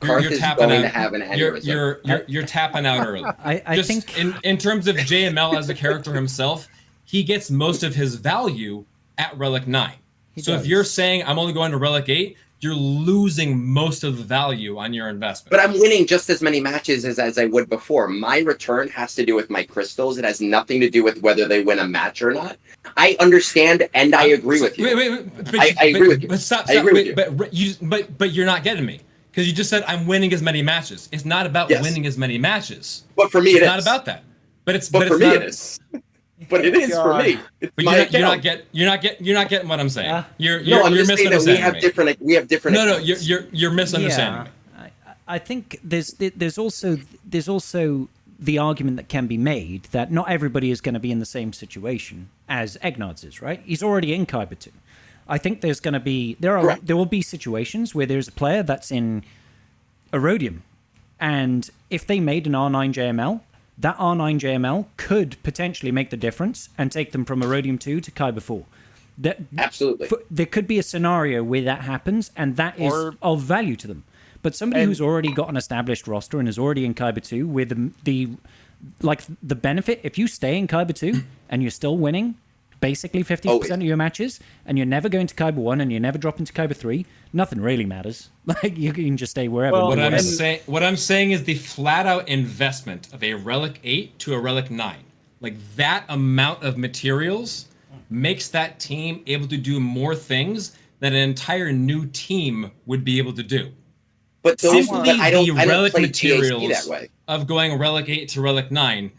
Karth is going to have an aneurysm. You're tapping out early. I think in terms of JML as a character himself, he gets most of his value at Relic 9. If you're saying I'm only going to Relic 8, you're losing most of the value on your investment. But I'm winning just as many matches as I would before. My return has to do with my crystals. It has nothing to do with whether they win a match or not. I understand and I agree with you. I agree with you. But stop. I agree with you. But you're not getting me. Because you just said I'm winning as many matches. It's not about winning as many matches. But for me, it's not about that. But for me, it is. But it is for me. But you're not getting what I'm saying. You're misunderstanding me. We have different. No, you're misunderstanding me. I think there's also the argument that can be made that not everybody is going to be in the same situation as Egnard's is, right? He's already in Kyber 2. I think there's going to be there will be situations where there's a player that's in Erodium, and if they made an R9 JML, that R9 JML could potentially make the difference and take them from Erodium 2 to Kyber 4. Absolutely. There could be a scenario where that happens, and that is of value to them. But somebody who's already got an established roster and is already in Kyber 2 with the benefit, if you stay in Kyber 2 and you're still winning basically 50% of your matches, and you're never going to Kyber 1 and you never drop into Kyber 3, nothing really matters. Like, you can just stay wherever. Well, what I'm saying is the flat out investment of a Relic 8 to a Relic 9. Like, that amount of materials makes that team able to do more things than an entire new team would be able to do. But simply the Relic materials that way. Of going Relic 8 to Relic 9,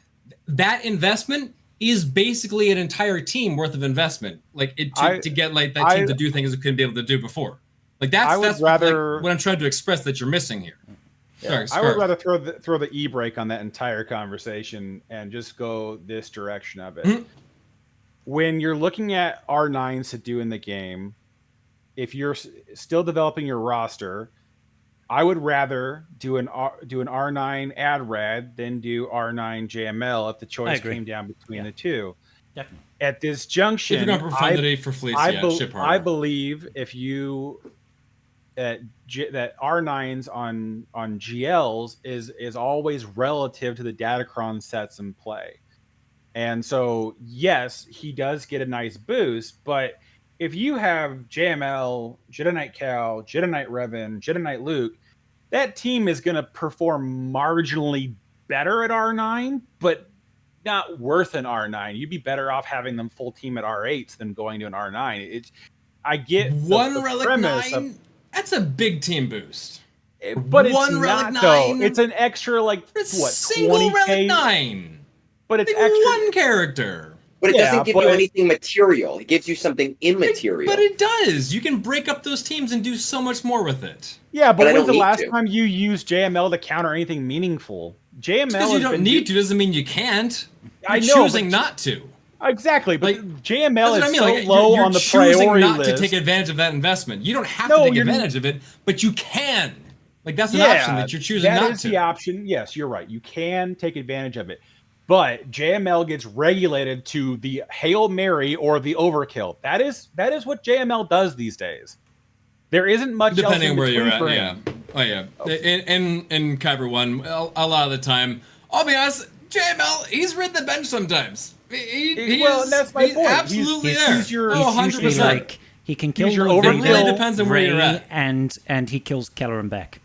that investment is basically an entire team worth of investment, to get that team to do things it couldn't be able to do before. Like that's what I'm trying to express that you're missing here. Yeah, I would rather throw the e-brake on that entire conversation and just go this direction of it. Mm-hmm. When you're looking at R9s to do in the game, if you're still developing your roster, I would rather do an R9 ad red than do R9 JML if the choice came down between the two. Definitely. At this junction, if you're going to profundity for fleets, I believe if you that R9s on GLs is always relative to the Datacron sets in play. And so, yes, he does get a nice boost, but if you have JML, Jedi Knight Cal, Jedi Knight Revan, Jedi Knight Luke, that team is going to perform marginally better at R9, but not worth an R9. You'd be better off having them full team at R8s than going to an R9. I get one Relic 9. That's a big team boost. But it's one Relic 9. Though. It's an extra single 20K? Relic 9. But it's extra. One character. But it doesn't give you anything material. It gives you something immaterial. But it does. You can break up those teams and do so much more with it. Yeah, but when's the last time you used JML to counter anything meaningful? JML because you don't need to doesn't mean you can't. You're choosing not to. Exactly, but JML is so like, low on the priority not list. To take advantage of that investment. You don't have to take advantage of it, but you can. Like that's an option that you're choosing not to. That is the option. Yes, you're right. You can take advantage of it. But JML gets regulated to the Hail Mary or the overkill. That is what JML does these days. There isn't much depending else on where you're at. Yeah. Oh yeah. In Kyber 1, a lot of the time, I'll be honest, JML, he's rid the bench sometimes. That's my point. Absolutely there. He's 100%. Like, he can kill your overkill. It really depends on where you're at. And he kills Keller and Beck.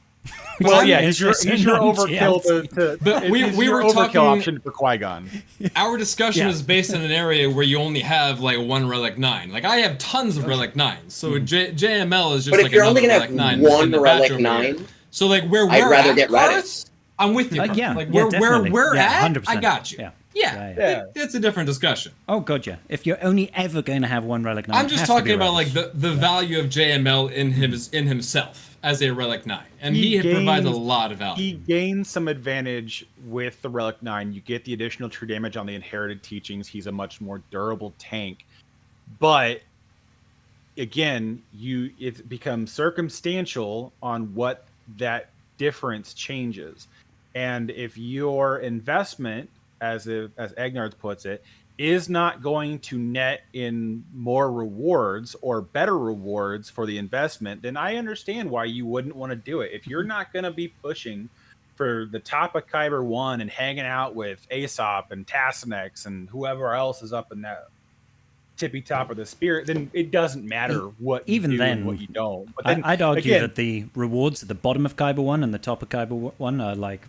Well, yeah, he's your overkill. But we were overkill talking option for Qui-Gon. Our discussion is based in an area where you only have like one Relic 9. Like I have tons of Relic 9s, so JML is just but like if you're another only gonna Relic 9. One Relic 9. So like where we're I'd rather at, get Karth, I'm with you. Like where we're at, 100%. I got you. Yeah. It's a different discussion. Oh god, yeah. If you're only ever going to have one Relic 9, I'm just talking about like the value of JML in himself as a Relic 9, and he provides a lot of value. He gains some advantage with the Relic 9. You get the additional true damage on the inherited teachings. He's a much more durable tank, but again, it becomes circumstantial on what that difference changes, and if your investment, as Agnard puts it, is not going to net in more rewards or better rewards for the investment, then I understand why you wouldn't want to do it. If you're not going to be pushing for the top of Kyber 1 and hanging out with Aesop and Tassanex and whoever else is up in that tippy top of the spirit, then it doesn't matter what you do and what you don't. But then, I'd argue that the rewards at the bottom of Kyber 1 and the top of Kyber 1 are like...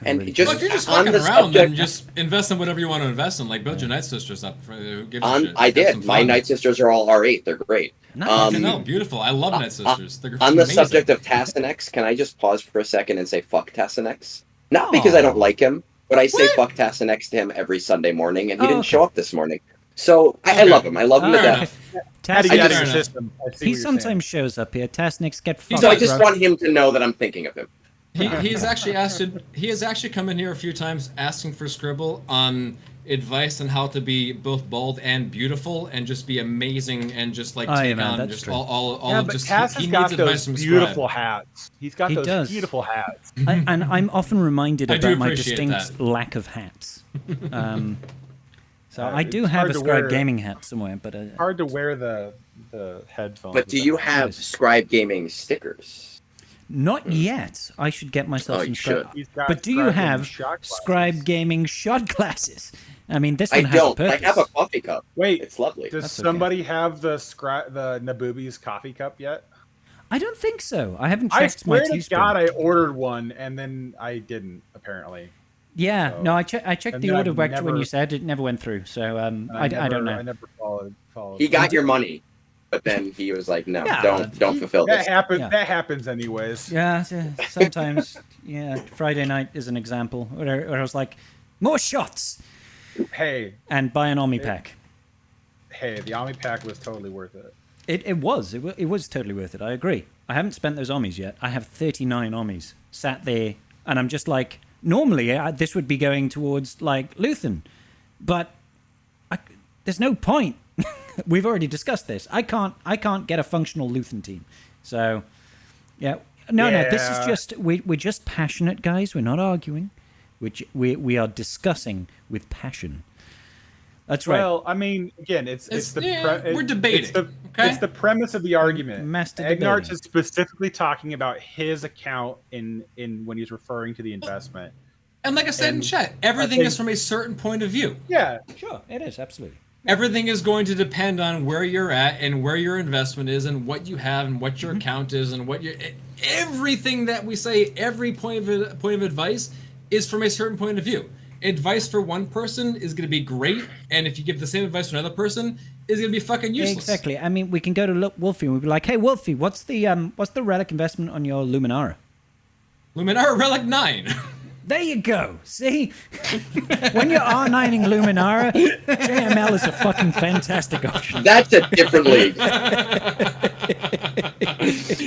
And if you're just fucking around, then just invest in whatever you want to invest in. Like build your Night Sisters up. I did. My Night Sisters are all R8. They're great. No, beautiful. I love Night Sisters. They're on the subject of Tassanex, can I just pause for a second and say fuck Tassanex? Not because I don't like him, but I say fuck Tassanex to him every Sunday morning, and he didn't show up this morning. So I love him. I love him to death. He sometimes shows up here. Tassanex get fucked. So I just want him to know that I'm thinking of him. He has actually come in here a few times asking for Scribble on advice on how to be both bold and beautiful and just be amazing and just like take on just all but just Cass he has needs got advice those from beautiful hats. He's got those beautiful hats. And I'm often reminded about my distinct lack of hats. So I do have a Scribe Gaming hat somewhere, but hard to wear the headphones. But do you have Scribe Gaming stickers? Not yet. I should get myself some Scribe. But do you have Scribe Gaming shot glasses? I mean, this one has a purpose. I have a coffee cup. Wait, it's lovely. Does somebody have the Naboobies coffee cup yet? I don't think so. I haven't checked my teaspoon. I swear to God, I ordered one and then I didn't. Apparently. Yeah. So, no, I checked the order when you said it never went through. So I don't know. I never followed. He got your money. But then he was like, "No, don't fulfill that this." That happens anyways. Yeah, sometimes. Friday night is an example where I was like, "More shots." Hey. And buy an Omni pack. Hey, the Omni pack was totally worth it. It was totally worth it. I agree. I haven't spent those Omnis yet. I have 39 Omnis sat there, and I'm just like, normally this would be going towards like Luthen, but there's no point. We've already discussed this. I can't get a functional Luthen team. So, no. This is just we're just passionate guys. We're not arguing. We are discussing with passion. That's right. Well, I mean, again, we're debating. It's the premise of the argument. Agnarch is specifically talking about his account in when he's referring to the investment. And like I said in chat, everything is from a certain point of view. Yeah, sure, it is absolutely. Everything is going to depend on where you're at and where your investment is and what you have and what your account is and what everything that we say, every point of advice is from a certain point of view. Advice for one person is going to be great, and if you give the same advice to another person, is going to be fucking useless. Exactly. I mean, we can go to Wolfie and we'll be like, "Hey, Wolfie, what's the relic investment on your Luminara?" Luminara Relic 9. There you go. See? When you're R9ing Luminara, JML is a fucking fantastic option. That's a different league.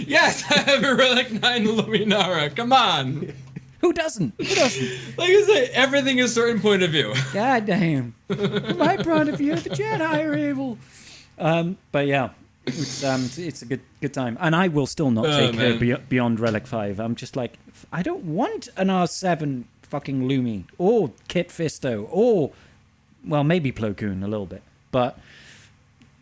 Yes, I have a Relic 9 Luminara. Come on. Who doesn't? Who doesn't? Like I say, everything is a certain point of view. God damn. From my point of view, the Jedi are evil. But yeah, it's a good time. And I will still not take her beyond Relic 5. I'm just like, I don't want an R7 fucking Lumi or Kit Fisto or, well, maybe Plo Koon a little bit. But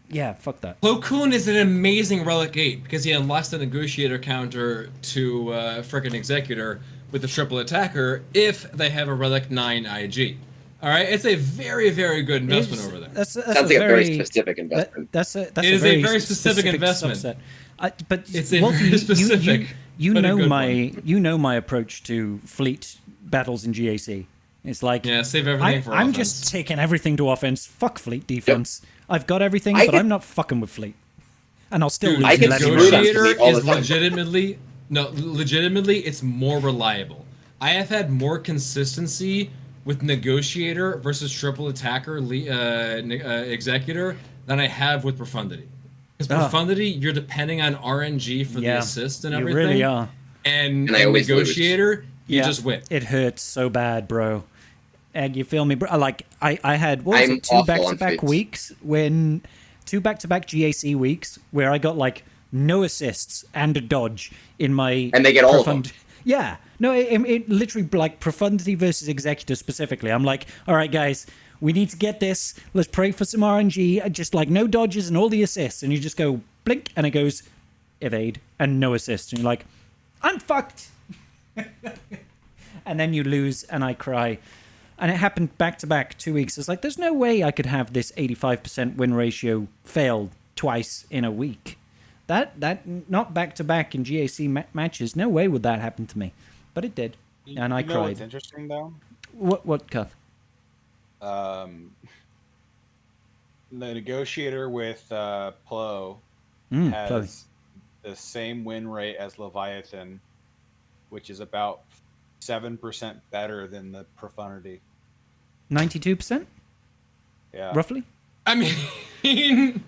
yeah, fuck that. Plo Koon is an amazing Relic 8 because he unlocks the negotiator counter to frickin' Executor with the triple attacker if they have a Relic 9 IG. All right, it's a very, very good investment over there. That's sounds like a very specific investment. That's a very specific investment. Subset. But it's a very specific. You know my approach to fleet battles in GAC. It's like, save everything for offense. I'm just taking everything to offense. Fuck fleet defense. Yep. I've got everything, but I'm not fucking with fleet. And I'll still lose. Negotiator is legitimately it's more reliable. I have had more consistency with Negotiator versus Triple Attacker Executor than I have with Profundity. Because Profundity, you're depending on RNG for the assist and everything. You really are. And Negotiator, you just win. It hurts so bad, bro. Egg, you feel me, bro? Like, I had, what was it, two back-to-back GAC weeks where I got, like, no assists and a dodge in my... And they get all of them. Yeah. No, it literally, like, Profundity versus Executor specifically. I'm like, all right, guys, we need to get this. Let's pray for some RNG. Just, like, no dodges and all the assists. And you just go, blink, and it goes, evade, and no assists. And you're like, I'm fucked. And then you lose, and I cry. And it happened back-to-back 2 weeks. It's like, there's no way I could have this 85% win ratio fail twice in a week. That not back-to-back in GAC matches. No way would that happen to me. But it did, and I cried. You know what's interesting, though? What, Cuff? The Negotiator with Plo has the same win rate as Leviathan, which is about 7% better than the Profundity. 92%? Yeah. Roughly? I mean...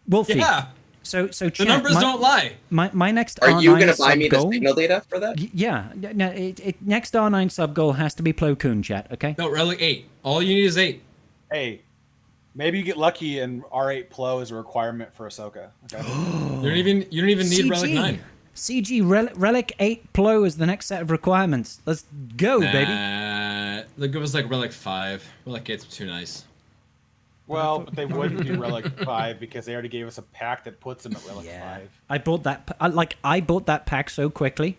Wolfie. Yeah. So the numbers don't lie. My next Are R9 you going to buy me the goal, signal data for that? Yeah. No, next R9 sub goal has to be Plo Koon, chat, okay? No, Relic 8. All you need is 8. Hey, maybe you get lucky and R8 Plo is a requirement for Ahsoka. Okay? You don't even need Relic 9. CG Relic 8 Plo is the next set of requirements. Let's go, baby. Look, it was like Relic 5. Relic 8's too nice. Well, but they wouldn't do Relic 5 because they already gave us a pack that puts them at Relic 5. I bought that. I bought that pack so quickly.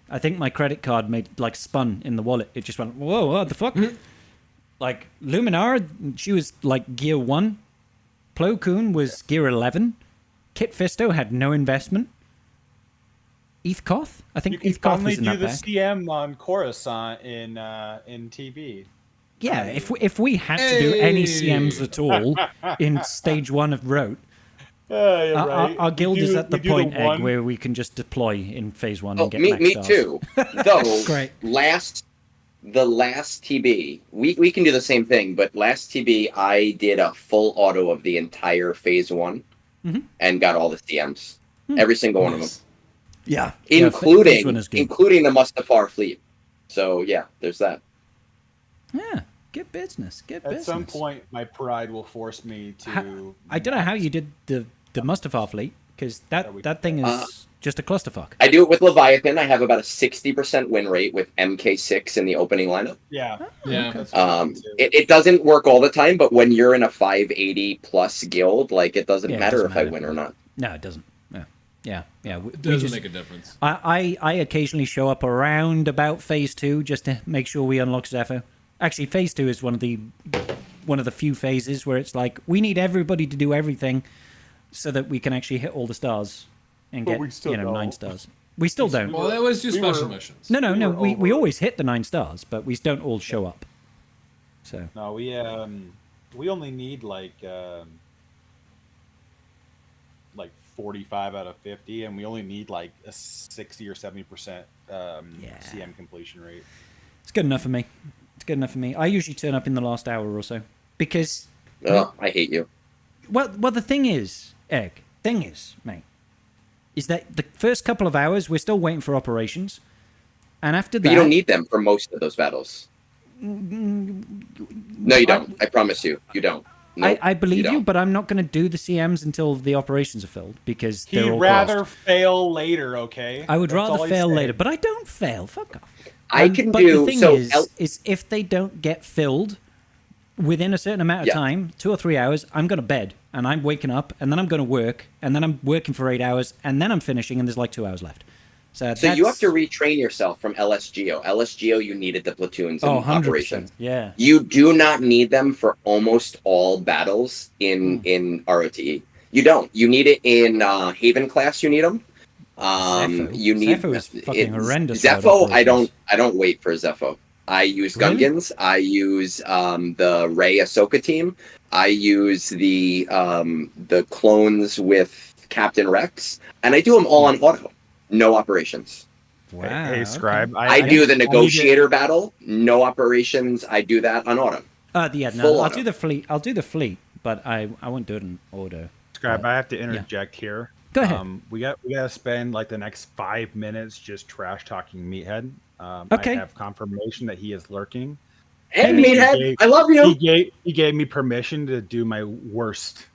I think my credit card spun in the wallet. It just went, whoa, what the fuck? Like Luminara, she was like gear 1. Plo Koon was gear 11. Kit Fisto had no investment. Eth Koth? I think Eth Koth was in that pack. You can only do the CM on Coruscant in TB. Yeah, if we had to do any CMs at all in stage 1 of Rote, right. our guild is at the point, Egg, where we can just deploy in phase 1 and get max me stars. Too. Though, Great. the last TB, we can do the same thing, but last TB, I did a full auto of the entire phase 1 and got all the CMs. Every single one of them. Yeah. Including the Mustafar fleet. So, yeah, there's that. Yeah, get business. At some point, my pride will force me to... I don't know how you did the Mustafar fleet, because that thing is just a clusterfuck. I do it with Leviathan. I have about a 60% win rate with MK6 in the opening lineup. Yeah. It doesn't work all the time, but when you're in a 580 plus guild, like, it doesn't matter if I win or not. No, it doesn't. Yeah. It doesn't make a difference. I occasionally show up around about phase 2 just to make sure we unlock Zephyr. Actually, phase 2 is one of the few phases where it's like we need everybody to do everything so that we can actually hit all the stars and get 9 stars. We still don't. Well, they always do special missions. No. We always hit the 9 stars, but we don't all show up. So no, we only need like 45 out of 50, and we only need like a 60 or 70% CM completion rate. It's good enough for me. It's good enough for me. I usually turn up in the last hour or so because. I hate you. Well, the thing is, mate, is that the first couple of hours we're still waiting for operations, and after that, but you don't need them for most of those battles. No, you don't. I promise you, you don't. Nope, I believe you, but I'm not going to do the CMs until the operations are filled because he'd rather fail later. Okay, I would rather fail later, but I don't fail. Fuck off. I can but do the thing so. Is if they don't get filled within a certain amount of time, 2 or 3 hours, I'm going to bed and I'm waking up and then I'm going to work and then I'm working for 8 hours and then I'm finishing and there's like 2 hours left. So you have to retrain yourself from LSGO. LSGO, you needed the platoons in operations. Yeah. You do not need them for almost all battles in ROTE. You don't. You need it in Haven class. You need them. You need Zepho is fucking horrendous. Zepho, I don't wait for Zepho. I use Gungans. I use the Rey Ahsoka team. I use the clones with Captain Rex, and I do them all on auto. No operations. Wow. Hey, Scribe. I do the negotiator battle. No operations. I do that on auto. I'll do the fleet. I'll do the fleet, but I won't do it in auto. Scribe, I have to interject here. Go ahead. We got to spend like the next 5 minutes just trash talking Meathead. Okay. I have confirmation that he is lurking. Hey, Meathead, I love you. He gave me permission to do my worst.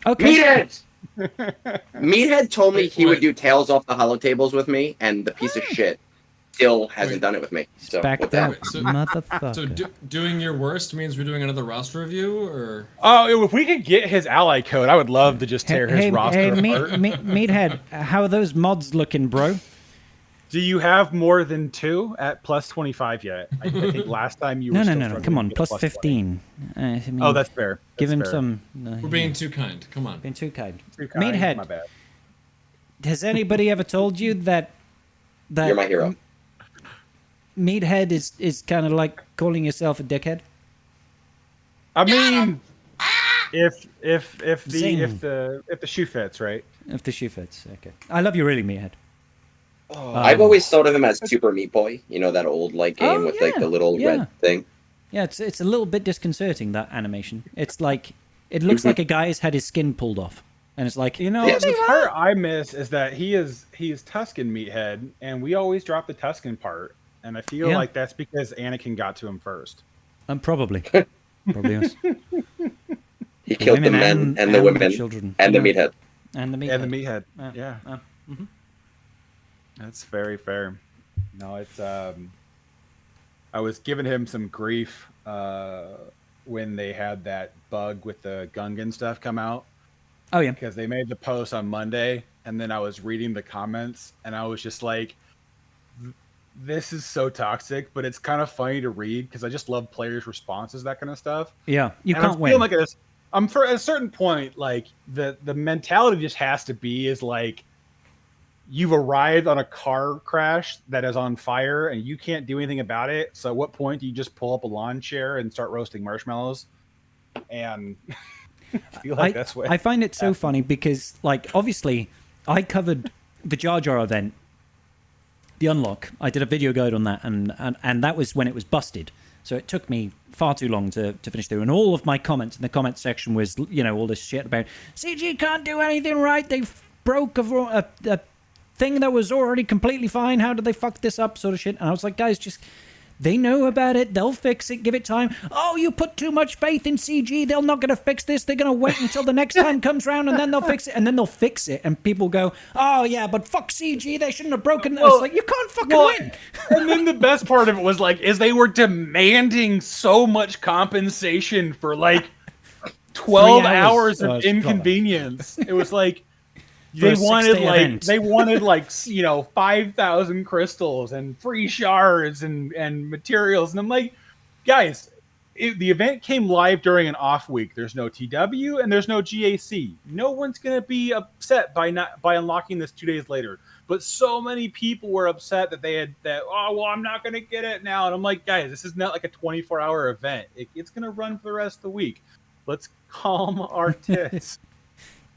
Okay. Meathead. Meathead told me he would do Tales off the holotables with me, and the piece of shit still hasn't done it with me. So back with that that, motherfucker. So doing your worst means we're doing another roster review, or? Oh, if we could get his ally code, I would love to just tear his roster apart. Meathead, how are those mods looking, bro? Do you have more than 2 at plus 25 yet? I think last time you were No. Come on, plus 15. That's fair. Give him fair. some. We're being too kind. Come on. Being too kind. Meathead. My bad. Has anybody ever told you that you're my hero? Meathead is kind of like calling yourself a dickhead. I mean, if the shoe fits, right? If the shoe fits, okay. I love you, really, Meathead. I've always thought of him as Super Meat Boy. You know that old game with like the little red thing. Yeah, it's a little bit disconcerting, that animation. It's like it looks like a guy has had his skin pulled off, and it's like the part I miss is that he's Tusken Meathead, and we always drop the Tusken part, and I feel like that's because Anakin got to him first. Probably is. He killed the men and the women, children, and the meathead, and the meathead. Yeah. Mm-hmm. That's very fair. No, it's I was giving him some grief when they had that bug with the Gungan stuff come out. Oh yeah, because they made the post on Monday, and then I was reading the comments, and I was just like, "This is so toxic," but it's kind of funny to read because I just love players' responses, that kind of stuff. Yeah, you and can't win. Like I'm for at a certain point, like the mentality just has to be is like, you've arrived on a car crash that is on fire and you can't do anything about it. So at what point do you just pull up a lawn chair and start roasting marshmallows? And I feel like that's what I find it so funny because, like, obviously I covered the Jar Jar event, the unlock. I did a video guide on that, and that was when it was busted. So it took me far too long to finish through. And all of my comments in the comment section was, all this shit about CG can't do anything right. They broke a thing that was already completely fine. How did they fuck this up, sort of shit? And I was like, guys, they know about it. They'll fix it. Give it time. Oh, you put too much faith in CG. They're not going to fix this. They're going to wait until the next time comes around, and then they'll fix it. And then they'll fix it. And people go, oh, yeah, but fuck CG. They shouldn't have broken this. It's like, you can't fucking win. And then the best part of it was, like, is they were demanding so much compensation for, like, 12 hours of inconvenience. It was like, They wanted like 5,000 crystals and free shards and materials, and I'm like, guys, the event came live during an off week. There's no TW and there's no GAC. No one's gonna be upset by unlocking this 2 days later. But so many people were upset that I'm not gonna get it now. And I'm like, guys, this is not like a 24-hour event. It's gonna run for the rest of the week. Let's calm our tits.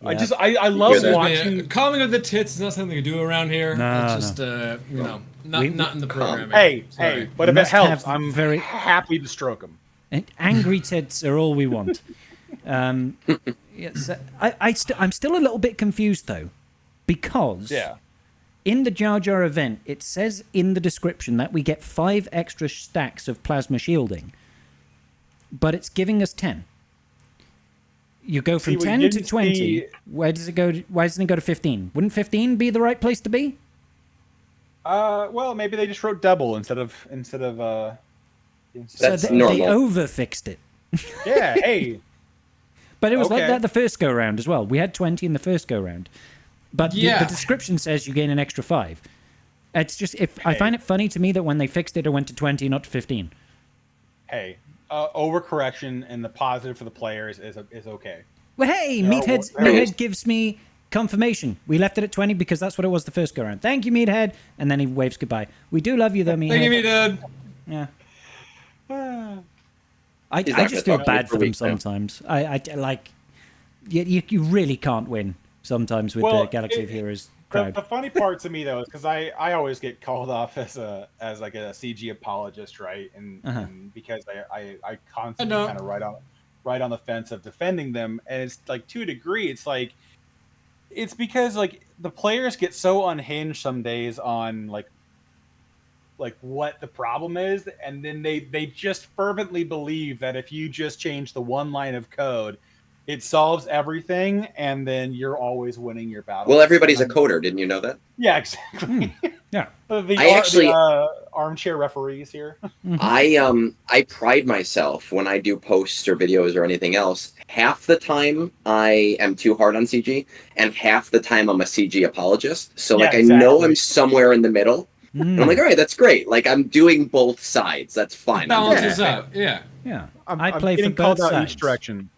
I love watching. Calming of the tits is not something you do around here. No, it's just not in the programming. Hey, but if it helps, I'm very happy to stroke them. And angry tits are all we want. Yes, I'm still a little bit confused though, because in the Jar Jar event, it says in the description that we get 5 extra stacks of plasma shielding, but it's giving us 10. You go from 10 to 20. Where does it go? Why doesn't it go to 15? Wouldn't 15 be the right place to be? Well, maybe they just wrote double instead of. That's so normal. They overfixed it. Yeah. Hey. But it was like that the first go round as well. We had 20 in the first go round, but the description says you gain an extra 5. It's just I find it funny to me that when they fixed it, it went to 20, not to 15. Hey. Overcorrection and the positive for the players is okay. Well, hey, Meathead gives me confirmation. We left it at 20 because that's what it was the first go around. Thank you, Meathead. And then he waves goodbye. We do love you, though, Meathead. Thank you, Meathead. Yeah. I just feel bad for them sometimes. I like. You really can't win sometimes with the Galaxy of Heroes crowd. The funny part to me though is because I always get called off as like a CG apologist, right? And because I constantly kind of right on the fence of defending them, and it's like to a degree, it's like it's because like the players get so unhinged some days on like what the problem is, and then they just fervently believe that if you just change the one line of code, it solves everything, and then you're always winning your battle. Well, everybody's a coder. Didn't you know that? Yeah, exactly. Yeah. The armchair referees here. I pride myself when I do posts or videos or anything else. Half the time I am too hard on CG, and half the time I'm a CG apologist. So I know I'm somewhere in the middle. And I'm like, all right, that's great. Like I'm doing both sides. That's fine. Balances out. Yeah. I play for both sides. Each direction.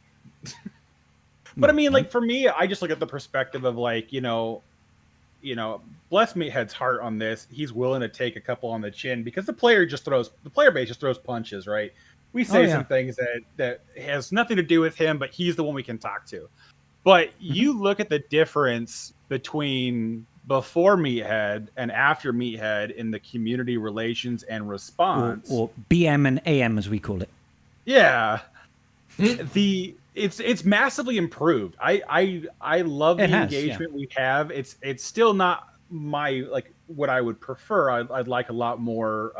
But I mean, like for me, I just look at the perspective of like, you know, bless Meathead's heart on this. He's willing to take a couple on the chin because the player base just throws punches, right? We say some things that has nothing to do with him, but he's the one we can talk to. But you look at the difference between before Meathead and after Meathead in the community relations and response, or BM and AM as we call it. Yeah, it's massively improved. I love the engagement we have. It's still not my like what I would prefer. I'd like a lot more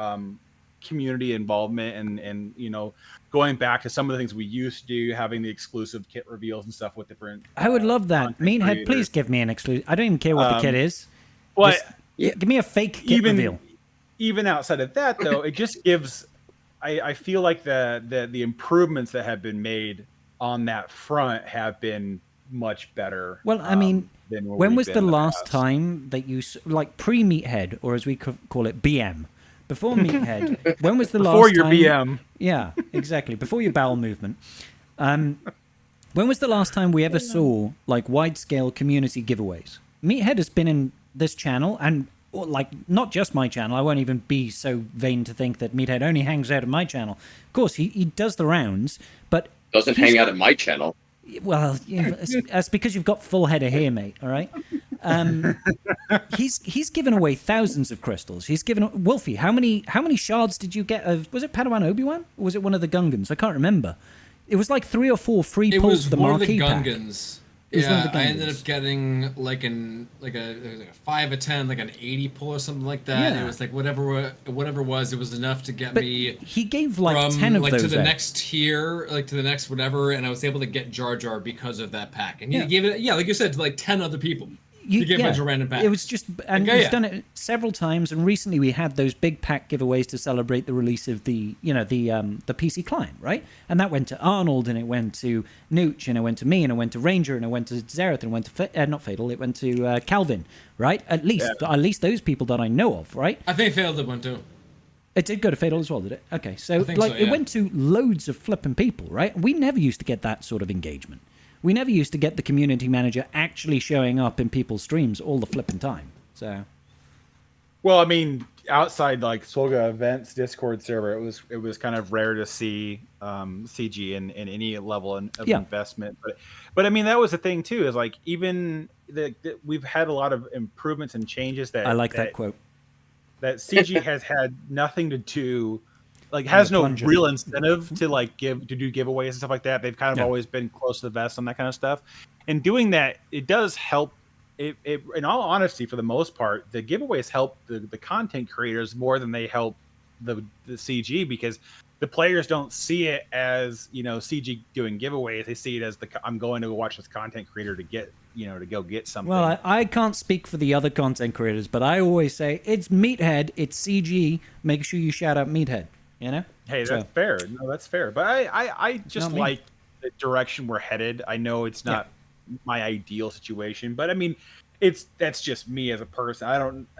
community involvement and you know going back to some of the things we used to do, having the exclusive kit reveals and stuff with different. I would love that. Meathead, please give me an exclusive. I don't even care what the kit is. But give me a fake kit reveal. Even outside of that, though, it just gives. I feel like the improvements that have been made on that front have been much better. Well, I mean, when was the last time that you like pre-Meathead, or as we call it, BM? Before Meathead, when was the last time? Before your BM. Yeah, exactly. Before your bowel movement. When was the last time we ever saw like wide-scale community giveaways? Meathead has been in this channel, and like not just my channel. I won't even be so vain to think that Meathead only hangs out at my channel. Of course, he does the rounds, but doesn't hang out at my channel. Well, yeah, that's because you've got full head of hair, mate. All right. He's given away thousands of crystals. He's given Wolfie. How many shards did you get of? Was it Padawan Obi-Wan, or was it one of the Gungans? I can't remember. It was like 3 or 4 free pulls. The marquee pack. It was one of the Gungans. Yeah, I ended up getting like a 5 of 10, like an 80 pull or something like that. Yeah. It was like whatever it was enough to get me. He gave like 10 of like those to the next tier, like to the next whatever, and I was able to get Jar Jar because of that pack. And he gave it, like you said, to like 10 other people. You gave a bunch of random packs. It was just, and he's done it several times. And recently, we had those big pack giveaways to celebrate the release of the PC client, right? And that went to Arnold, and it went to Nooch, and it went to me, and it went to Ranger, and it went to Xerath, and it went to not Fatal, it went to Calvin, right? At least those people that I know of, right? I think Fatal did one too. It did go to Fatal as well, did it? Okay, so it went to loads of flipping people, right? We never used to get that sort of engagement. We never used to get the community manager actually showing up in people's streams all the flipping time. So, well, I mean, outside like SWGoH events Discord server, it was kind of rare to see CG in any level of investment. But I mean, that was the thing too, is like even we've had a lot of improvements and changes that I like that quote. That CG has had nothing to do, like has no real incentive to like do giveaways and stuff like that. They've kind of always been close to the vest on that kind of stuff. And doing that, it does help. It in all honesty, for the most part, the giveaways help the content creators more than they help the CG, because the players don't see it as, you know, CG doing giveaways. They see it as I'm going to go watch this content creator to get, you know, to go get something. Well, I can't speak for the other content creators, but I always say it's Meathead, it's CG. Make sure you shout out Meathead. You know? Hey, that's fair. No, that's fair. But I just like the direction we're headed. I know it's not my ideal situation, but I mean, that's just me as a person.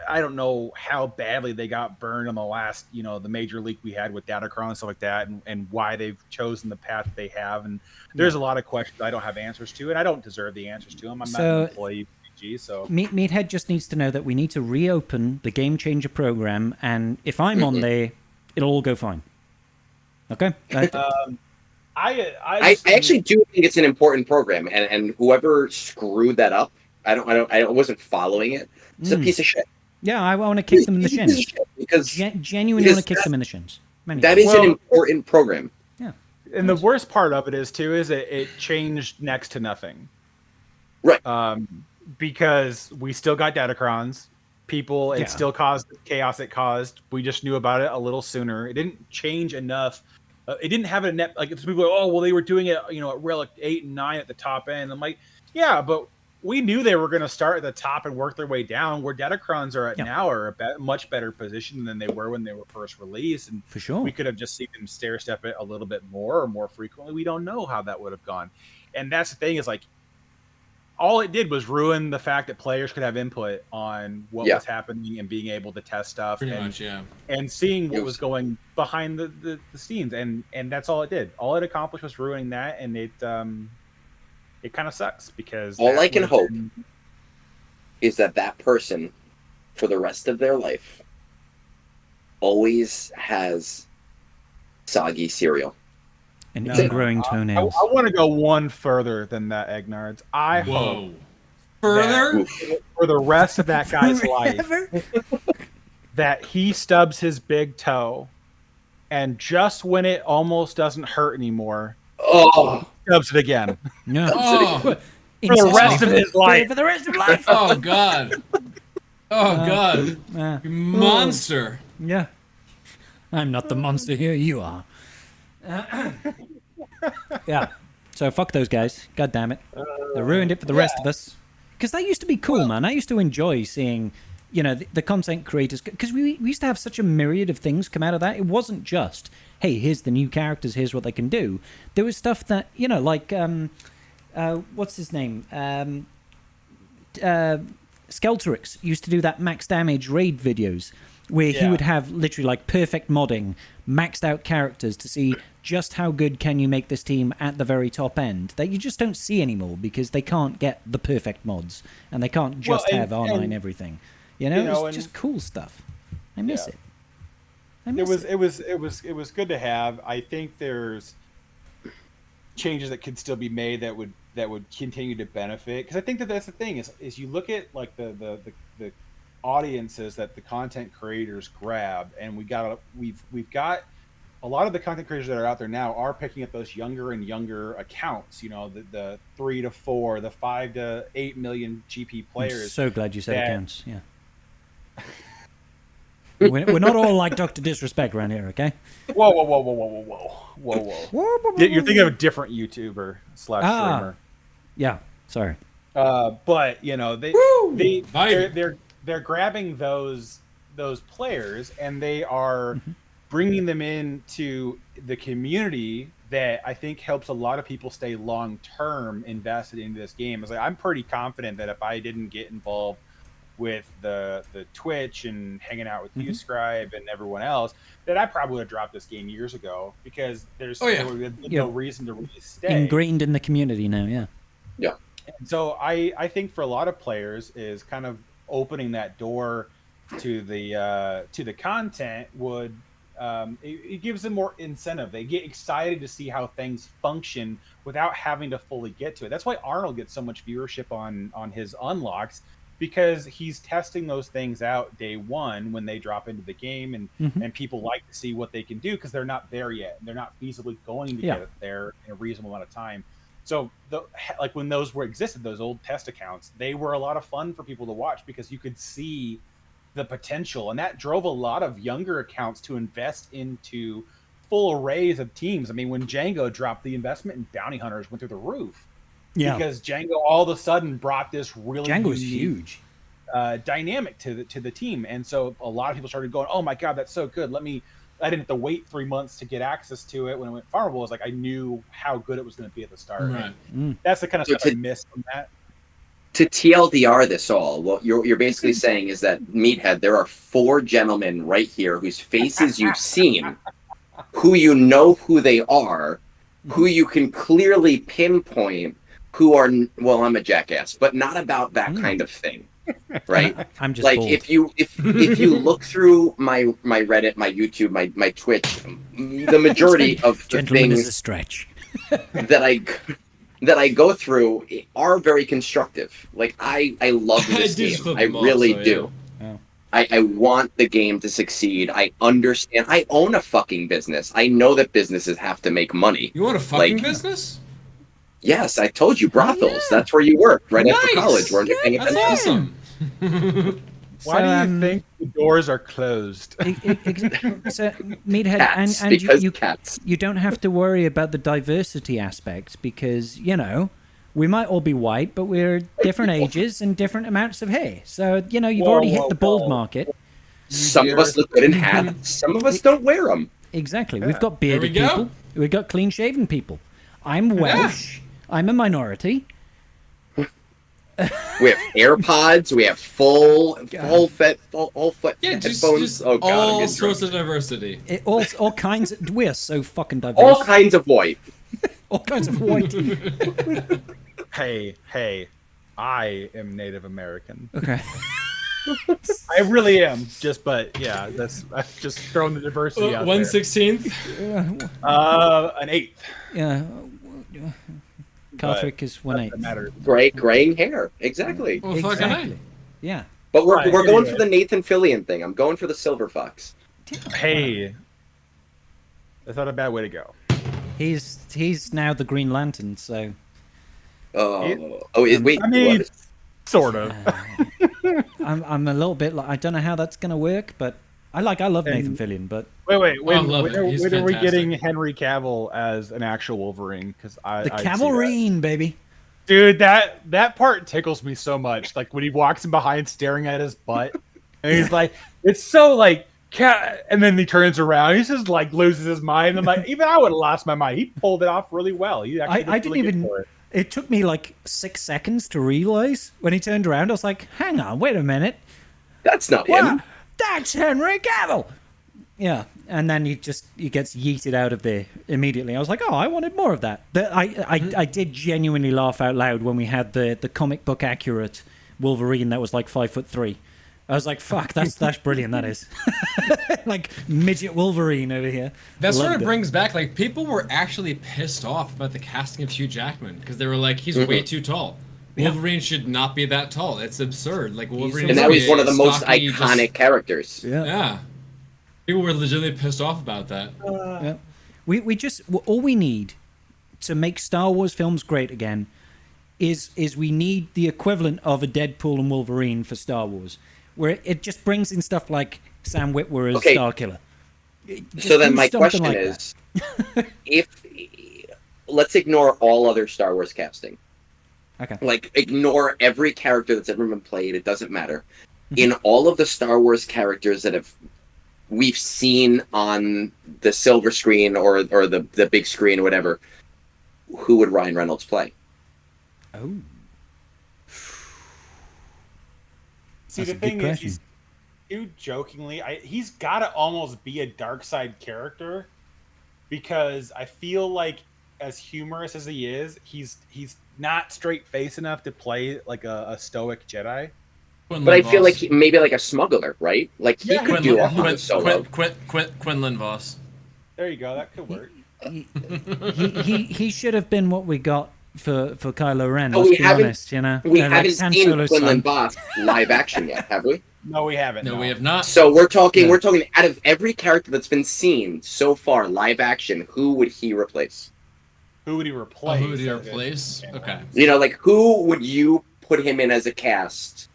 I don't know how badly they got burned on the last, you know, the major leak we had with Datacron and stuff like that, and why they've chosen the path that they have. And there's a lot of questions I don't have answers to, and I don't deserve the answers to them. I'm not an employee of CG, so Meathead just needs to know that we need to reopen the Game Changer program, and if I'm on there, it'll all go fine. Okay. I actually do think it's an important program, and whoever screwed that up, I wasn't following it. It's a piece of shit. Yeah, I want to kick them in the shins. Because genuinely want to kick them in the shins. That is an important program. Yeah. And the worst part of it is it changed next to nothing. Right. Because we still got Datacrons. People, it still caused the chaos it caused. We just knew about it a little sooner. It didn't change enough. It didn't have a net, like if people go, oh, well, they were doing it, you know, at Relic 8 and 9 at the top end. I'm like, yeah, but we knew they were going to start at the top and work their way down. Where Datacrons are at now are a much better position than they were when they were first released. And for sure, we could have just seen them stair step it a little bit more or more frequently. We don't know how that would have gone. And that's the thing, is like, all it did was ruin the fact that players could have input on what was happening and being able to test stuff. Pretty much, and seeing what was going behind the scenes. And that's all it did. All it accomplished was ruining that. And it kind of sucks, because all I can hope is that person, for the rest of their life, always has soggy cereal. And ingrowing toenails. I want to go one further than that, Egnards. I hope further for the rest of that guy's life that he stubs his big toe, and just when it almost doesn't hurt anymore, stubs it again. No. For the rest of his life. For the rest of life. Oh God. Oh God. You monster. Yeah. I'm not the monster here. You are. Yeah. So fuck those guys. God damn it. They ruined it for the rest of us. Because that used to be cool, man. I used to enjoy seeing, you know, the content creators. Because we used to have such a myriad of things come out of that. It wasn't just, hey, here's the new characters, here's what they can do. There was stuff that, you know, like, what's his name? Skelterix used to do that max damage raid videos, where he would have literally like perfect modding, maxed out characters to see just how good can you make this team at the very top end, that you just don't see anymore because they can't get the perfect mods and they can't just have R9 everything. You know, it's just cool stuff. I miss it. It was good to have. I think there's changes that could still be made that would continue to benefit, because I think that's the thing is you look at like the audiences that the content creators grab, and we've got a lot of the content creators that are out there now are picking up those younger and younger accounts, you know, the 3 to 4, the 5 to 8 million GP players. I'm so glad you said accounts. Yeah. We're not all like Dr. Disrespect around here, okay? Whoa. You're thinking of a different YouTuber / streamer. Yeah, sorry. But you know, they're grabbing those players, and they are bringing them into the community that I think helps a lot of people stay long term invested into this game. It's like, I'm pretty confident that if I didn't get involved with the Twitch and hanging out with you, Scribe, and everyone else, that I probably would have dropped this game years ago, because there's no reason to really stay. Ingrained in the community now, Yeah. And so I think for a lot of players is kind of opening that door to the content would it gives them more incentive. They get excited to see how things function without having to fully get to it. That's why Arnold gets so much viewership on his unlocks, because he's testing those things out day one when they drop into the game, and people like to see what they can do because they're not there yet. They're not feasibly going to get it there in a reasonable amount of time. So like when those existed, those old test accounts, they were a lot of fun for people to watch because you could see the potential, and that drove a lot of younger accounts to invest into full arrays of teams. I mean, when Django dropped, the investment in bounty hunters went through the roof. Yeah, because Django all of a sudden brought this really Django is huge dynamic to the team, and so a lot of people started going, "Oh my god, that's so good! I didn't have to wait 3 months to get access to it." When it went farmable, it was like I knew how good it was going to be at the start. Right. That's the kind of stuff I missed from that. To TLDR this all, what you're basically saying is that, Meathead, there are 4 gentlemen right here whose faces you've seen, who you know who they are, who you can clearly pinpoint, who are, well, I'm a jackass, but not about that kind of thing, right? I'm just like bold. if you look through my Reddit, my YouTube, my Twitch, the majority of the Gentleman things is a stretch. that I go through are very constructive. Like I love this game. I really do. Yeah. I want the game to succeed. I understand. I own a fucking business. I know that businesses have to make money. You own a fucking business? Yes, I told you, brothels. Oh, yeah. That's where you worked right after college. Weren't you paying attention? That's awesome. Why do you think the doors are closed? So, Meathead, cats, and cats. You don't have to worry about the diversity aspect because, we might all be white, but we're different ages and different amounts of hair. So, you've already hit the bald market. Some of us look good in hats. Some of us don't wear them. Exactly. Yeah. We've got bearded people. We've got clean-shaven people. I'm Welsh. Yeah. I'm a minority. We have AirPods. We have full headphones. Just all sorts of diversity. All kinds. We're so fucking diverse. All kinds of white. All kinds of white. Hey! I am Native American. Okay. I really am. I've just thrown the diversity out 1/16. An 8th. Yeah. Carthrick is 1/8. Graying hair. Exactly. Well, exactly. Yeah. But we're going for the Nathan Fillion thing. I'm going for the Silver Fox. Hey. That's not a bad way to go. He's now the Green Lantern, so. Wait. I mean, sort of. I'm a little bit like, I don't know how that's gonna work, but I love Nathan Fillion, but wait. When are we getting Henry Cavill as an actual Wolverine? Because the Cavalrine, baby. Dude, that part tickles me so much. Like when he walks in behind, staring at his butt, and he's like, "It's so like." And then he turns around. He just like loses his mind. I'm like, even I would have lost my mind. He pulled it off really well. I didn't even. It took me like 6 seconds to realize when he turned around. I was like, "Hang on, wait a minute, that's not him. That's Henry Cavill." Yeah, and then he gets yeeted out of there immediately. I was like, "Oh, I wanted more of that." I did genuinely laugh out loud when we had the comic book accurate Wolverine that was like 5'3". I was like, "Fuck, that's brilliant." That is like midget Wolverine over here. That sort of brings back like people were actually pissed off about the casting of Hugh Jackman because they were like, "He's way too tall. Wolverine should not be that tall. It's absurd." Like Wolverine, and now he's one of the most iconic characters. Yeah. People were legitimately pissed off about that. Yeah. We just all we need to make Star Wars films great again is we need the equivalent of a Deadpool and Wolverine for Star Wars, where it just brings in stuff like Sam Witwer as Starkiller. So then my question is, if let's ignore all other Star Wars casting. Okay. Like ignore every character that's ever been played. It doesn't matter. In all of the Star Wars characters that we've seen on the silver screen or the big screen or whatever, who would Ryan Reynolds play? Oh. See, the thing is, jokingly, he's got to almost be a dark side character because I feel like as humorous as he is, he's not straight face enough to play like a stoic Jedi. But I feel like maybe like a smuggler, right? Like he could do a Han Solo. Quinlan Voss. There you go. That could work. He should have been what we got for Kylo Ren. Oh, Let's be honest, you know. We haven't seen Solo's Quinlan son. Voss live action yet, have we? No, we haven't. No, we have not. So we're talking out of every character that's been seen so far live action, who would he replace? Who would he replace? Who would he replace? Okay. You know, like who would you put him in as a cast?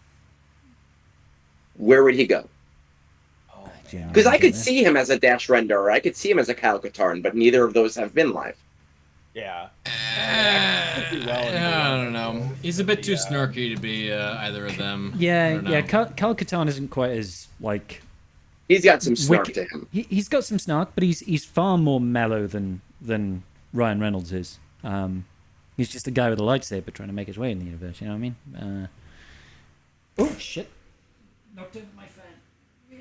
Where would he go? Because I could see him as a Dash Render, or I could see him as a Kyle Katarn, but neither of those have been live. Yeah. I don't know. He's a bit too snarky to be either of them. Yeah. Kyle Katarn isn't quite as like. He's got some snark to him. He's got some snark, but he's far more mellow than Ryan Reynolds is. He's just a guy with a lightsaber trying to make his way in the universe. You know what I mean? Oh shit! Knocked over my fan. Yeah.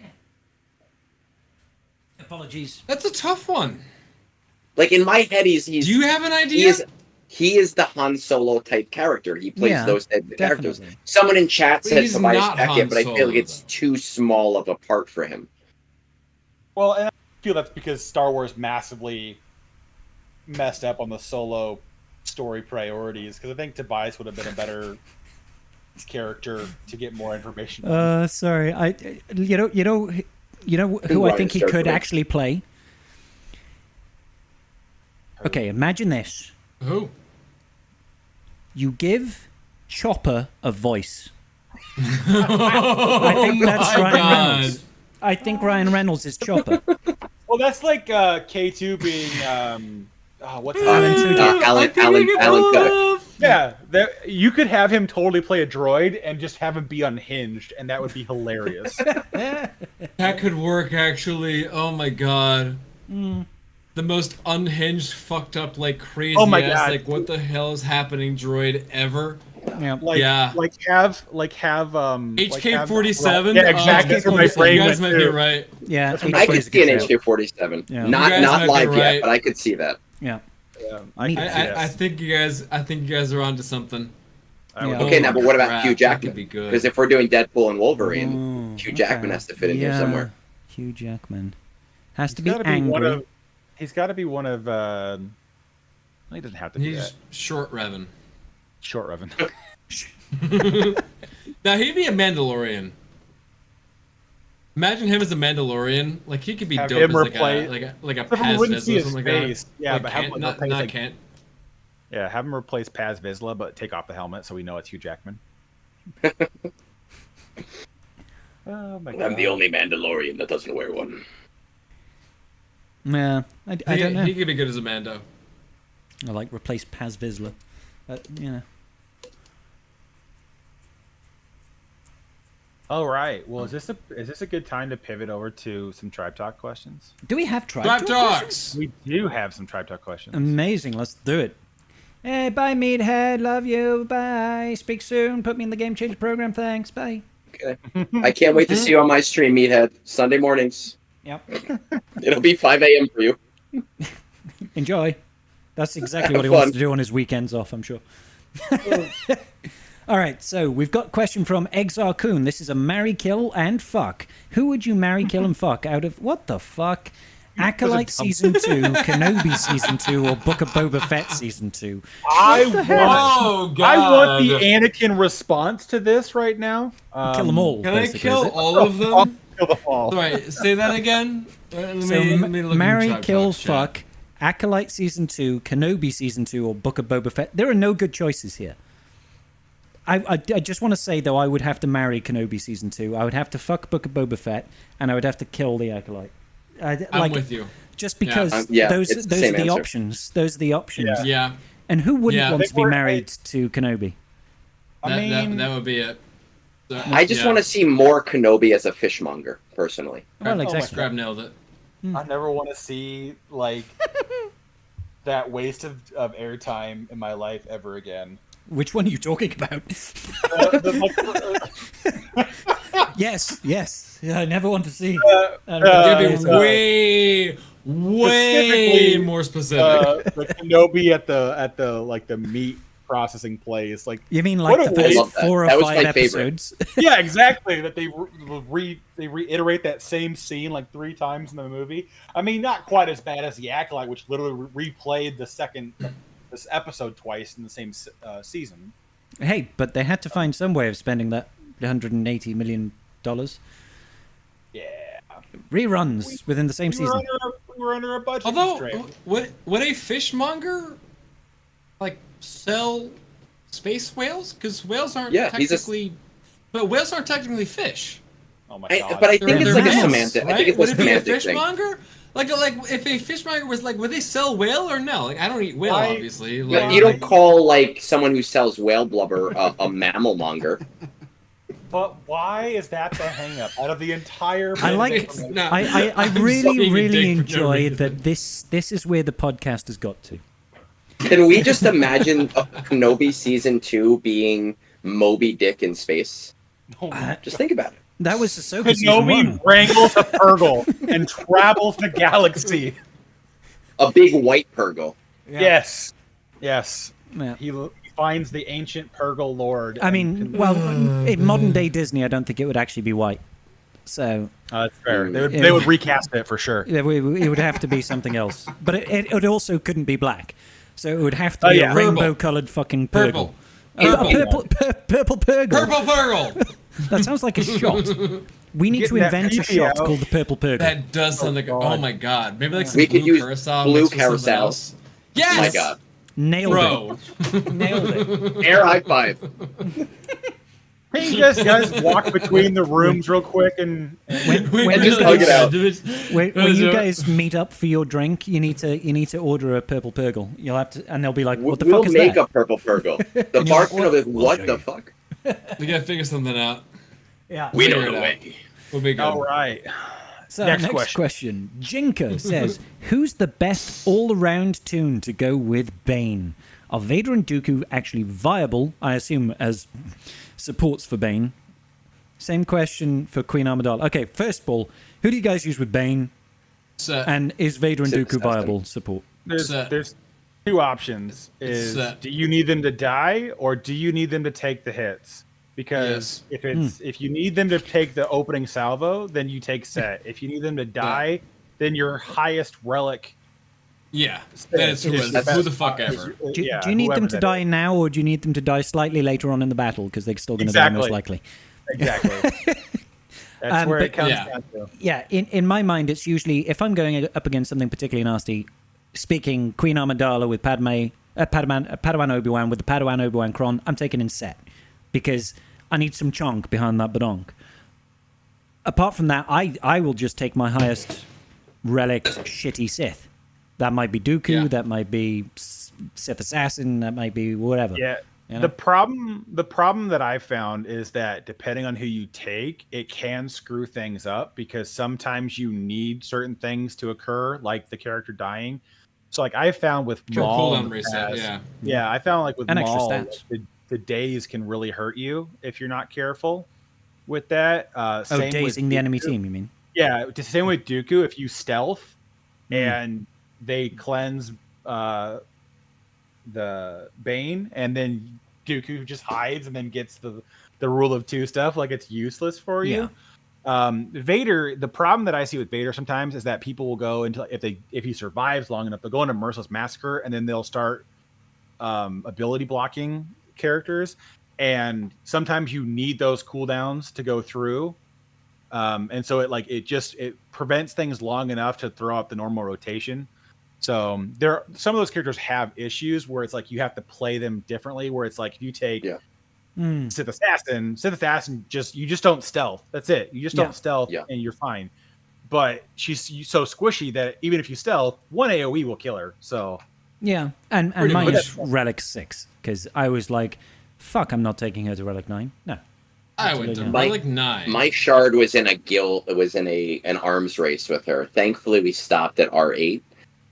Apologies. That's a tough one. Like in my head, he's. Do you have an idea? He is the Han Solo type character. He plays those type of characters. Definitely. Someone in chat said Tobias Beckett, but I feel like Solo, it's too small of a part for him. Well, and I feel that's because Star Wars massively messed up on the Solo story priorities. Because I think Tobias would have been a better character to get more information on. Sorry. You know who I think he could actually play? Okay, imagine this. Who? You give Chopper a voice. I think that's Ryan Reynolds. I think Ryan Reynolds is Chopper. Well, that's like K2 being what's Alan Tudyk. Yeah, you could have him totally play a droid and just have him be unhinged, and that would be hilarious. That could work, actually. Oh my god. The most unhinged, fucked up, like crazy ass, like what the hell is happening droid ever. Yeah. Like have HK-47. Yeah, exactly. You guys might be right. Yeah, I could see an HK-47. Yeah. Not live yet, but I could see that. Yeah. I think you guys are onto something. Yeah. Okay, now, but what about Hugh Jackman? Be good. Because if we're doing Deadpool and Wolverine, Hugh Jackman has to fit in here somewhere. Hugh Jackman has to be angry. He's got to be one of. He doesn't have to be. He's short Revan. Short Revan. Now he'd be a Mandalorian. Imagine him as a Mandalorian. Like he could be dope as like a Paz Vizsla or something like that. Yeah, like but have him not Kent. Yeah, have him replace Paz Vizsla, but take off the helmet so we know it's Hugh Jackman. Oh my god! I'm the only Mandalorian that doesn't wear one. Yeah, I don't know. He could be good as a Mando. I like replace Paz Vizsla. Yeah. All right. Well, is this a good time to pivot over to some Tribe Talk questions? Do we have Tribe Talks? We do have some Tribe Talk questions. Amazing. Let's do it. Hey, bye, Meathead. Love you. Bye. Speak soon. Put me in the Game Changer program. Thanks. Bye. Okay. I can't wait to see you on my stream, Meathead. Sunday mornings. Yep. It'll be 5 a.m. for you. Enjoy. That's exactly what he wants to do on his weekends off, I'm sure. All right, so we've got a question from Exarcoon. This is a marry, kill, and fuck. Who would you marry, kill, and fuck out of... What the fuck? Acolyte Season 2, Kenobi Season 2, or Book of Boba Fett Season 2? I want the Anakin response to this right now. Kill them all. Can I kill all of them? I'll kill them all. Sorry, say that again. Let me look marry, in the kill, chat. fuck, Acolyte Season 2, Kenobi Season 2, or Book of Boba Fett. There are no good choices here. I just want to say, though, I would have to marry Kenobi Season 2. I would have to fuck Book of Boba Fett, and I would have to kill the Acolyte. I'm with you. Just because those are the options. Those are the options. Yeah. And who wouldn't want to be married to Kenobi? That would be it. So, I just want to see more Kenobi as a fishmonger, personally. Well, exactly. Scrab nailed it. I never want to see that waste of airtime in my life ever again. Which one are you talking about? Yes. I never want to see. Way more specific. The Kenobi at the meat processing place. Like, you mean like the first 4 or 5 episodes? Yeah, exactly. That they reiterate that same scene like 3 times in the movie. I mean, not quite as bad as The Acolyte, which literally replayed this episode twice in the same season. Hey, but they had to find some way of spending that $180 million. Yeah. Reruns within the same season. We were under a budget. Although, would a fishmonger like sell space whales? Because whales aren't technically, but whales aren't technically fish. Oh my god! But I think it's like a semantic. Right? I think it's would a it be a semantic fishmonger? Like if a fishmonger was like, would they sell whale or no? Like I don't eat whale, obviously. Like, you don't call like someone who sells whale blubber a mammal monger. But why is that the hang-up out of the entire? I really enjoy that. This is where the podcast has got to. Can we just imagine Kenobi season 2 being Moby Dick in space? Just think about it. That was Ahsoka season 1. Kenobi wrangles a Purgle and travels the galaxy. A big white Purgle. Yeah. Yes. Yeah. He finds the ancient Purgle Lord. I mean, well, in modern day Disney, I don't think it would actually be white. So that's fair. They would recast it for sure. It would have to be something else, but it also couldn't be black. So it would have to be a rainbow-colored fucking Purgle. Purple Purgle. Purple Purgle. That sounds like a shot. We need to invent a shot called the Purple Purgle. That does sound like oh my god. Maybe like some we could use blue carousel. Yes. Oh my god. Nailed it. Air high five. Hey, you guys walk between the rooms real quick and just hug it out. When you guys meet up for your drink, you need to order a Purple Purgle. You'll have to, and they'll be like, "What the fuck is that?" We'll make a Purple Purgle. The bartender will be like, "What the fuck?" We gotta figure something out. Yeah, we know the way. We'll be good. All right. So next question. Jinko says, "Who's the best all-around toon to go with Bane? Are Vader and Dooku actually viable? I assume as supports for Bane." Same question for Queen Amidala. Okay, first of all, who do you guys use with Bane? And is Vader and Dooku viable support? There's 2 options. Do you need them to die or do you need them to take the hits? Because if you need them to take the opening salvo, then you take Set. If you need them to die, then your highest relic. Yeah, that's who the fuck ever. Do you need them to die now, or do you need them to die slightly later on in the battle? Because they're still going to die most likely. Exactly. That's where it comes down to. Yeah, in my mind, it's usually, if I'm going up against something particularly nasty, speaking Queen Amidala with Padawan Obi-Wan with the Padawan Obi-Wan Kron, I'm taking in Set. Because I need some chonk behind that badonk. Apart from that, I will just take my highest relic shitty Sith. That might be Dooku, that might be Sith Assassin, that might be whatever. Yeah. You know? The problem that I found is that depending on who you take, it can screw things up because sometimes you need certain things to occur, like the character dying. So like I found with Maul, I found like with Maul, the days can really hurt you if you're not careful with that. Dazing the enemy team, you mean? Yeah, the same with Dooku. If you stealth and they cleanse the Bane, and then Dooku just hides and then gets the rule of 2 stuff, like it's useless for you. Vader, the problem that I see with Vader sometimes is that people will go into, if he survives long enough, they'll go into Merciless Massacre and then they'll start ability blocking characters, and sometimes you need those cooldowns to go through, and so it prevents things long enough to throw out the normal rotation. So some of those characters have issues where it's like you have to play them differently, where it's like if you take Sith Assassin you just don't stealth. That's it. You just don't stealth and you're fine. But she's so squishy that even if you stealth, 1 AoE will kill her. So yeah, and mine is Relic 6 because I was like, fuck, I'm not taking her to Relic 9. No. I went to Relic 9. My shard was in a guild. It was in an arms race with her. Thankfully, we stopped at R8.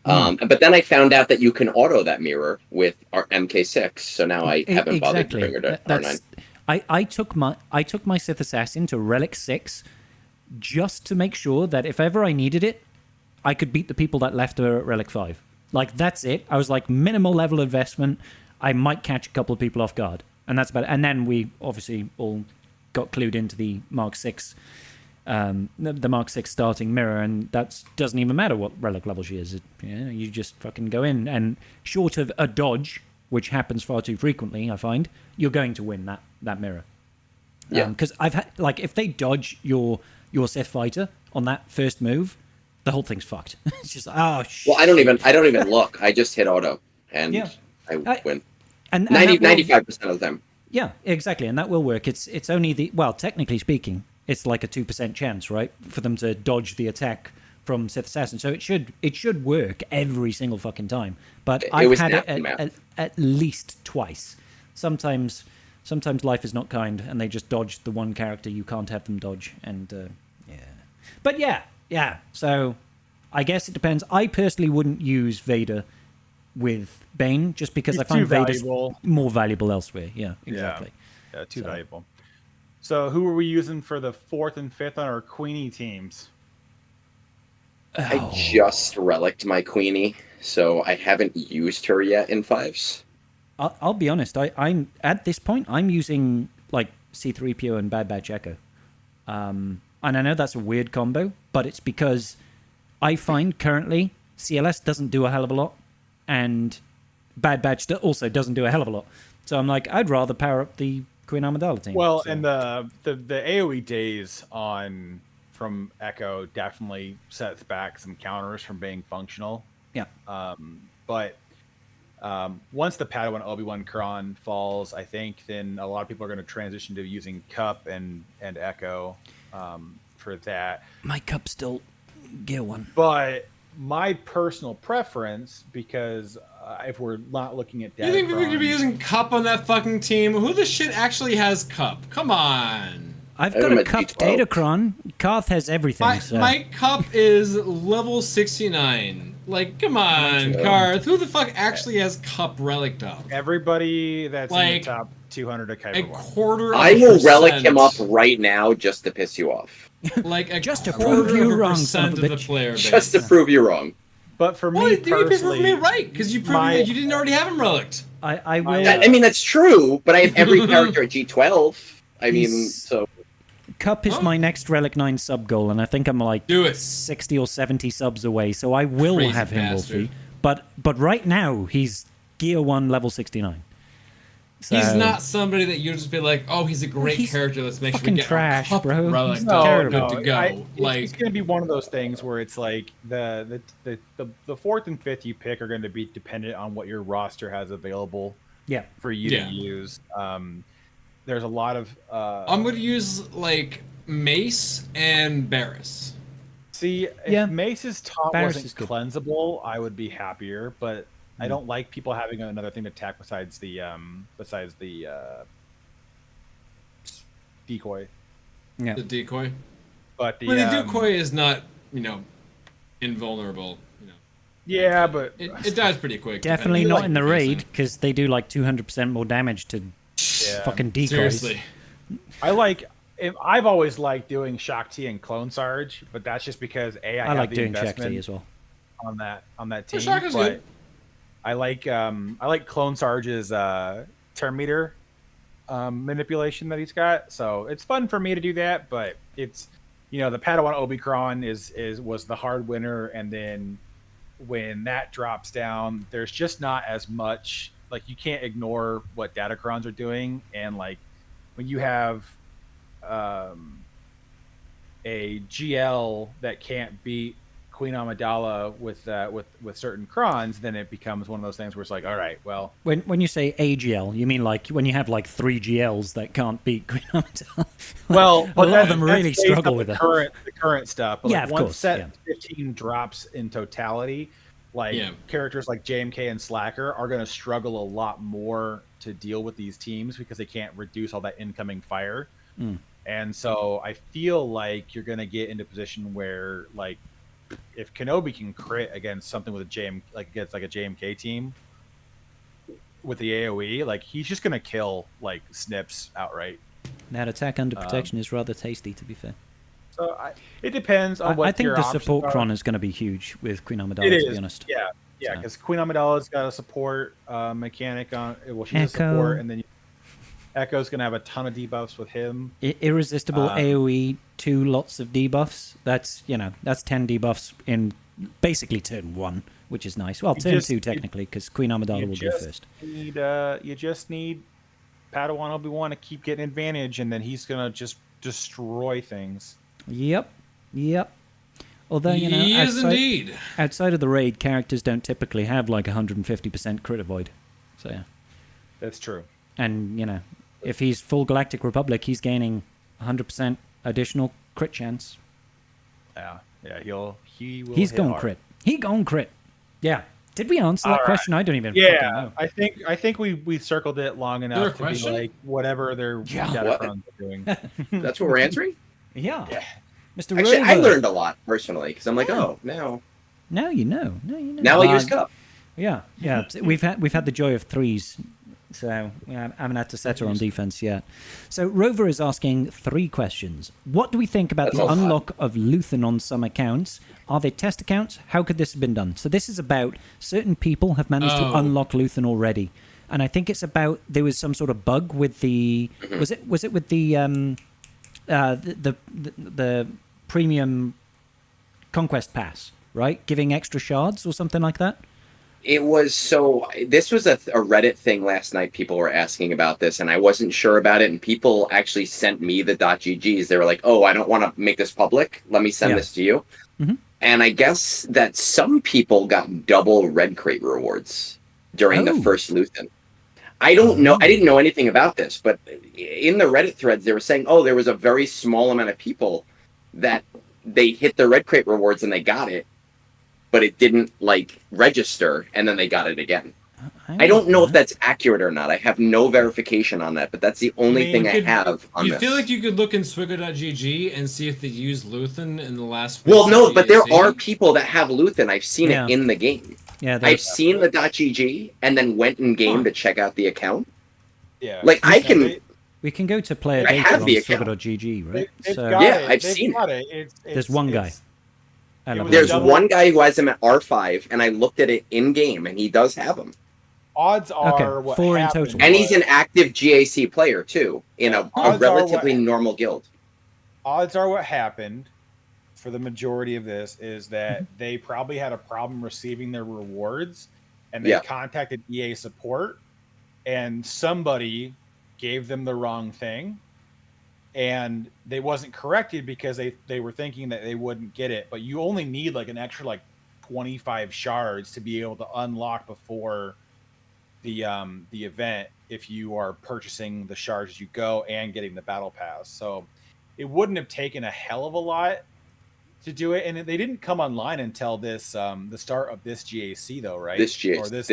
But then I found out that you can auto that mirror with our MK6. So now I haven't bothered to bring her to R9. I took my Sith Assassin to Relic 6 just to make sure that if ever I needed it, I could beat the people that left her at Relic 5. Like, that's it. I was like, minimal level investment. I might catch a couple of people off guard, and that's about it. And then we obviously all got clued into the Mark 6, the Mark 6 starting mirror, and that doesn't even matter what relic level she is. You just fucking go in, and short of a dodge, which happens far too frequently, I find, you're going to win that mirror. Yeah. Because I've had, like, if they dodge your Sith fighter on that first move, the whole thing's fucked. It's just Well, I don't even look. I just hit auto, and I win. And 95% of the time. Yeah, exactly, and that will work. It's only technically speaking, it's like a 2% chance, right, for them to dodge the attack from Sith Assassin. So it should work every single fucking time. But I've had it at least twice. Sometimes life is not kind, and they just dodge the one character you can't have them dodge, and But yeah. So I guess it depends. I personally wouldn't use Vader with Bane just because I find Vader's more valuable elsewhere. Yeah, exactly. Yeah, too valuable. So who are we using for the 4th and 5th on our Queenie teams? I just relicked my Queenie, so I haven't used her yet in 5s. I'll be honest. I'm at this point. I'm using like C-3PO and Bad Batch Echo, and I know that's a weird combo, but it's because I find currently CLS doesn't do a hell of a lot, and Bad Batch also doesn't do a hell of a lot. So I'm like, I'd rather power up the Queen Amidala team. Well, so. And the AoE days from Echo definitely sets back some counters from being functional. Yeah. But once the Padawan Obi-Wan Kron falls, I think then a lot of people are going to transition to using Cup and Echo for that. My Cup's still Gear 1. But my personal preference, because if we're not looking at Datacron... You think we could be using Cup on that fucking team? Who the shit actually has Cup? Come on. I've got a Cup Datacron. Karth has everything. My Cup is level 69. Like, come on, Karth. Who the fuck actually has Cup relicked up? Everybody that's in the top 200 of Kyber 1. Quarter. I will relic him up right now just to piss you off. Like just to prove you wrong, son of the player base. Just to prove you wrong. But for me personally, you me right because you proved that you didn't already have him relicked. I will. I mean that's true, but I have every character at G12. I mean, so. Cup is my next Relic 9 sub goal, and I think I'm like 60 or 70 subs away, so I will have him, Wolfie. But right now, he's Gear 1 level 69. So, he's not somebody that you just be like, oh, he's a great character, let's make sure we get trash, Cup bro. relic He's good to go. It's going to be one of those things where it's like the 4th and 5th you pick are going to be dependent on what your roster has available for you to use. There's a lot of... I'm going to use, like, Mace and Barriss. See, if Mace's taunt wasn't cleansable, I would be happier, but I don't like people having another thing to attack besides the decoy. Yeah. The decoy? But the decoy is not, invulnerable. Yeah, but... It dies pretty quick. Definitely not in the raid, because they do, like, 200% more damage to... fucking decoys. Seriously. I've always liked doing Shakti and Clone Sarge, but that's just because I have like the doing investment Shakti as well on that team. Shakti's good. I like Clone Sarge's turn meter manipulation that he's got, so it's fun for me to do that. But it's the Padawan Obi-Kron was the hard winner, and then when that drops down, there's just not as much. Like, you can't ignore what Datacrons are doing, and like when you have a GL that can't beat Queen Amidala with certain crons, then it becomes one of those things where it's like, all right, well, when you say AGL, you mean like when you have like 3 GLs that can't beat Queen Amidala? Well, a lot of them really struggle with the current stuff. But like, once set 15 drops in totality. Characters like JMK and Slacker are going to struggle a lot more to deal with these teams because they can't reduce all that incoming fire. And so I feel like you're going to get into a position where, like, if Kenobi can crit against something with against like a JMK team with the AoE, like, he's just going to kill like Snips outright. That attack under protection is rather tasty, to be fair. So it depends on what I think your the support options cron is going to be huge with Queen Amidala, to be honest. Yeah. Yeah, because Queen Amidala's got a support mechanic on. Well, she's a support, and then Echo's gonna have a ton of debuffs with him. Irresistible AOE, 2 lots of debuffs. That's 10 debuffs in basically turn 1, which is nice. Well, turn 2 technically, because Queen Amidala will go first. You just need Padawan Obi-Wan to keep getting advantage, and then he's gonna just destroy things. Yep. Although, outside of the raid, characters don't typically have like 150% crit avoid. So yeah. That's true. And, if he's full Galactic Republic, he's gaining 100% additional crit chance. Yeah, he will. He's going crit. He going crit. Yeah. Did we answer that question? I don't even fucking know. I think we circled it long enough to be like whatever their Datacrons are doing. That's what we're answering? Yeah. Mr. Actually, Rover. I learned a lot personally because I'm like, now you know. Now I use Cup. Yeah. We've had the joy of threes, so we haven't had to set her on defense yet. So Rover is asking 3 questions. What do we think about the unlock of Luthen on some accounts? Are they test accounts? How could this have been done? So this is about certain people have managed to unlock Luthen already, and I think it's about there was some sort of bug with the was it with the premium conquest pass, right? Giving extra shards or something like that. It was this was a Reddit thing last night. People were asking about this, and I wasn't sure about it. And people actually sent me the .ggs. They were like, "Oh, I don't want to make this public. Let me send this to you." Mm-hmm. And I guess that some people got double red crate rewards during the first Luthen. I don't know. I didn't know anything about this, but in the Reddit threads, they were saying, "Oh, there was a very small amount of people that they hit the red crate rewards and they got it, but it didn't register, and then they got it again." I don't know if that's accurate or not. I have no verification on that, but that's the only thing I have on this. You feel like you could look in SWGoH and see if they used Luthen in the last... Well, no, but there are people that have Luthen. I've seen it in the game. Yeah, I've seen the .gg and then went in game to check out the account. Yeah. We can go to player data on SWGoH, right? I've seen it. There's one guy. There's one guy who has him at R5, and I looked at it in game, and he does have him. Odds are what 4 happened, in total. And he's an active GAC player, too, in a relatively normal guild. Odds are what happened for the majority of this is that they probably had a problem receiving their rewards, and they contacted EA support, and somebody gave them the wrong thing, and they wasn't corrected because they were thinking that they wouldn't get it. But you only need an extra 25 shards to be able to unlock before the event if you are purchasing the shards as you go and getting the battle pass. So it wouldn't have taken a hell of a lot to do it, and they didn't come online until this the start of this GAC though, right? This GAC, or this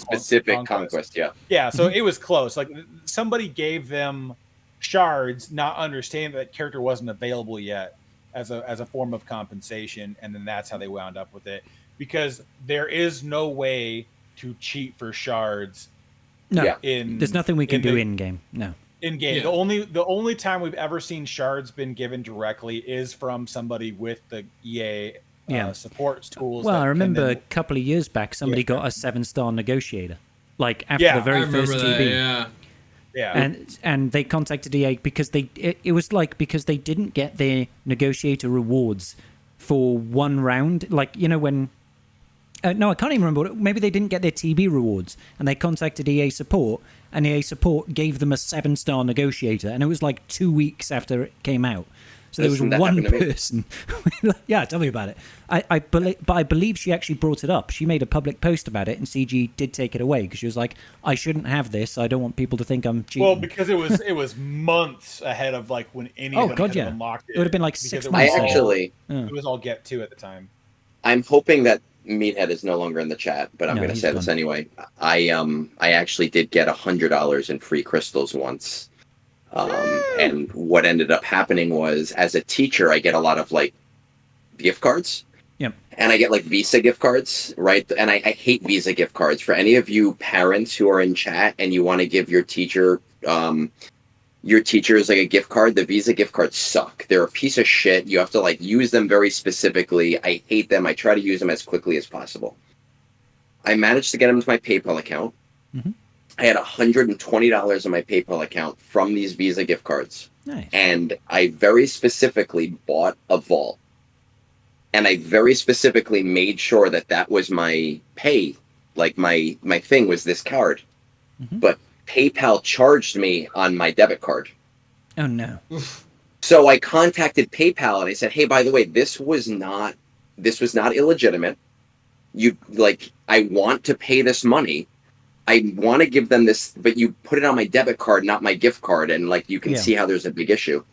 specific conquest, yeah. So it was close. Somebody gave them shards, not understanding that character wasn't available yet as a form of compensation, and then that's how they wound up with it, because there is no way to cheat for shards. No, there's nothing we can do in game. No. In game, the only time we've ever seen shards been given directly is from somebody with the EA support tools. Well, I remember a couple of years back, somebody got a 7-star negotiator, after the very first TB. Yeah. And they contacted EA because it was because they didn't get their negotiator rewards for one round. When no, I can't even remember. Maybe they didn't get their TB rewards, and they contacted EA support, and EA support gave them a 7-star negotiator, and it was 2 weeks after it came out. So there was one person. Yeah, tell me about it. But I believe she actually brought it up. She made a public post about it, and CG did take it away because she was like, "I shouldn't have this. I don't want people to think I'm cheating." Well, because it was months ahead of when anyone could have unlocked it. It would have been 6 months. It was all get to at the time. I'm hoping that Meathead is no longer in the chat, but I'm going to say this anyway. I actually did get $100 in free crystals once. And what ended up happening was, as a teacher, I get a lot of gift cards. Yep. And I get Visa gift cards, right? And I hate Visa gift cards. For any of you parents who are in chat and you want to give your teachers a gift card, the Visa gift cards suck. They're a piece of shit. You have to use them very specifically. I hate them. I try to use them as quickly as possible. I managed to get them into my PayPal account. Mm-hmm. I had $120 in my PayPal account from these Visa gift cards. Nice. And I very specifically bought a vault. And I very specifically made sure that that was my pay. Like my thing was this card. Mm-hmm. But PayPal charged me on my debit card. Oh, no. So I contacted PayPal and I said, hey, by the way, this was not illegitimate. I want to pay this money. I want to give them this, but you put it on my debit card, not my gift card. And you can see how there's a big issue.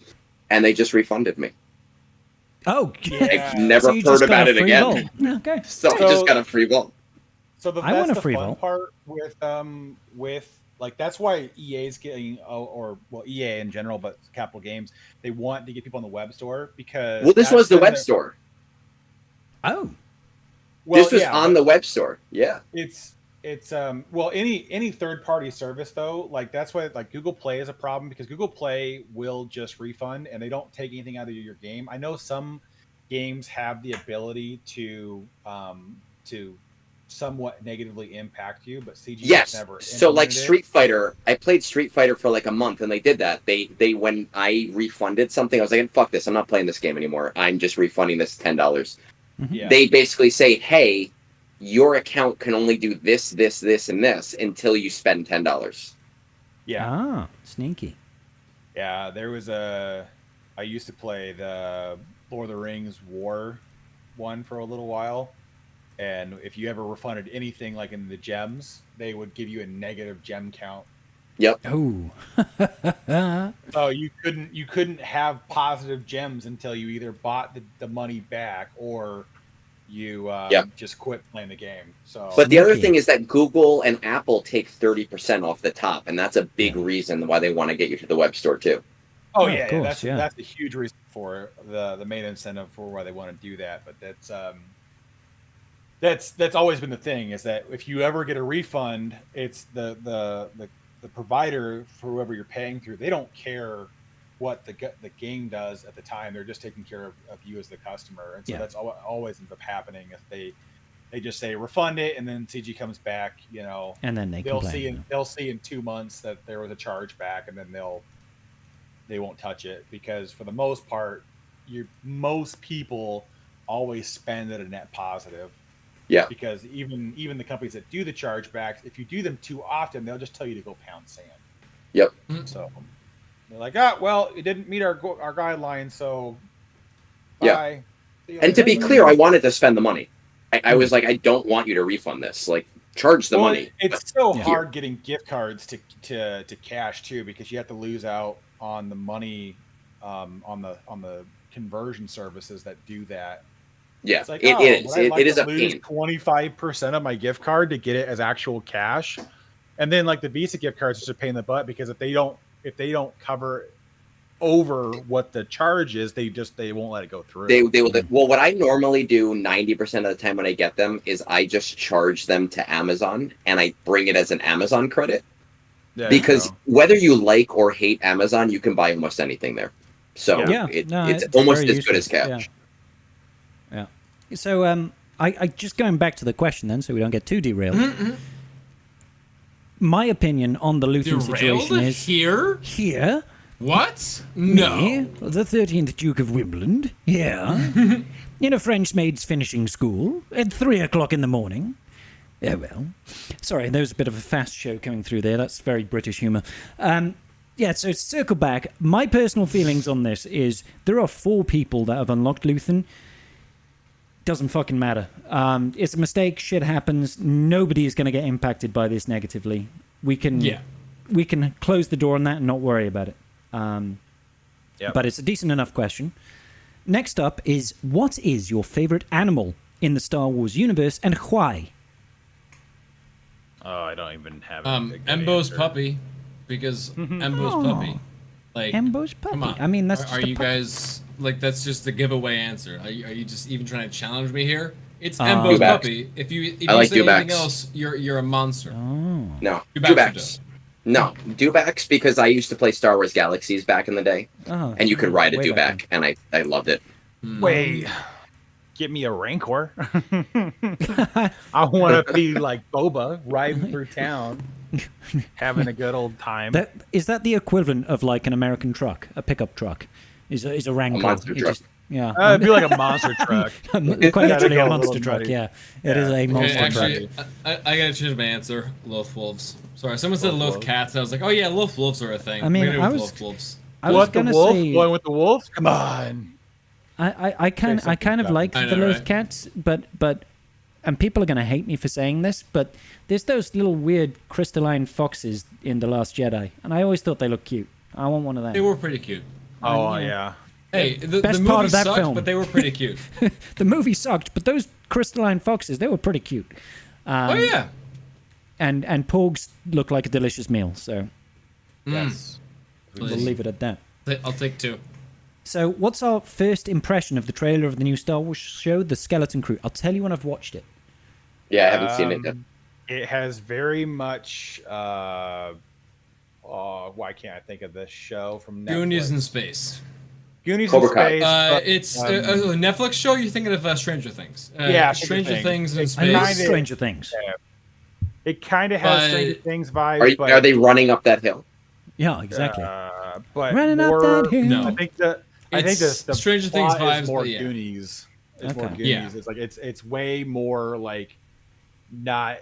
And they just refunded me. Oh, yeah. I've never heard about it again. Okay. So I just got a free vault. So that's the fun part with that's why EA's getting, EA in general, but Capital Games, they want to get people on the web store because. Well, this was the web store. Oh. Well, this was on the web store. Yeah. It's any third party service though, that's why Google Play is a problem because Google Play will just refund and they don't take anything out of your game. I know some games have the ability to somewhat negatively impact you, but CG never. So Street Fighter, I played Street Fighter for a month and they did that. They when I refunded something, I was like, fuck this, I'm not playing this game anymore. I'm just refunding this $10. Mm-hmm. Yeah. They basically say, hey, your account can only do this, this, this, and this until you spend $10. Yeah. Ah, sneaky. Yeah, there was I used to play the Lord of the Rings War one for a little while. And if you ever refunded anything in the gems, they would give you a negative gem count. Yep. Oh. So you couldn't have positive gems until you either bought the money back or you just quit playing the game. So, but the other thing is that Google and Apple take 30% off the top, and that's a big reason why they want to get you to the web store too. Oh yeah, course, that's a huge reason for the main incentive for why they want to do that. But that's always been the thing is that if you ever get a refund, it's the provider for whoever you're paying through. They don't care what the game does at the time. They're just taking care of you as the customer, and so that's always ends up happening. If they just say refund it, and then CG comes back, and then they'll see in 2 months that there was a charge back, and then they won't touch it because for the most part, most people always spend at a net positive. Yeah. Because even the companies that do the chargebacks, if you do them too often, they'll just tell you to go pound sand. Yep. So they're like, it didn't meet our guidelines, so bye. Yeah. And to be clear, I wanted to spend the money. I was like, I don't want you to refund this. Charge the money. It's so hard getting gift cards to cash too, because you have to lose out on the money on the conversion services that do that. Yeah, it's it is a pain. 25% of my gift card to get it as actual cash, and then the Visa gift cards is just a pain in the butt because if they don't cover over what the charge is, they won't let it go through. They will. Well, what I normally do 90% of the time when I get them is I just charge them to Amazon and I bring it as an Amazon credit. Yeah, because whether you like or hate Amazon, you can buy almost anything there. So it's almost as good as cash. Yeah. So I just going back to the question then, so we don't get too derailed. Mm-hmm. My opinion on the Luthen situation is here. What? No. Me, the 13th Duke of Wimbledon. Yeah. In a French maid's finishing school at 3:00 in the morning. Yeah, well. Sorry, there was a bit of a fast show coming through there. That's very British humour. So circle back. My personal feelings on this is there are 4 people that have unlocked Luthen. Doesn't fucking matter. It's a mistake. Shit happens. Nobody is going to get impacted by this negatively. We can close the door on that and not worry about it. But it's a decent enough question. Next up is, what is your favorite animal in the Star Wars universe and why? Oh, I don't even have Embo's puppy, because Embo's puppy. Embo's puppy. Come on. I mean, that's are you guys that's just the giveaway answer? Are you just even trying to challenge me here? It's Embo's puppy. If you say anything else, you're a monster. Oh. No, Dewbacks. No, Dewbacks, because I used to play Star Wars Galaxies back in the day, and you could ride a Dewback, and I loved it. Wait. get me a Rancor. I want to be like Boba riding through town, having a good old time. Is that the equivalent of like an American truck, a pickup truck? Is a Rancor? A monster truck. Yeah, it'd be like a monster truck. Quite literally a monster truck. Nutty. Yeah, it is a monster actually, truck. I gotta change my answer. Loath wolves. Sorry, someone said loath cats. I was like, oh yeah, loath wolves are a thing. I mean, I was gonna say going with the wolf. Come on. I kind of like the loath cats, but and people are gonna hate me for saying this, but there's those little weird crystalline foxes in The Last Jedi, and I always thought they looked cute. I want one of them. They were pretty cute. Oh yeah. Hey, the best movie part of that sucked, film. But they were pretty cute. The movie sucked, but those crystalline foxes, they were pretty cute. Oh yeah. And Porgs look like a delicious meal, so yes, we'll leave it at that. I'll take 2. So, what's our first impression of the trailer of the new Star Wars show, The Skeleton Crew? I'll tell you when I've watched it. Yeah, I haven't seen it yet. It has very much. Why can't I think of this show from Netflix? Goonies in space. Goonies in space. It's a Netflix show. You're thinking of Stranger Things. Yeah, Stranger Things in I love space. Stranger Things. Yeah. It kind of has Stranger Things vibes. Are they running up that hill? Yeah, exactly. But running more, up that hill. No. I think the Stranger Things vibes, is more but yeah. Goonies. It's more Okay. Goonies. Yeah. It's like it's way more like not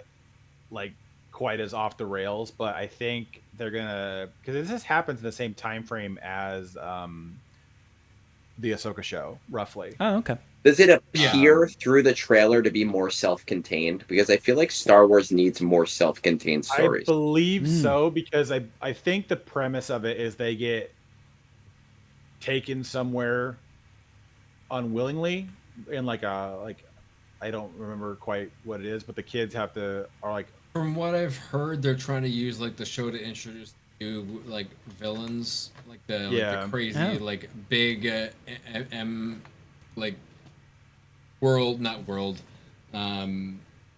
like quite as off the rails, but I think they're gonna, because this happens in the same time frame as the Ahsoka show, roughly. Oh, okay. Does it appear through the trailer to be more self-contained? Because I feel like Star Wars needs more self-contained stories. I believe so, because I think the premise of it is they get taken somewhere unwillingly in like I don't remember quite what it is, but the kids are like. From what I've heard, they're trying to use like the show to introduce new like villains, like the crazy like big like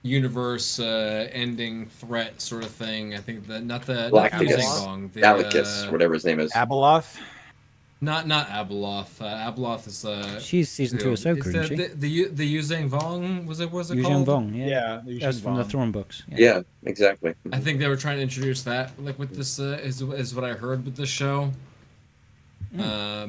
universe ending threat sort of thing. I think that not Galactus, whatever his name is. Abeloth. Not Abeloth. Abeloth is she's season 2 Ahsoka, isn't she? The Yu Zhang Vong was it Yu called? Zhang Vong, yeah. That's from the Throne books. Yeah, exactly. I think they were trying to introduce that, like with this is what I heard with this show. So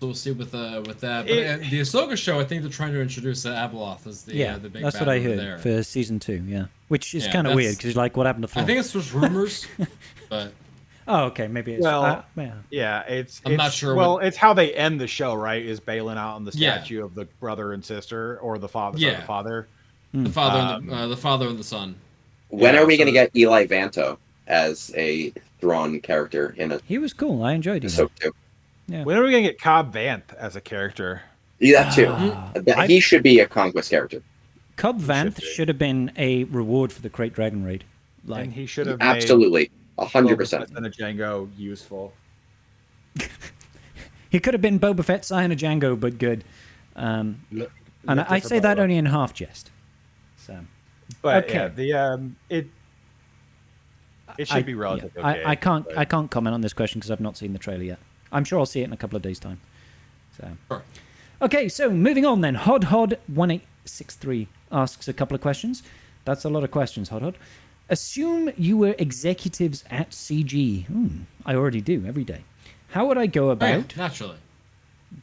we'll see with that. But the Ahsoka show, I think they're trying to introduce Abeloth as the big. That's what I heard for season 2. Yeah, which is kind of weird because like what happened to Thrawn? I think it's just rumors, but. Oh, okay. Maybe it's... I'm not sure. Well, it's how they end the show, right? Is bailing out on the statue of the brother and sister, or the father. Yeah. The father. The father and the son. When are we going to get Eli Vanto as a Thrawn character in a? He was cool. I enjoyed him. Too. Yeah. When are we going to get Cobb Vanth as a character? Yeah, that too. He should be a Conquest character. Cobb Vanth should have been a reward for the Crate Dragon raid. Like, and he should have absolutely. 100%. And a Django useful. He could have been Boba Fett, Scion of Django, but good. And I say that only in half jest. So, but yeah, it should be relatively okay. I can't comment on this question because I've not seen the trailer yet. I'm sure I'll see it in a couple of days' time. So, sure. Okay, so moving on then. Hod1863 asks a couple of questions. That's a lot of questions, Hod. Assume you were executives at CG. I already do every day. How would I go about naturally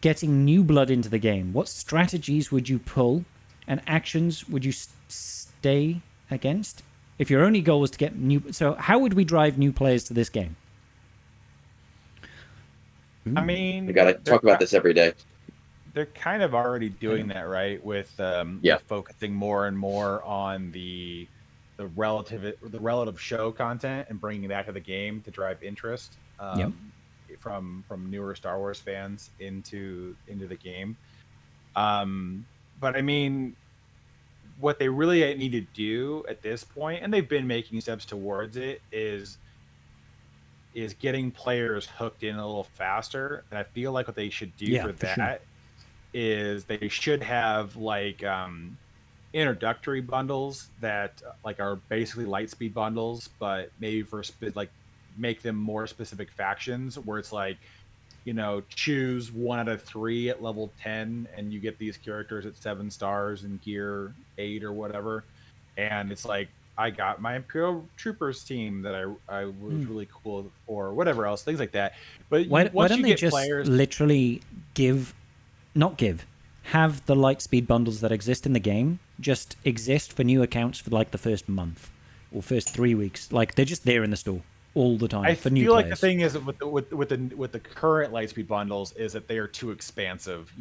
getting new blood into the game? What strategies would you pull and actions would you stay against if your only goal was to get new? So how would we drive new players to this game? I mean, we got to talk about this every day. They're kind of already doing that, right? With focusing more and more on the relative show content and bringing that to the game to drive interest from newer Star Wars fans into the game. But I mean, what they really need to do at this point, and they've been making steps towards it, is getting players hooked in a little faster. And I feel like what they should do for that is they should have like introductory bundles that like are basically Lightspeed bundles, but maybe for like make them more specific factions where it's like choose 1 out of 3 at level 10, and you get these characters at 7 stars and gear 8 or whatever. And it's like, I got my Imperial Troopers team that I was really cool for, whatever else, things like that. But why once don't you they get just players, literally have the Lightspeed bundles that exist in the game just exist for new accounts for like the first month or first 3 weeks? Like, they're just there in the store all the time for new players. Like the thing is with the current Lightspeed bundles is that they are too expansive.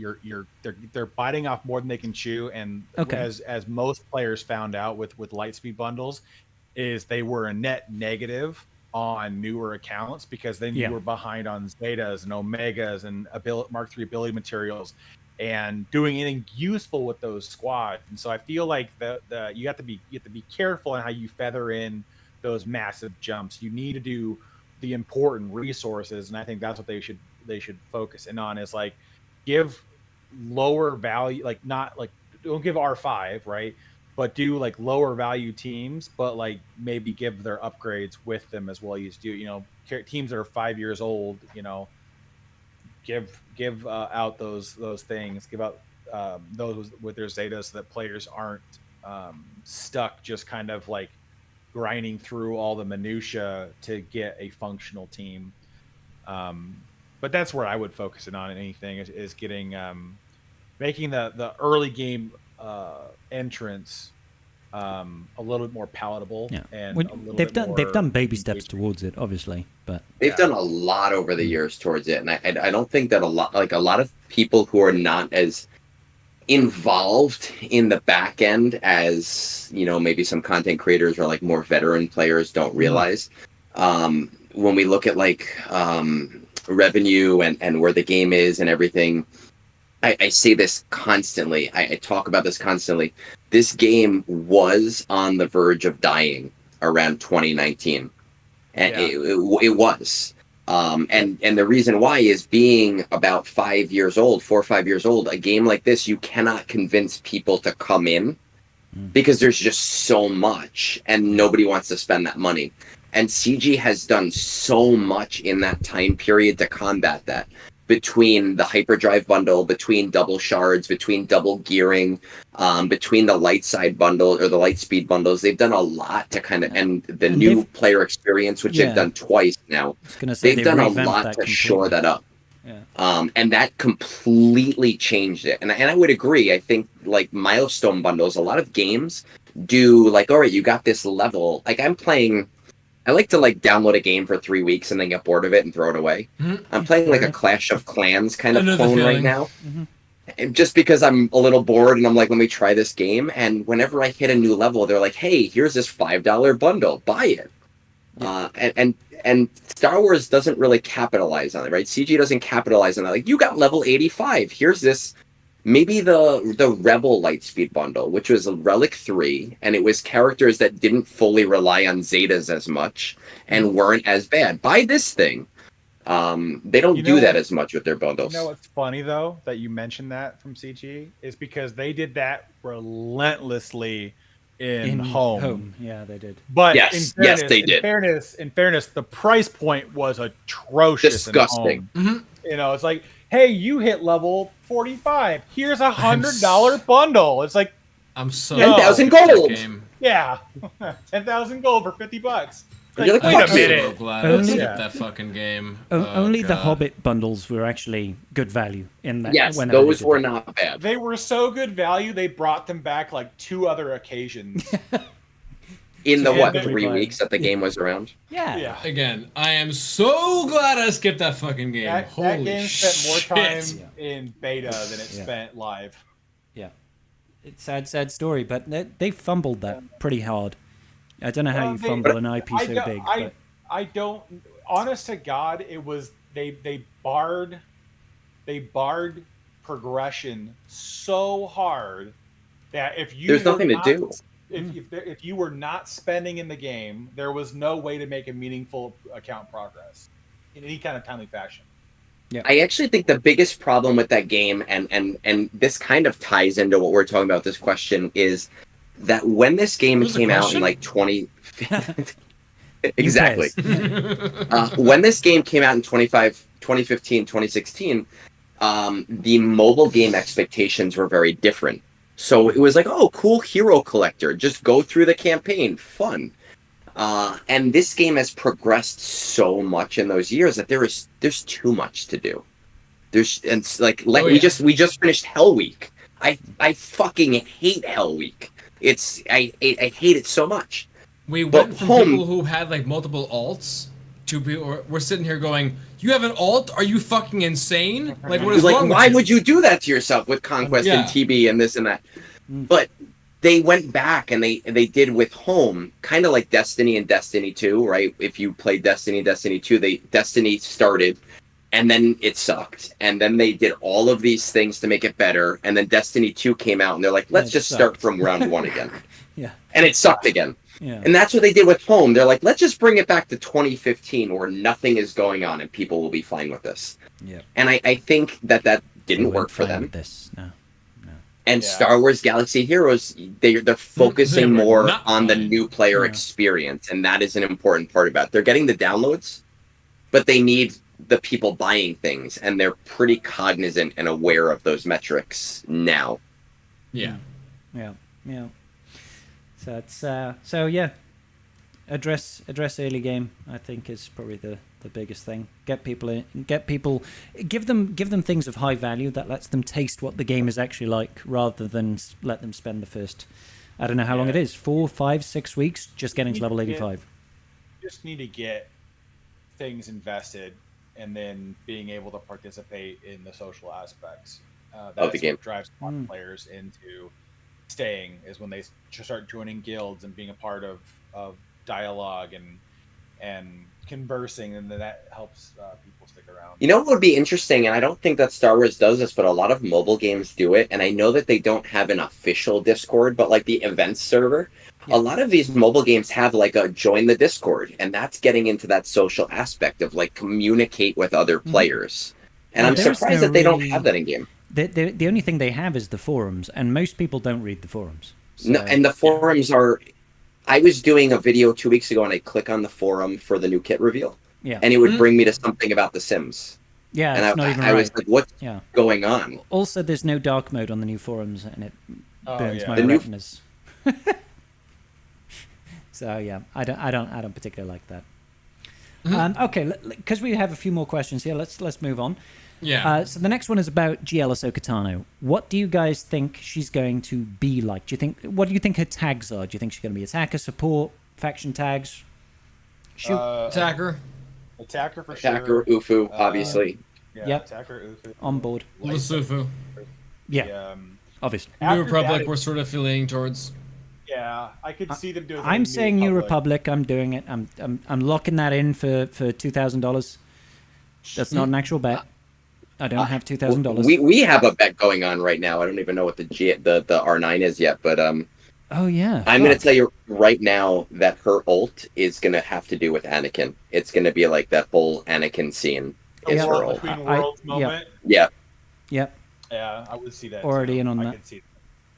They're biting off more than they can chew, and as most players found out with Lightspeed bundles, is they were a net negative on newer accounts, because then you were behind on Zetas and Omegas and Mark III ability materials and doing anything useful with those squads. And so I feel like you have to be careful on how you feather in those massive jumps. You need to do the important resources, and I think that's what they should focus in on, is like give lower value, like not like don't give R5, right? But do like lower value teams, but like maybe give their upgrades with them as well. You do, teams that are 5 years old, give out those things, give out those with their Zetas, so that players aren't stuck just kind of like grinding through all the minutia to get a functional team. But that's where I would focus it on anything, is getting making the early game entrance a little bit more palatable. And they've done baby steps towards it, obviously, but they've done a lot over the years towards it, and I don't think that a lot of people who are not as involved in the back end as maybe some content creators or like more veteran players don't realize. When we look at like revenue and where the game is and everything, I say this constantly. I talk about this constantly. This game was on the verge of dying around 2019, and it was. And the reason why is, being about 5 years old, 4 or 5 years old, a game like this, you cannot convince people to come in because there's just so much and nobody wants to spend that money. And CG has done so much in that time period to combat that. Between the hyperdrive bundle, between double shards, between double gearing, between the light side bundle or the light speed bundles, they've done a lot to kind of, and the new player experience, which they've done twice now. They've done a lot to shore that up. And that completely changed it. And I would agree. I think like milestone bundles, a lot of games do like, all right, you got this level. Like I like to like download a game for 3 weeks and then get bored of it and throw it away. I'm playing like a Clash of Clans kind of clone right now. And just because I'm a little bored and I'm like, let me try this game. And whenever I hit a new level, they're like, hey, here's this $5 bundle, buy it. And Star Wars doesn't really capitalize on it, right? CG doesn't capitalize on that. Like, you got level 85. Here's this, maybe the Rebel Lightspeed bundle, which was a Relic 3, and it was characters that didn't fully rely on Zetas as much and weren't as bad. Buy this thing. They don't do that as much with their bundles. You know what's funny, though, that you mentioned that from CG, is because they did that relentlessly in home. Yeah, they did. But yes, they did. In fairness, the price point was atrocious. Disgusting. In home. It's like, hey, you hit level 45. Here's $100 bundle. It's like, I'm so 10,000 gold. Yeah, 10,000 gold for $50. Like, wait a minute. I'm so glad I skipped that fucking game. Only the Hobbit bundles were actually good value in that. Yes, those were not bad. They were so good value, they brought them back like 2 other occasions. In the 3 weeks that the game was around? Yeah. Again, I am so glad I skipped that fucking game. That game spent more time in beta than it spent live. Yeah. It's sad story, but they fumbled that pretty hard. I don't know how you fumble an IP so big. I don't. Honest to God, it was they barred progression so hard that if you there's nothing to do. If you were not spending in the game, there was no way to make a meaningful account progress in any kind of timely fashion. Yeah. I actually think the biggest problem with that game, and this kind of ties into what we're talking about this question, is that when this game came out in like 20... Exactly. When this game came out in 2015, 2015, 2016, the mobile game expectations were very different. So it was like, oh, cool hero collector, just go through the campaign, fun. And this game has progressed so much in those years that there's too much to do. We just finished Hell Week. I fucking hate Hell Week. I hate it so much. We went from people who had like multiple alts to we're sitting here going, "You have an alt? Are you fucking insane? Like, what is wrong with you? Why would you do that to yourself with Conquest and TB and this and that?" But they went back and they did with Home, kind of like Destiny and Destiny 2, right? If you played Destiny 2, Destiny started and then it sucked. And then they did all of these things to make it better. And then Destiny 2 came out and they're like, let's just start from round 1 again. Yeah. And it sucked again. Yeah. And that's what they did with Home. They're like, let's just bring it back to 2015 where nothing is going on and people will be fine with this. Yeah. And I think that didn't work for them. No. And Star Wars Galaxy Heroes, they're focusing more on the new player experience, and that is an important part about it. They're getting the downloads, but they need the people buying things, and they're pretty cognizant and aware of those metrics now. Yeah. So it's address early game, I think, is probably the biggest thing. Give them things of high value that lets them taste what the game is actually like, rather than let them spend the first, I don't know how long it is, 4, 5, 6 weeks just getting to level 85. You just need to get things invested and then being able to participate in the social aspects. That's the game. What drives a lot of players into staying, is when they start joining guilds and being a part of dialogue and conversing, and then that helps people stick around. You know what would be interesting, and I don't think that Star Wars does this, but a lot of mobile games do it, and I know that they don't have an official Discord, but like the events server, a lot of these mobile games have like a join the Discord, and that's getting into that social aspect of like communicate with other players. And I'm surprised that they don't have that in game. The only thing they have is the forums, and most people don't read the forums. So, no, and the forums are... I was doing a video 2 weeks ago, and I click on the forum for the new kit reveal, and it would bring me to something about The Sims. Yeah, and it's not even right. I was like, what's going on? Also, there's no dark mode on the new forums, and it burns my retinas. So yeah, I don't particularly like that. Okay, because we have a few more questions here, let's move on. Yeah. So the next one is about GL Ahsoka Tano. What do you guys think she's going to be like? What do you think her tags are? Do you think she's going to be attacker, support, faction tags? Shoot. Attacker for sure. Attacker, Ufu, obviously. Attacker, Ufu. On board. Lusufu. Yeah. Obviously. New Republic, we're sort of feeling towards. Yeah, I could see them doing. I'm saying New Republic. I'm doing it. I'm locking that in for $2,000. That's not an actual bet. I don't have $2,000. We have a bet going on right now. I don't even know what the R9 is yet, but oh yeah. I'm going to tell you right now that her ult is going to have to do with Anakin. It's going to be like that whole Anakin scene is her ult. Between worlds moment. Yeah. Yep. Yeah, I would see that. Already in on that. I could see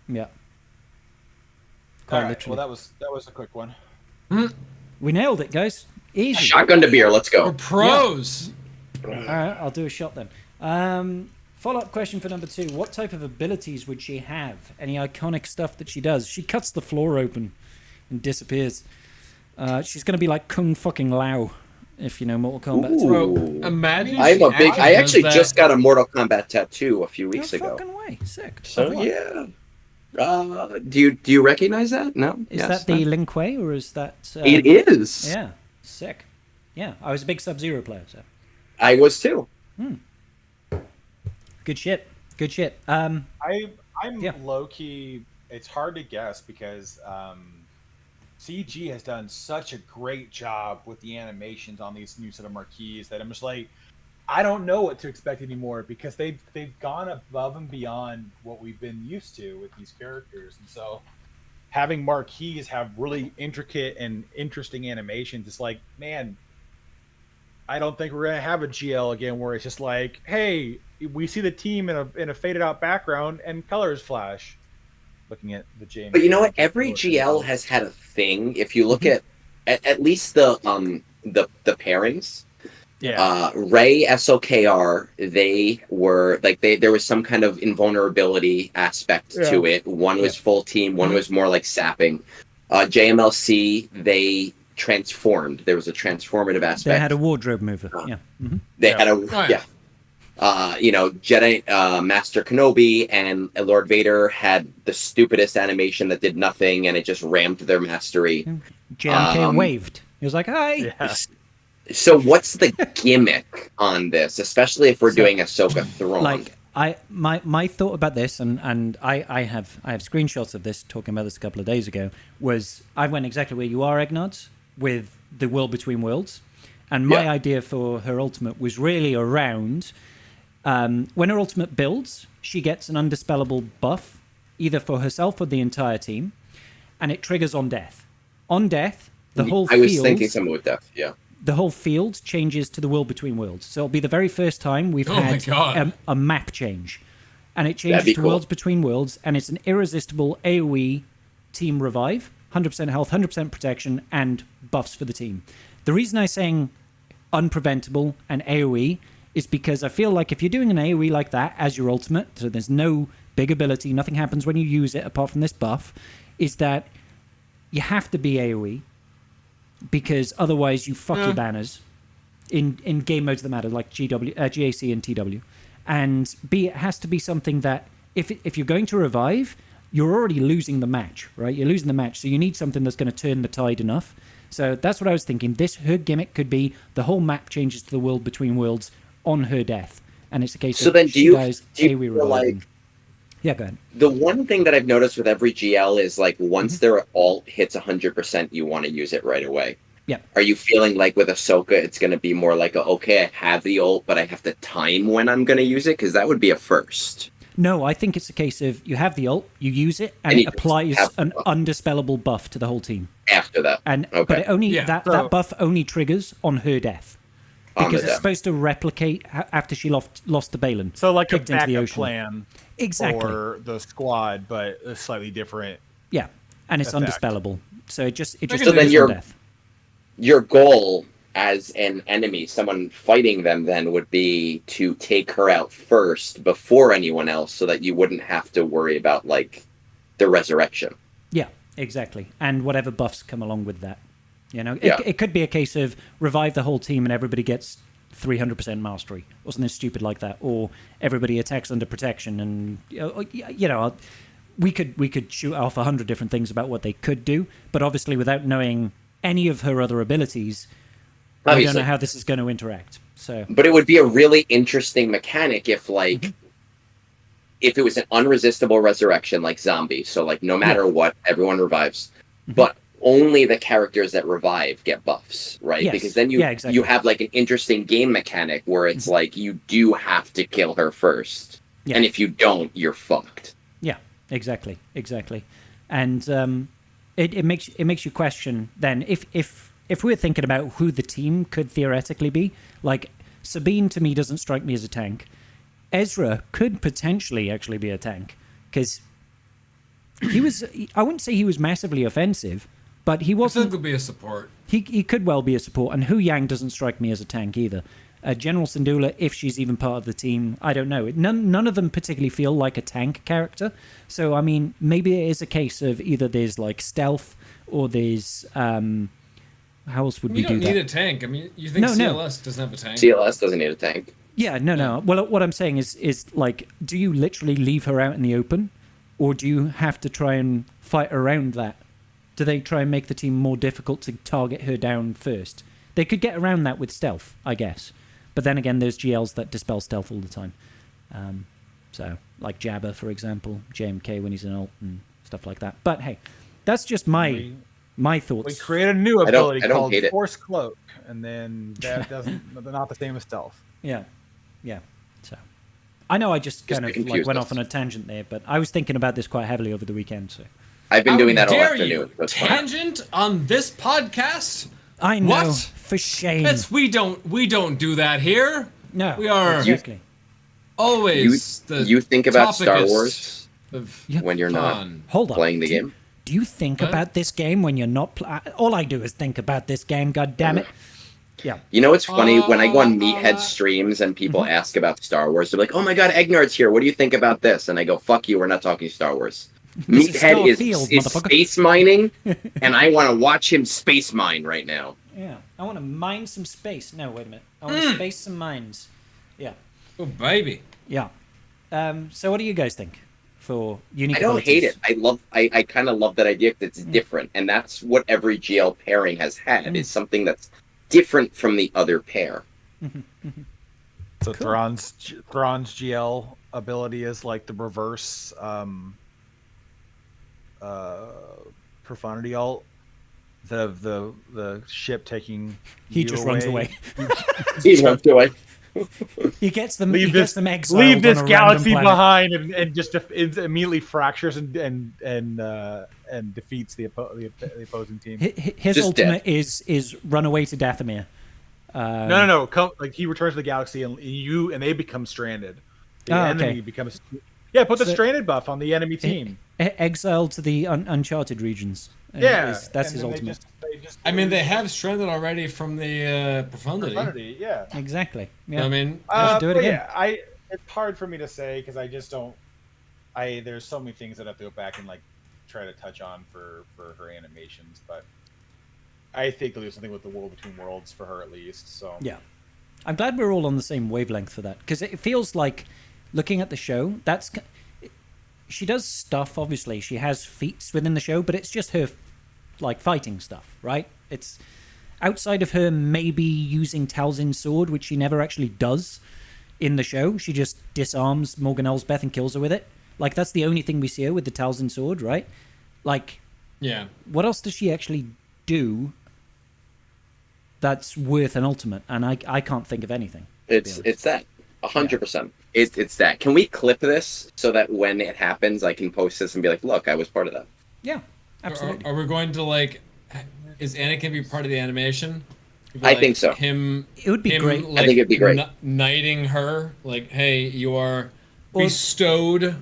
that. Yeah. All right. Well, that was a quick one. We nailed it, guys. Easy. Shotgun to beer. Let's go. We're pros. Yeah. All right, I'll do a shot then. Follow-up question for number 2. What type of abilities would she have? Any iconic stuff that she does? She cuts the floor open and disappears. She's going to be like Kung fucking Lao, if you know Mortal Kombat. Bro, imagine I actually just got a Mortal Kombat tattoo a few weeks ago. No fucking way. Sick. So, yeah. Do you recognize that? No? Is that the Lin Kuei, or is that... It is. Yeah. Sick. Yeah, I was a big Sub-Zero player, so... I was too. Good shit. I'm low key. It's hard to guess because CG has done such a great job with the animations on these new set of marquees that I'm just like, I don't know what to expect anymore, because they've gone above and beyond what we've been used to with these characters, and so having marquees have really intricate and interesting animations, it's like, man, I don't think we're gonna have a GL again where it's just like, hey, we see the team in a faded out background and colors flash. Looking at the James. But you know what? Every GL has had a thing. If you look at least the pairings, Rey SOKR, they were like there was some kind of invulnerability aspect to it. One was full team, one was more like sapping. JMLC, they transformed. There was a transformative aspect. They had a wardrobe mover. They had a Jedi Master Kenobi and Lord Vader had the stupidest animation that did nothing, and it just rammed their mastery. JMK waved. He was like, "Hi." Yeah. So what's the gimmick on this, especially if we're doing Ahsoka Thrawn? Like my thought about this, and I have screenshots of this, talking about this a couple of days ago, was I went exactly where you are, Eggnods, with the World Between Worlds. And my idea for her ultimate was really around when her ultimate builds, she gets an undispellable buff, either for herself or the entire team, and it triggers on death. On death, the whole field... I was thinking something with death, the whole field changes to the World Between Worlds. So it'll be the very first time we've had a map change. And it changes to Worlds Between Worlds, and it's an irresistible AoE team revive, 100% health, 100% protection, and buffs for the team. The reason I'm saying unpreventable and AoE is because I feel like if you're doing an AoE like that as your ultimate, so there's no big ability, nothing happens when you use it apart from this buff, is that you have to be AoE, because otherwise you fuck your banners in game modes that matter, like GAC and TW. And B, it has to be something that if you're going to revive, you're already losing the match, right? You're losing the match, so you need something that's going to turn the tide enough. So that's what I was thinking. Her gimmick could be the whole map changes to the World Between Worlds on her death, and it's a case of do you feel like... Yeah, go ahead. The one thing that I've noticed with every GL is like once their ult hits 100%, you want to use it right away. Yeah. Are you feeling like with Ahsoka, it's going to be more like, okay, I have the ult, but I have to time when I'm going to use it? Because that would be a first. No, I think it's a case of you have the ult, you use it, and it applies an undispellable buff to the whole team. After that. But it only that buff only triggers on her death. Because it's supposed to replicate after she lost to Balin. So like a backup plan. Exactly. For the squad, but a slightly different. Yeah, and it's undispellable. So it just so then your goal as an enemy, someone fighting them, then would be to take her out first before anyone else, so that you wouldn't have to worry about like the resurrection. Yeah, exactly, and whatever buffs come along with that. You know, it could be a case of revive the whole team and everybody gets 300% mastery or something stupid like that, or everybody attacks under protection, and we could shoot off 100 different things about what they could do, but obviously without knowing any of her other abilities, we don't know how this is going to interact. So, but it would be a really interesting mechanic if if it was an unresistible resurrection like zombies, so like no matter what, everyone revives, but only the characters that revive get buffs, right? Yes. Because then you have like an interesting game mechanic where it's like you do have to kill her first, and if you don't, you're fucked. Yeah, exactly, and it makes you question then if we're thinking about who the team could theoretically be. Like Sabine to me doesn't strike me as a tank. Ezra could potentially actually be a tank because I wouldn't say he was massively offensive. But he wasn't. He could be a support. He could well be a support, and Hu Yang doesn't strike me as a tank either. General Syndulla, if she's even part of the team, I don't know. None of them particularly feel like a tank character. So I mean, maybe it is a case of either there's like stealth or there's how else would we do that? You don't need a tank. I mean, you think CLS doesn't have a tank? CLS doesn't need a tank. Yeah, no. Well, what I'm saying is like, do you literally leave her out in the open, or do you have to try and fight around that? Do they try and make the team more difficult to target her down first? They could get around that with stealth, I guess. But then again, there's GLs that dispel stealth all the time. So, like Jabba, for example, JMK when he's in ult and stuff like that. But hey, that's just my thoughts. We create a new ability called Force Cloak, and then that doesn't not the same as stealth. Yeah. So, I know I just kind of like went off on a tangent there, but I was thinking about this quite heavily over the weekend. So. I've been doing that all afternoon. Tangent on this podcast? I know. What? For shame. We don't do that here. No. We are exactly. Always you think about Star Wars when you're not playing the game? Do you think about this game when you're not all I do is think about this game, god damn it. Yeah. You know, it's funny when I go on Meathead streams and people ask about Star Wars. They're like, "Oh my God, Egnard's here. What do you think about this?" And I go, "Fuck you. We're not talking Star Wars." Meathead is space mining, and I want to watch him space mine right now. Yeah, I want to mine some space. No, wait a minute. I want to space some mines. Yeah. Oh, baby. Yeah. So what do you guys think for unique I don't abilities? hate it. I kind of love that idea because it's different. And that's what every GL pairing has had, is something that's different from the other pair. So cool. Thrawn's GL ability is like the reverse profundity ult. The ship taking he just runs away. He runs away. He gets them. Leave them exiled. Leave this galaxy behind, and just immediately fractures and defeats the opposing team. His just ultimate is run away to Dathomir. No. Like he returns to the galaxy and they become stranded. The enemy becomes. Yeah, put the stranded buff on the enemy team. Exiled to the uncharted regions. That's his ultimate. They have stranded already from the profundity. Yeah, exactly. Yeah. Do it again. Yeah, it's hard for me to say because I just don't. There's so many things that I have to go back and like try to touch on for her animations, but I think they'll do something with the World Between Worlds for her at least. So yeah, I'm glad we're all on the same wavelength for that because it feels like looking at the show. She does stuff, obviously. She has feats within the show, but it's just her, like, fighting stuff, right? It's outside of her maybe using Talzin's sword, which she never actually does in the show. She just disarms Morgan Elsbeth and kills her with it. Like, that's the only thing we see her with the Talzin sword, right? Like, yeah. What else does she actually do that's worth an ultimate? And I can't think of anything. It's that. 100%. It's that. Can we clip this so that when it happens, I can post this and be like, look, I was part of that. Yeah, absolutely. Are we going to, like, is Anakin be part of the animation? I think so. It would be great. Like, I think it'd be great. Knighting her, like, hey, you are bestowed.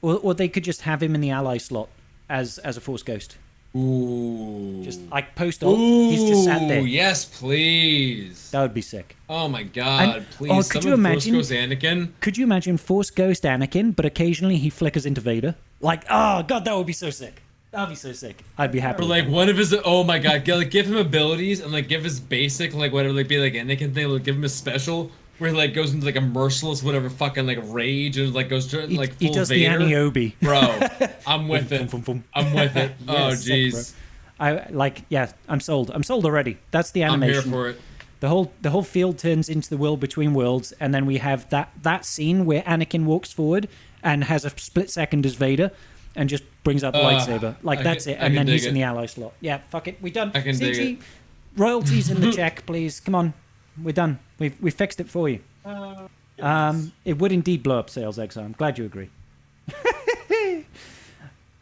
Or they could just have him in the ally slot as a Force Ghost. Ooh. Just like post ult. He's just sat there. Yes, please. That would be sick. Oh my God, please. Oh, could you imagine Force Ghost Anakin? Could you imagine Force Ghost Anakin, but occasionally he flickers into Vader? Like, oh God, that would be so sick. That would be so sick. I'd be happy. Or like one of his, oh my God, like give him abilities and like give his basic, like whatever, like be like Anakin thing, like give him a special where he like goes into like a merciless whatever fucking like rage and like goes to like full he does Vader. The Annie-Obi. Bro, I'm with it. I'm with it. Oh jeez. I'm sold. I'm sold already. That's the animation. I'm here for it. The whole field turns into the world between worlds, and then we have that scene where Anakin walks forward and has a split second as Vader, and just brings out the lightsaber. Like that's it, and then he's in the ally slot. Yeah, fuck it, we done. I can dig it. Royalties in the check, please. Come on, we're done. We fixed it for you. It would indeed blow up sales, Exile. I'm glad you agree.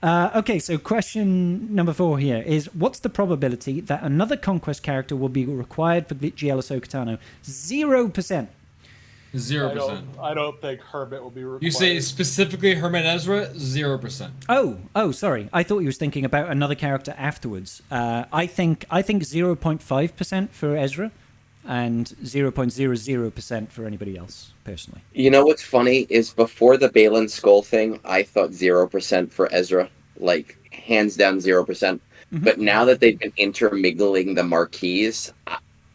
Okay, so question number 4 here is, what's the probability that another Conquest character will be required for GL Ahsoka Tano? 0%. 0%. I don't think Hermit will be required. You say specifically Hermit Ezra? 0%. Oh, sorry. I thought you was thinking about another character afterwards. I think 0.5% for Ezra, and 0.00% for anybody else, personally. You know what's funny is before the Balin Skull thing, I thought 0% for Ezra, like hands down 0%. Mm-hmm. But now that they've been intermingling the marquees,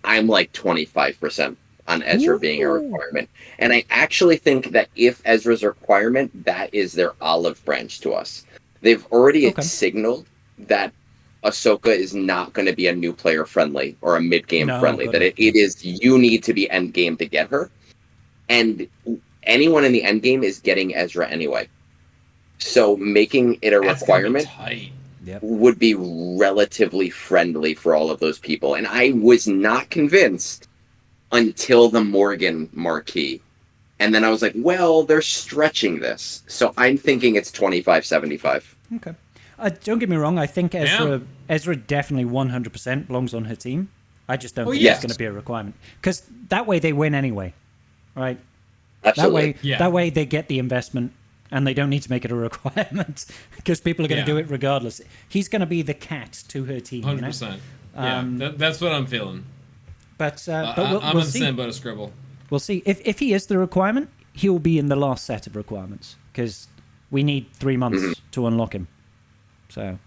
I'm like 25% on Ezra being a requirement. And I actually think that if Ezra's a requirement, that is their olive branch to us. They've already signaled that Ahsoka is not going to be a new player friendly or a mid-game friendly, that it is, you need to be endgame to get her. And anyone in the endgame is getting Ezra anyway. So making it a requirement would be relatively friendly for all of those people. And I was not convinced until the Morgan marquee. And then I was like, well, they're stretching this. So I'm thinking it's 25-75. Okay. Don't get me wrong, I think Ezra definitely 100% belongs on her team. I just don't think it's going to be a requirement. Because that way they win anyway, right? Absolutely. That way they get the investment and they don't need to make it a requirement because people are going to do it regardless. He's going to be the cat to her team. 100%. You know? That's what I'm feeling. But I'm we'll on the see. same boat as Scribble. We'll see. If he is the requirement, he'll be in the last set of requirements because we need 3 months to unlock him. So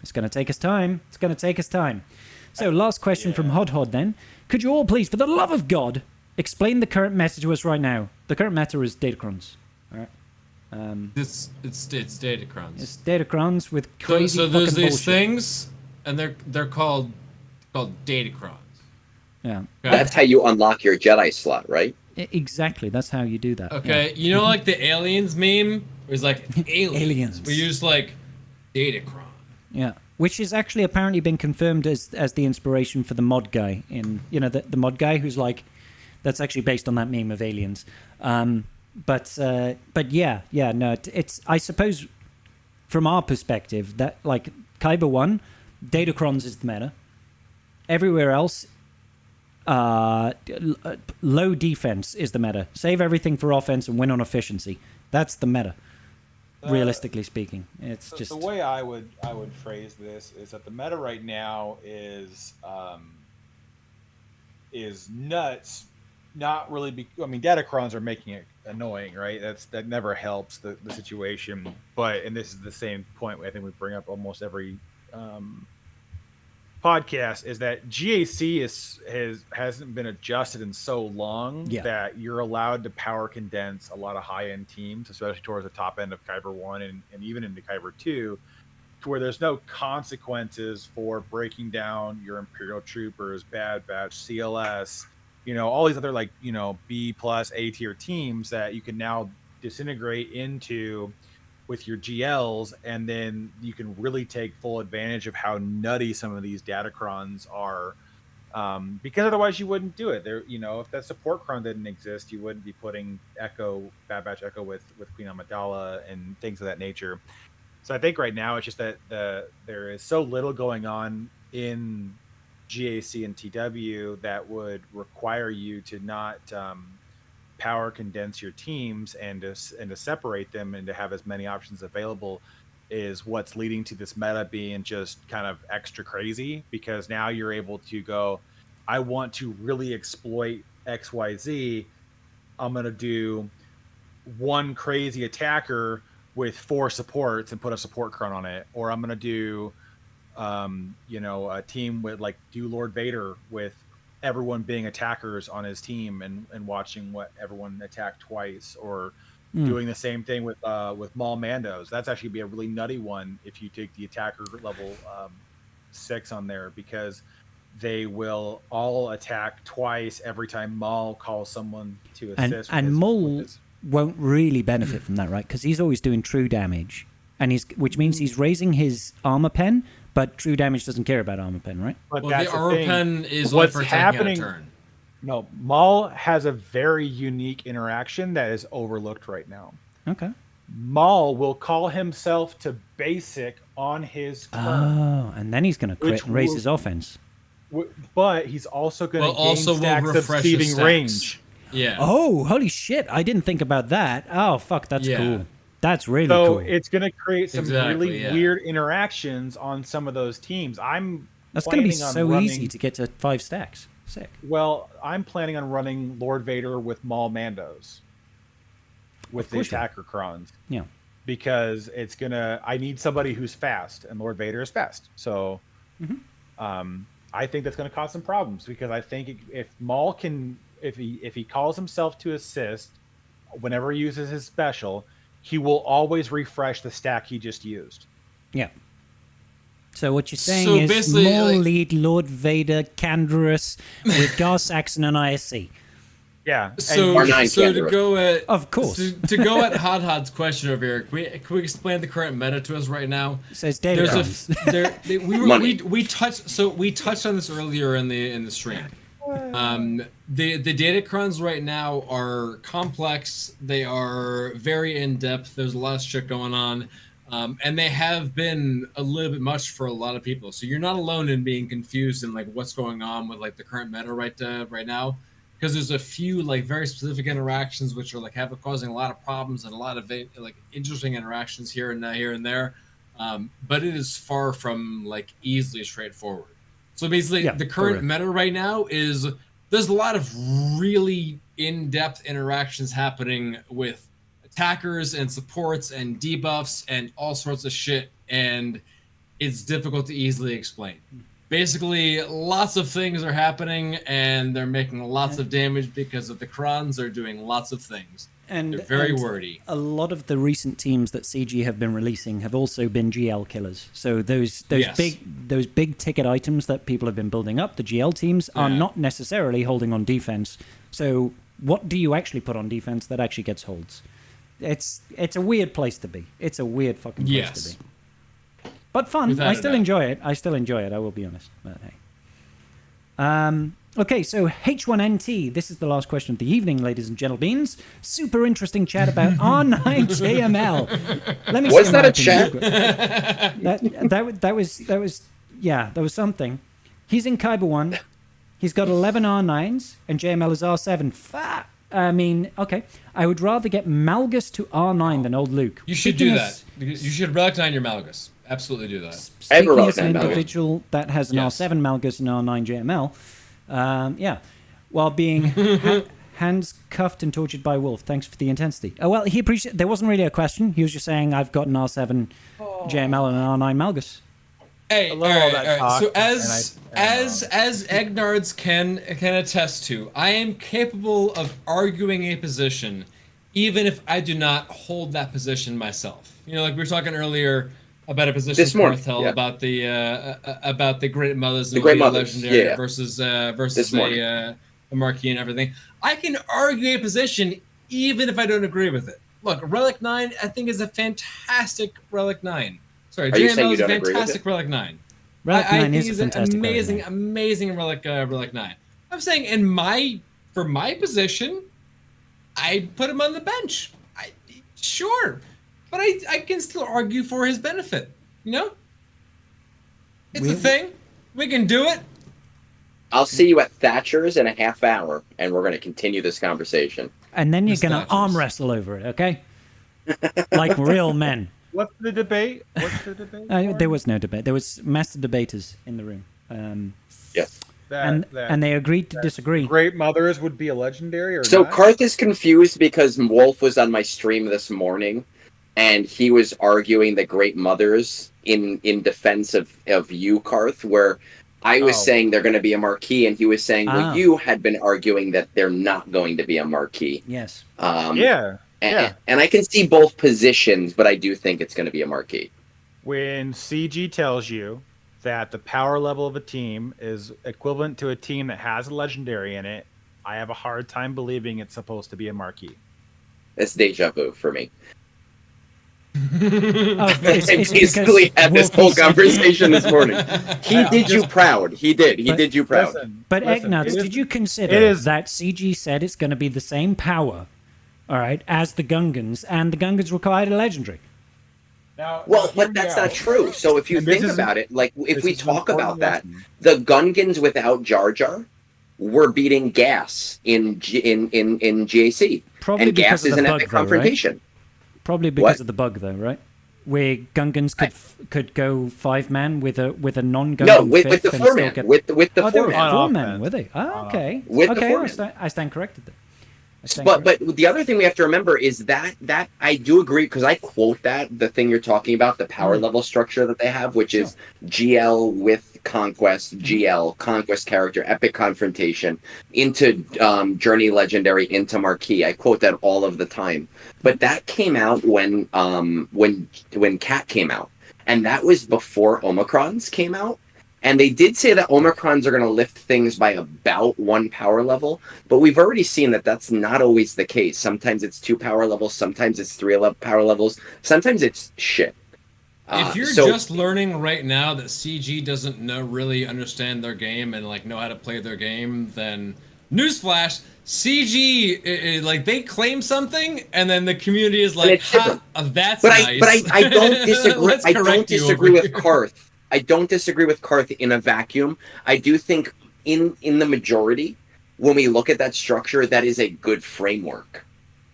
it's going to take us time. It's going to take us time. So last question from Hodhod then. Could you all please, for the love of God, explain the current meta to us right now? The current meta is Datacrons. All right. It's Datacrons. It's Datacrons with crazy so there's fucking these bullshit. things, and they're called Datacrons. Yeah. Okay? That's how you unlock your Jedi slot, right? Exactly. That's how you do that. Okay. Yeah. You know, like the aliens meme? It was like aliens. We used like Datacron. Yeah. Which has actually apparently been confirmed as the inspiration for the mod guy in, you know, the mod guy who's like, that's actually based on that meme of aliens. But yeah, no, it's, I suppose from our perspective that like Kyber 1, Datacrons is the meta. Everywhere else, low defense is the meta. Save everything for offense and win on efficiency. That's the meta. Realistically speaking, it's just the way I would phrase this is that the meta right now is nuts. Not really. I mean, Datacrons are making it annoying, right? That never helps the situation. But and this is the same point I think we bring up almost every podcast is that GAC hasn't been adjusted in so long that you're allowed to power condense a lot of high-end teams, especially towards the top end of Kyber 1 and even into Kyber 2, to where there's no consequences for breaking down your Imperial Troopers, Bad Batch, CLS, you know, all these other like, you know, B plus A tier teams that you can now disintegrate into with your GLs, and then you can really take full advantage of how nutty some of these Datacrons are, because otherwise you wouldn't do it. There, you know, if that support cron didn't exist, you wouldn't be putting Bad Batch Echo with Queen Amidala and things of that nature. So I think right now it's just that there is so little going on in GAC and TW that would require you to not power condense your teams and to separate them and to have as many options available is what's leading to this meta being just kind of extra crazy, because now you're able to go, I want to really exploit XYZ. I'm going to do one crazy attacker with 4 supports and put a support cron on it. Or I'm going to do, you know, a team with like do Lord Vader with everyone being attackers on his team and watching what everyone attack twice, or doing the same thing with Maul Mandos. That's actually be a really nutty one if you take the attacker level 6 on there, because they will all attack twice every time Maul calls someone to assist. And Maul won't really benefit from that, right? Because he's always doing true damage, and which means he's raising his armor pen. But true damage doesn't care about armor pen, right? But well, the armor pen is what's like happening. Turn. No, Maul has a very unique interaction that is overlooked right now. Okay. Maul will call himself to basic on his turn. Oh, and then he's going to crit and raise his offense. But he's also going to gain stacks of seeding range. Yeah. Oh, holy shit! I didn't think about that. Oh, fuck, that's cool. That's really cool. So it's going to create some really weird interactions on some of those teams. That's going to be so easy to get to 5 stacks. Sick. Well, I'm planning on running Lord Vader with Maul Mandos with the attacker crons. Yeah. Because it's going to... I need somebody who's fast, and Lord Vader is fast. So I think that's going to cause some problems, because I think if Maul can... If he calls himself to assist, whenever he uses his special... he will always refresh the stack he just used. Yeah. So what you're saying is Maul lead Lord Vader Canderous with Gar Saxon and ISC. Yeah. So to go at of course to go at Hod's question over here, can we explain the current meta to us right now? It says Datacrons. We touched on this earlier in the stream. The Datacrons right now are complex. They are very in depth. There's a lot of shit going on, and they have been a little bit much for a lot of people. So you're not alone in being confused in like what's going on with like the current meta right now, because there's a few like very specific interactions which are like causing a lot of problems and a lot of like interesting interactions here and there. But it is far from like easily straightforward. So basically, the current meta right now is there's a lot of really in-depth interactions happening with attackers and supports and debuffs and all sorts of shit, and it's difficult to easily explain. Basically, lots of things are happening, and they're making lots of damage because of the crons are doing lots of things. And they're very wordy. A lot of the recent teams that CG have been releasing have also been GL killers. So those big ticket items that people have been building up, the GL teams, are not necessarily holding on defense. So what do you actually put on defense that actually gets holds? It's a weird place to be. It's a weird fucking place to be. But fun. Without I still enjoy it. I will be honest. But hey. Okay, so H1NT, this is the last question of the evening, ladies and gentlemen. Super interesting chat about R9 JML. Let me was that a chat? That was something. He's in Kyber 1. He's got 11 R9s, and JML is R7. I mean, okay. I would rather get Malgus to R9 than old Luke. You should do that. You should relic 9 your Malgus. Absolutely do that. Speaking as an individual that has an R7 Malgus and R9 JML, while being hands cuffed and tortured by Wolf. Thanks for the intensity. Oh, well, he appreciated. There wasn't really a question. He was just saying, I've got an R7 JML and an R9 Malgus. Hey, all right. So as Egnards can attest to, I am capable of arguing a position, even if I do not hold that position myself. You know, like we were talking earlier about a position about the Great Mothers, the Great Mothers, legendary versus a Marquee and everything. I can argue a position even if I don't agree with it. Look, Relic 9 I think is a fantastic Relic 9. Sorry, JML is a fantastic Relic 9. Relic 9 is he's a fantastic amazing Relic 9. I'm saying for my position, I put him on the bench. Sure. But I can still argue for his benefit, you know? It's a thing. We can do it. I'll see you at Thatcher's in a half hour, and we're going to continue this conversation. And then you're going to arm wrestle over it, okay? Like real men. What's the debate? There was no debate. There was master debaters in the room. Yes. And they agreed to disagree. Great Mothers would be a legendary, or so not? Karth is confused because Wolf was on my stream this morning, and he was arguing the Great Mothers in defense of you, Karth, where I was saying they're going to be a marquee, and he was saying, well, you had been arguing that they're not going to be a marquee. Yes. And I can see both positions, but I do think it's going to be a marquee. When CG tells you that the power level of a team is equivalent to a team that has a legendary in it, I have a hard time believing it's supposed to be a marquee. It's deja vu for me. It's basically had this whole conversation this morning. He did you proud. He did you proud. But Egnuts, did you consider that CG said it's going to be the same power, all right, as the Gungans, and the Gungans required a legendary? But that's not true. So if you think about it, like if we talk about that, the Gungans without Jar Jar were beating Gas in GAC, probably and Gas is an epic confrontation. Right? Probably because of the bug, though, right? Where Gungans could go 5-man with a non-Gungan. No, with the 4-man. With the 4-man. They were 4-man, were they? Oh, okay. I stand corrected then. But the other thing we have to remember is that I do agree, because I quote the thing you're talking about, the power level structure that they have, which is GL with Conquest, GL, Conquest character, Epic Confrontation, into Journey Legendary, into Marquee. I quote that all of the time. But that came out when Cat came out. And that was before Omicrons came out. And they did say that Omicrons are going to lift things by about 1 power level, but we've already seen that that's not always the case. Sometimes it's 2 power levels, sometimes it's 3 power levels, sometimes it's shit. If you're just learning right now that CG doesn't really understand their game and know how to play their game, then newsflash, CG like they claim something and then the community is like, ha, that's nice. But I don't disagree. I don't disagree with Karth. I don't disagree with Karth in a vacuum. I do think in the majority, when we look at that structure, that is a good framework.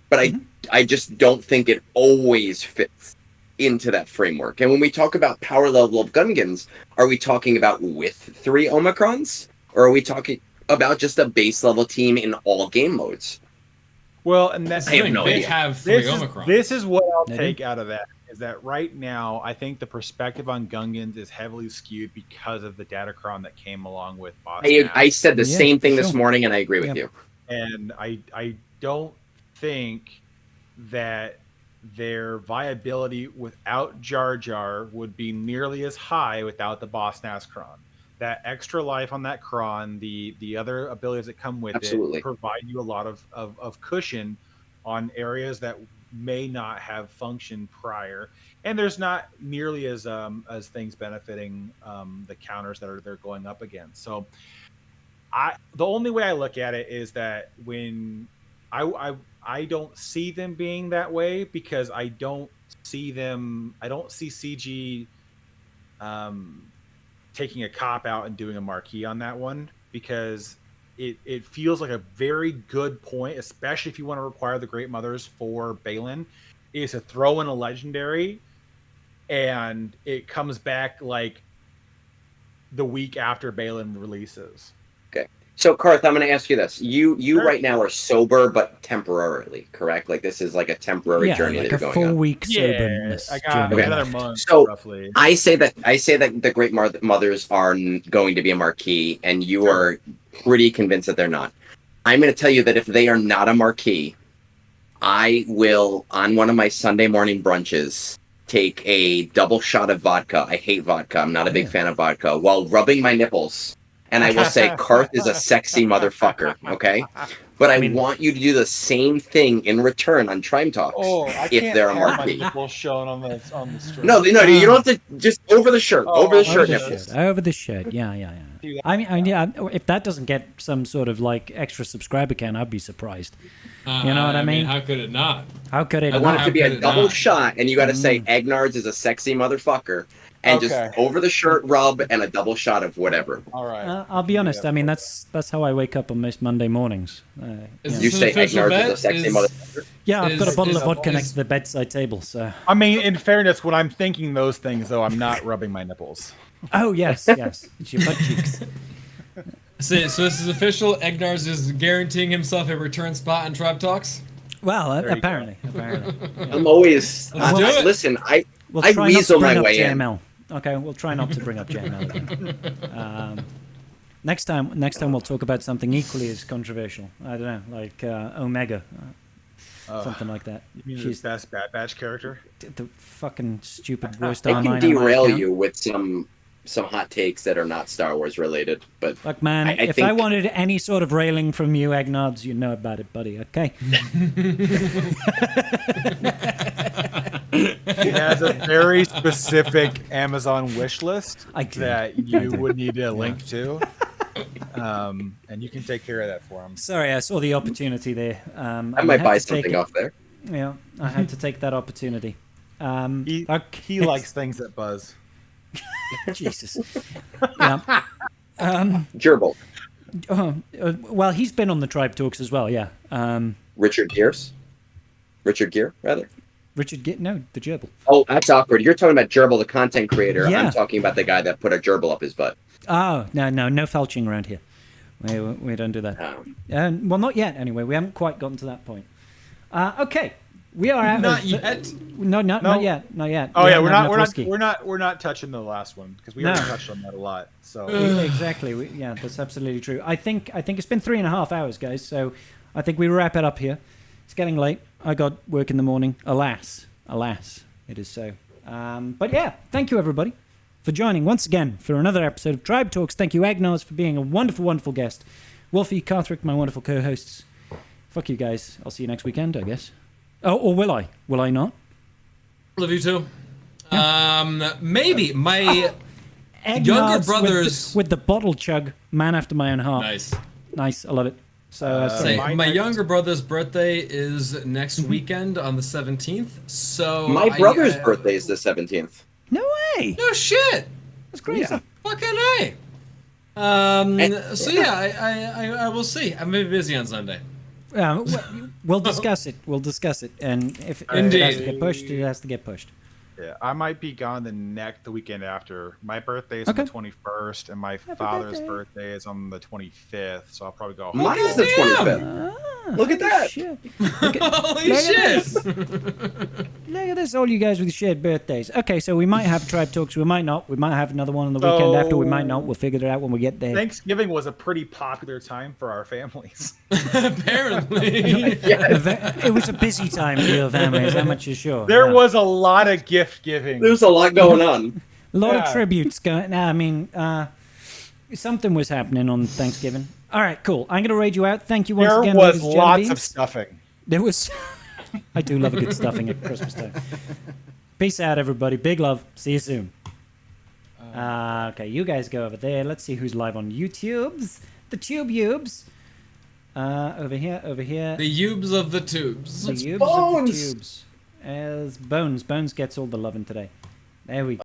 But I just don't think it always fits into that framework. And when we talk about power level of Gungans, are we talking about with 3 Omicrons? Or are we talking about just a base level team in all game modes? Well, and that's I have no idea. Have 3 Omicrons. This is what I'll take out of that, is that right now, I think the perspective on Gungans is heavily skewed because of the Datacron that came along with Boss. I said the same thing this morning, and I agree with you. And I don't think that their viability without Jar Jar would be nearly as high without the Boss Nascron. That extra life on that Cron, the other abilities that come with it, provide you a lot of cushion on areas that may not have functioned prior, and there's not nearly as things benefiting the counters that they're going up against. So, the only way I look at it is that when I don't see them being that way, because I don't see CG taking a cop out and doing a marquee on that one, because it feels like a very good point, especially if you want to require the Great Mothers for Balin, is to throw in a legendary and it comes back like the week after Balin releases. Okay. So, Karth, I'm going to ask you this. You right now are sober, but temporarily, correct? Like, this is like a temporary journey that you're going on. Like a 4-week soberness. I got another month, so roughly. I say that the Great Mothers are going to be a marquee, and you are pretty convinced that they're not. I'm going to tell you that if they are not a marquee, I will, on one of my Sunday morning brunches, take a double shot of vodka. I hate vodka. I'm not a big fan of vodka. While rubbing my nipples. And I will say, Karth is a sexy motherfucker, okay? But I want you to do the same thing in return on Trime Talks if they're a marquee. Nipples shown on the stream. No, you don't have to, just over the shirt. Over the shirt nipples. Over the shirt, yeah. I mean, if that doesn't get some sort of like extra subscriber count, I'd be surprised. You know what I mean? How could it not? How could it I not? want it to be a double shot, and you got to say, Agnards is a sexy motherfucker. And just over the shirt rub and a double shot of whatever. All right. I'll be honest. I mean, that's how I wake up on most Monday mornings. You say Agnards is a sexy motherfucker? Yeah, I've got a bottle of vodka next to the bedside table. So. I mean, in fairness, when I'm thinking those things, though, I'm not rubbing my nipples. Oh, yes. It's your butt cheeks. So this is official. Agnards is guaranteeing himself a return spot on Tribe Talks? Well, apparently. Yeah. I'm always... listen, I weasel my way in. Okay, we'll try not to bring up JML again. Next time we'll talk about something equally as controversial. I don't know, like Omega, something like that. You mean she's best Bad Batch character? The fucking stupid worst I online. can derail you with some hot takes that are not Star Wars related, but look, man, if I wanted any sort of railing from you, Agnards, you know about it, buddy. Okay. He has a very specific Amazon wish list that you would need a link to, and you can take care of that for him. Sorry, I saw the opportunity there. I might buy something off there. Yeah, I had to take that opportunity. He likes things that buzz. Jesus. Yeah. Gerbil. Well, he's been on the Tribe Talks as well, yeah. Richard Gere, rather. Richard Gere? No, the gerbil. Oh, that's awkward. You're talking about Gerbil, the content creator. Yeah. I'm talking about the guy that put a gerbil up his butt. Oh, no felching around here. We don't do that. Oh. Well, not yet, anyway. We haven't quite gotten to that point. Okay. We are out. Not yet. No, not yet. Not yet. Oh yeah, we're not touching the last one because we already touched on that a lot. So exactly. Yeah, that's absolutely true. I think it's been 3.5 hours, guys. So I think we wrap it up here. It's getting late. I got work in the morning. Alas, it is so. But yeah, thank you everybody for joining once again for another episode of Tribe Talks. Thank you, Agnars, for being a wonderful, wonderful guest. Wolfie, Carthrick, my wonderful co-hosts. Fuck you guys. I'll see you next weekend, I guess. Oh, or will I? Will I not? Love you too. Maybe my younger brothers with the bottle chug, man after my own heart. Nice. I love it. So my younger brother's birthday is next weekend on the 17th. So my brother's birthday is the 17th. No way. No shit. That's crazy. Yeah. Fucking A. So yeah, I will see. I'm maybe busy on Sunday. We'll discuss it. And if it has to get pushed, it has to get pushed. Yeah, I might be gone the weekend after. My birthday is on the 21st, and my father's birthday is on the 25th, so I'll probably go home. Mine's the 25th. Look at that. Shit. Holy shit. Look at this, all you guys with shared birthdays. Okay, so we might have tribe talks, we might not. We might have another one on the weekend after, we might not. We'll figure it out when we get there. Thanksgiving was a pretty popular time for our families. Apparently. It was a busy time for your families, how much you sure? There was a lot of gift giving. There's a lot going on. A lot of tributes going. I mean, something was happening on Thanksgiving. All right, cool. I'm gonna raid you out. Thank you once again. There was lots of stuffing. There was. I do love a good stuffing at Christmas time. Peace out, everybody. Big love. See you soon. Okay, you guys go over there. Let's see who's live on YouTube's. The TubeUbes. Over here. The Ubes of the tubes. The Ubes of the tubes. As Bones. Bones gets all the loving today. There we go.